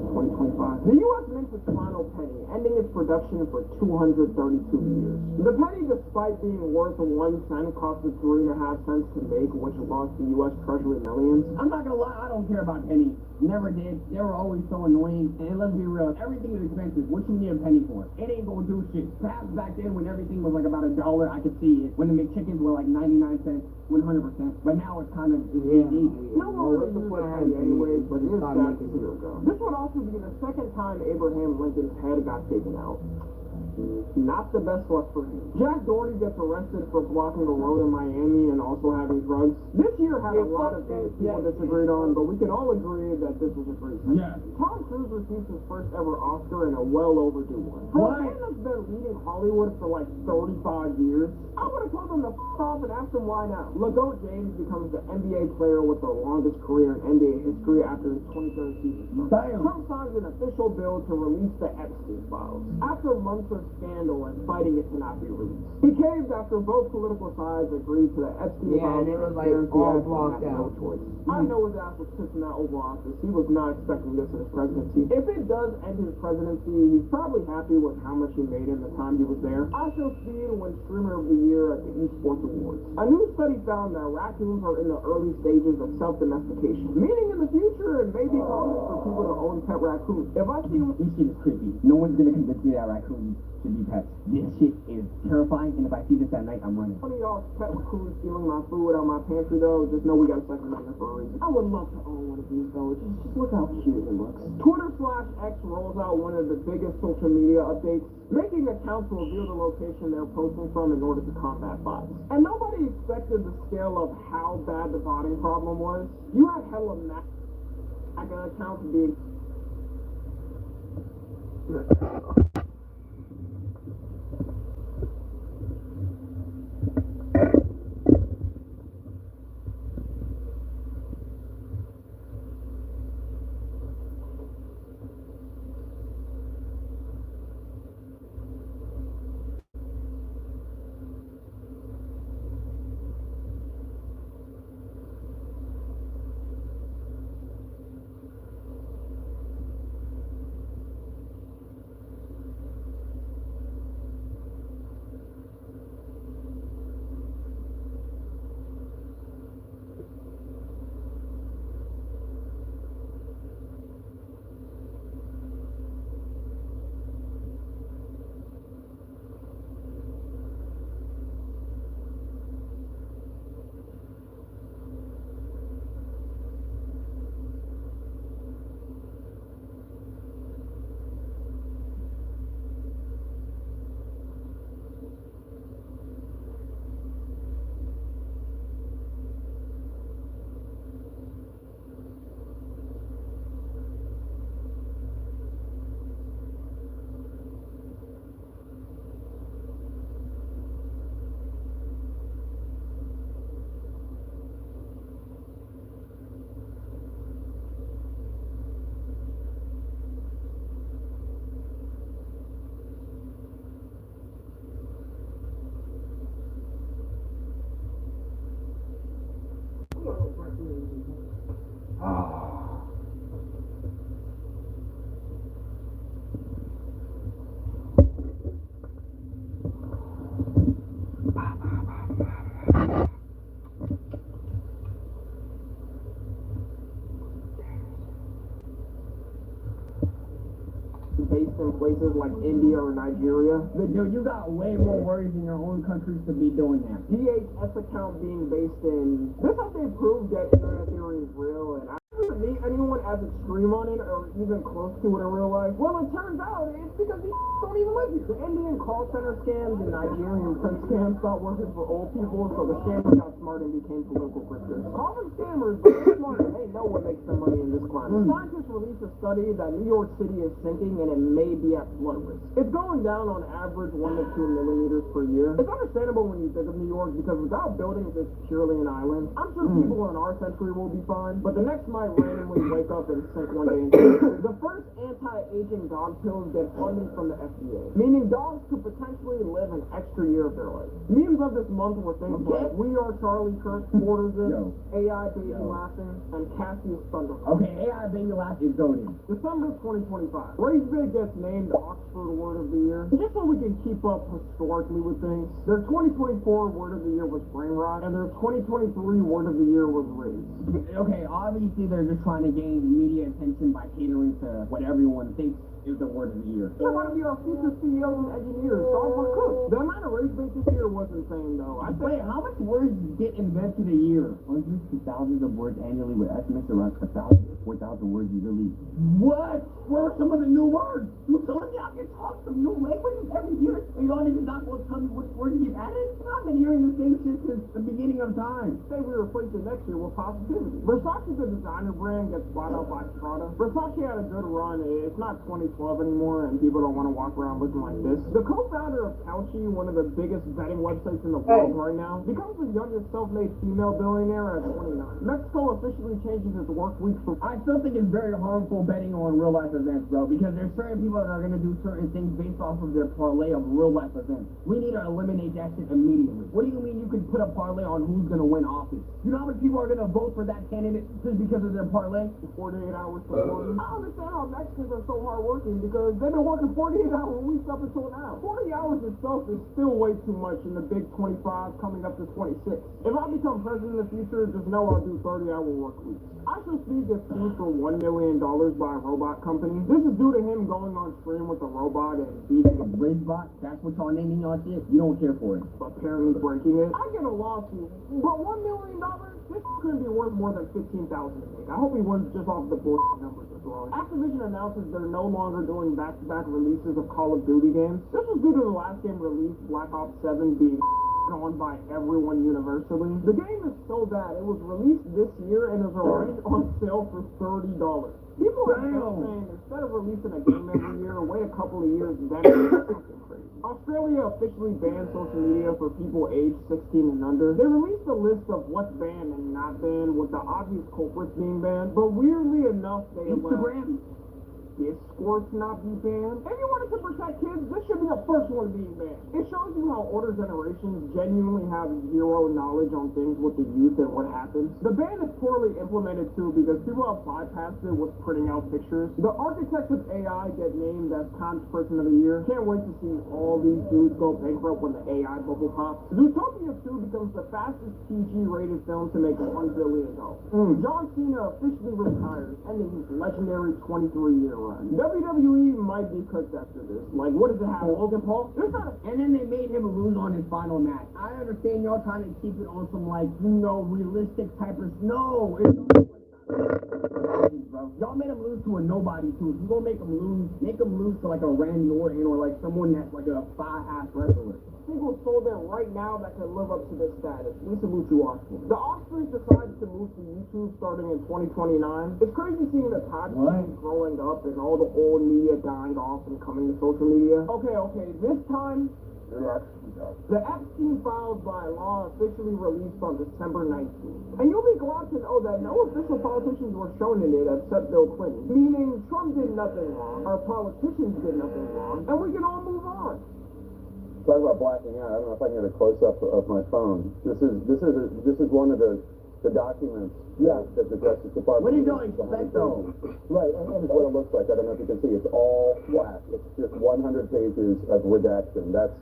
2025. The U.S. mints its final penny, ending its production for 232 years. The penny, despite being worth 1 cent, costed 3.5 cents to make, which lost the U.S. Treasury millions. I'm not gonna lie, I don't care about pennies. Never did. They were always so annoying. And let's be real, everything is expensive. What you need a penny for? It ain't gonna do shit. Perhaps back then when everything was like about $1, I could see it. When the McChickens were like 99 cents, 100%. But now it's kind of No one really used that penny anyways, but it's sad to see it go. This would also be the second time Abraham Lincoln's head got taken out. Not the best luck for him. Jack Doherty gets arrested for blocking a road in Miami and also having drugs. This year had a lot of things people disagreed on, but we can all agree that this was a great thing. Yeah. Tom Cruise received his first ever Oscar and a well overdue one. For a man that's been leading Hollywood for like 35 years, I would have told him to f*** off and asked him why now. LeGoat James becomes the NBA player with the longest career in NBA history after his 23rd season. Trump signs an official bill to release the Epstein files. After months of scandal and fighting it to not be released. He caved after both political sides agreed to the Epstein files. Yeah, and it was like all blocked out. No choice. I know his ass was pissed in that Oval Office. He was not expecting this in his presidency. If it does end his presidency, he's probably happy with how much he made in the time he was there. I Shall Speed won Streamer of the Year at the eSports Awards. A new study found that raccoons are in the early stages of self-domestication, meaning in the future it may be common for people to own pet raccoons. If I see this shit is creepy. No one's gonna convince me that raccoons should be pets. This shit is terrifying, and if I see this at night, I'm running. one of y'all's pet raccoons stealing my food out of my pantry though, just know we got a second on there for a reason. I would love to own one of these though. Just look how cute it looks. Twitter/X rolls out one of the biggest social media updates, making accounts reveal the location they're posting from in order to combat bots. And nobody expected the scale of how bad the botting problem was. You had hella MAGA accounts being based in places like India or Nigeria. But dude, you got way more worries in your own countries to be doing that. DHS account being based in... This update proved that internet theory is real, and I didn't meet anyone as extreme on it or even close to it in real life. Well, it turns out it's because these don't even with you. The Indian call center scam, the Nigerian prince scam stopped working for old people, so the scammers got smart and became political grifters. Call them scammers, but they're smart and they know what makes them money in this climate. Scientists released a study that New York City is sinking and it may be at flood risk. It's going down on average 1 to 2 millimeters per year. It's understandable when you think of New York because without buildings, it's purely an island. I'm sure people in our century will be fine, but the next might randomly wake up and sink one day. The first anti-aging dog pills get funding from the FDA, meaning dogs could potentially live an extra year of their life. Memes of this month were things like "We Are Charlie Kirk," Borders It, AI Baby Laughing, and Cassius Thunder. Okay, AI Baby Laugh is goaded. December 2025. Race Big gets named the Oxford Word of the Year. Just so we can keep up historically with things, their 2024 Word of the Year was brain rot, and their 2023 Word of the Year was rage. Okay, obviously they're just trying to gain media attention by catering to what everyone thinks is the word of the year. They want to be our future CEOs and engineers, software cooks. The amount of race bait this year was insane, though. Wait, how much words get invented a year? Hundreds to thousands of words annually with estimates around 1,000 to 4,000 words yearly. What? Where are some of the new words? You telling me I can talk some new languages every year? And you don't even not going to tell me which words you've added? I've been hearing the same shit since the beginning of time. Say we replace it next year with positivity. Versace, the designer brand, gets bought out by Prada. Versace had a good run. It's not 2012 anymore, and people don't want to walk around looking like this. The co-founder of Couchy, one of the biggest betting websites in the world right now, becomes the youngest self-made female billionaire at 29. Mexico officially changes its work week from... I still think it's very harmful betting on real-life events, bro, because there's certain people that are going to do certain things based off of their parlay of real-life events. We need to eliminate that shit immediately. What do you mean you could put a parlay on who's going to win office? You know how many people are going to vote for that candidate just because of their parlay? 48 hours before. I understand how Mexicans are so hardworking because they've been working 48-hour weeks up until now. 40 hours itself is still way too much in the big 25 coming up to 26. If I become president in the future, just know I'll do 30-hour work weeks. Ice Speed gets sued for $1 million by a robot company. This is due to him going on stream with a robot and beating a Bridgebot, that's what y'all naming y'all shit? You don't care for it. apparently breaking it. I get a lawsuit, but $1 million? This couldn't be worth more than $15,000 to make. I hope he wins just off the bullshit numbers as well. Activision announces they're no longer doing back-to-back releases of Call of Duty games. This was due to the last game released, Black Ops 7, being on by everyone universally. The game is so bad, it was released this year and is already on sale for $30. People are still saying, instead of releasing a game every year, wait a couple of years, then it's fucking crazy. Australia officially banned social media for people aged 16 and under. They released a list of what's banned and not banned, with the obvious culprits being banned, but weirdly enough, they Instagram? Discord not be banned. If you wanted to protect kids, this should be the first one being banned. It shows you how older generations genuinely have zero knowledge on things with the youth and what happens. The ban is poorly implemented too because people have bypassed it with printing out pictures. The architects of AI get named as Times Person of the Year. Can't wait to see all these dudes go bankrupt when the AI bubble pops. Zootopia 2 becomes the fastest PG-rated film to make $1 billion. John Cena officially retires, ending his legendary 23-year run. WWE might be cooked after this. Like, what does it have? Logan Paul? There's not a... And then they made him lose on his final match. I understand y'all trying to keep it on some, like, realistic type of... No! It's bro. Y'all made him lose to a nobody, too. If you gonna make him lose to, like, a Randy Orton or, like, someone that's, like, a fire-ass wrestler. People sold there right now that can live up to this status. We salute you, Osprey. The Ospreys decided to move to YouTube starting in 2029. It's crazy seeing the podcast growing up and all the old media dying off and coming to social media. Okay, this time, the Epstein Files by law officially released on December 19th. And you'll be glad to know that no official politicians were shown in it except Bill Clinton. Meaning, Trump did nothing wrong, our politicians did nothing wrong, and we can all move on. Talk about blacking out. I don't know if I can get a close-up of my phone. This is one of the documents that the Justice Department... What did y'all expect, though? Right, and what it looks like. I don't know if you can see. It's all black. It's just 100 pages of redaction. That's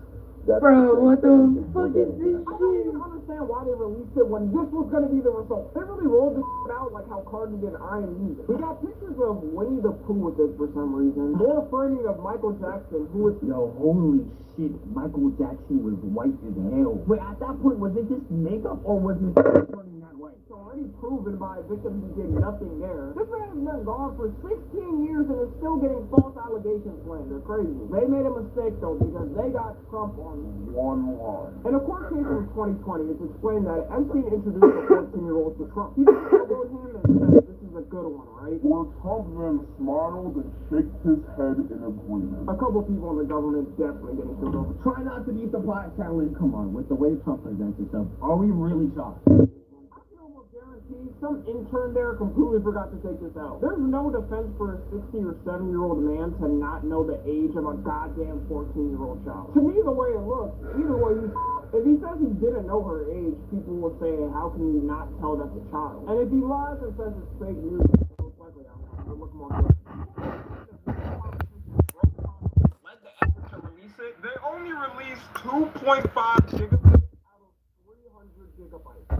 Bro, what the fuck is this I don't even understand why they released it when this was going to be the result. They really rolled this out like how Cardi did Iron Music. We got pictures of Winnie the Pooh with this for some reason. More framing of Michael Jackson, who is... Yo, holy shit, Michael Jackson was white as hell. Wait, at that point, was it just makeup or was it turning that way? So already proven by victims who did nothing there. This man has been gone for 16 years and is still getting false allegations slandered. Crazy. They made a mistake though because they got Trump on one line. In a court case from 2020, it's explained that Epstein introduced a 14-year-old to Trump. He followed him and said, "This is a good one, right?" Where Trump then smiled and shook his head in agreement. A couple people in the government definitely getting sued over. Try not to be surprised, Caroline. Come on, with the way Trump presents himself, are we really shocked? I can almost guarantee some intern there completely forgot to take this out. There's no defense for a 60 or 70-year-old man to not know the age of a goddamn 14-year-old child. To me, the way it looks, either way you... If he says he didn't know her age, people will say, how can you not tell that's a child? And if he lies and says it's fake news, most likely I'll look more good. Led the effort to release it. They only released 2.5 gigabytes Out of 300 gigabytes. How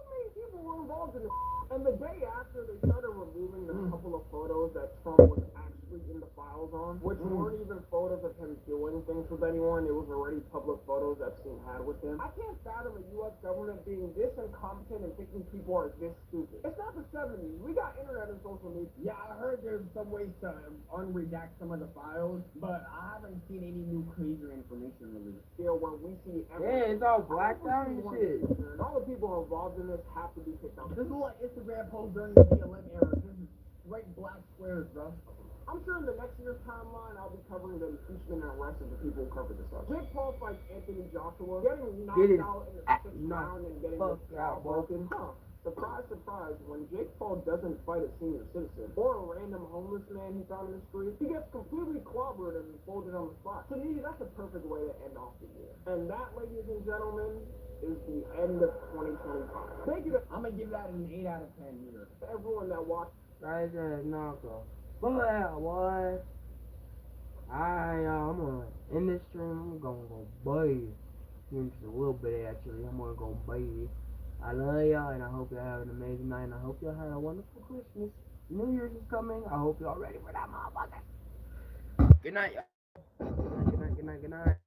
many people were involved in this? And the day after, they started removing the couple of photos that Trump was actually in the files on, which weren't even photos of him doing things with anyone. It was already public photos Epstein had with him. I can't fathom a U.S. government being this incompetent and thinking people are this stupid. It's not the 70s. We got internet and social media. Yeah, I heard there's some ways to unredact some of the files, but I haven't seen any new crazier information released. Where we see everything. Yeah, it's all blacked out and shit. And all the people involved in this have to be kicked out. This is like Instagram posts during the BLM era. This is straight black squares, bro. I'm sure in the next year's timeline, I'll be covering the impeachment and arrest of the people who covered this up. Jake Paul fights Anthony Joshua, getting knocked out in the 6th round and getting his jaw broken. Huh. Surprise, surprise, when Jake Paul doesn't fight a senior citizen or a random homeless man he found in the street, he gets completely clobbered and folded on the spot. To me, that's a perfect way to end off the year. And that, ladies and gentlemen, is the end of 2025. Thank you to I'm gonna give that an 8 out of 10 here. everyone that watched. Right there, knockoff. But yeah, boy. Alright, y'all, I'm gonna end this stream. I'm gonna go bathe. Just a little bit, actually. I'm gonna go bathe. I love y'all, and I hope y'all have an amazing night, and I hope y'all had a wonderful Christmas. New Year's is coming. I hope y'all ready for that motherfucker. Good night, y'all. Good night, good night, good night, good night.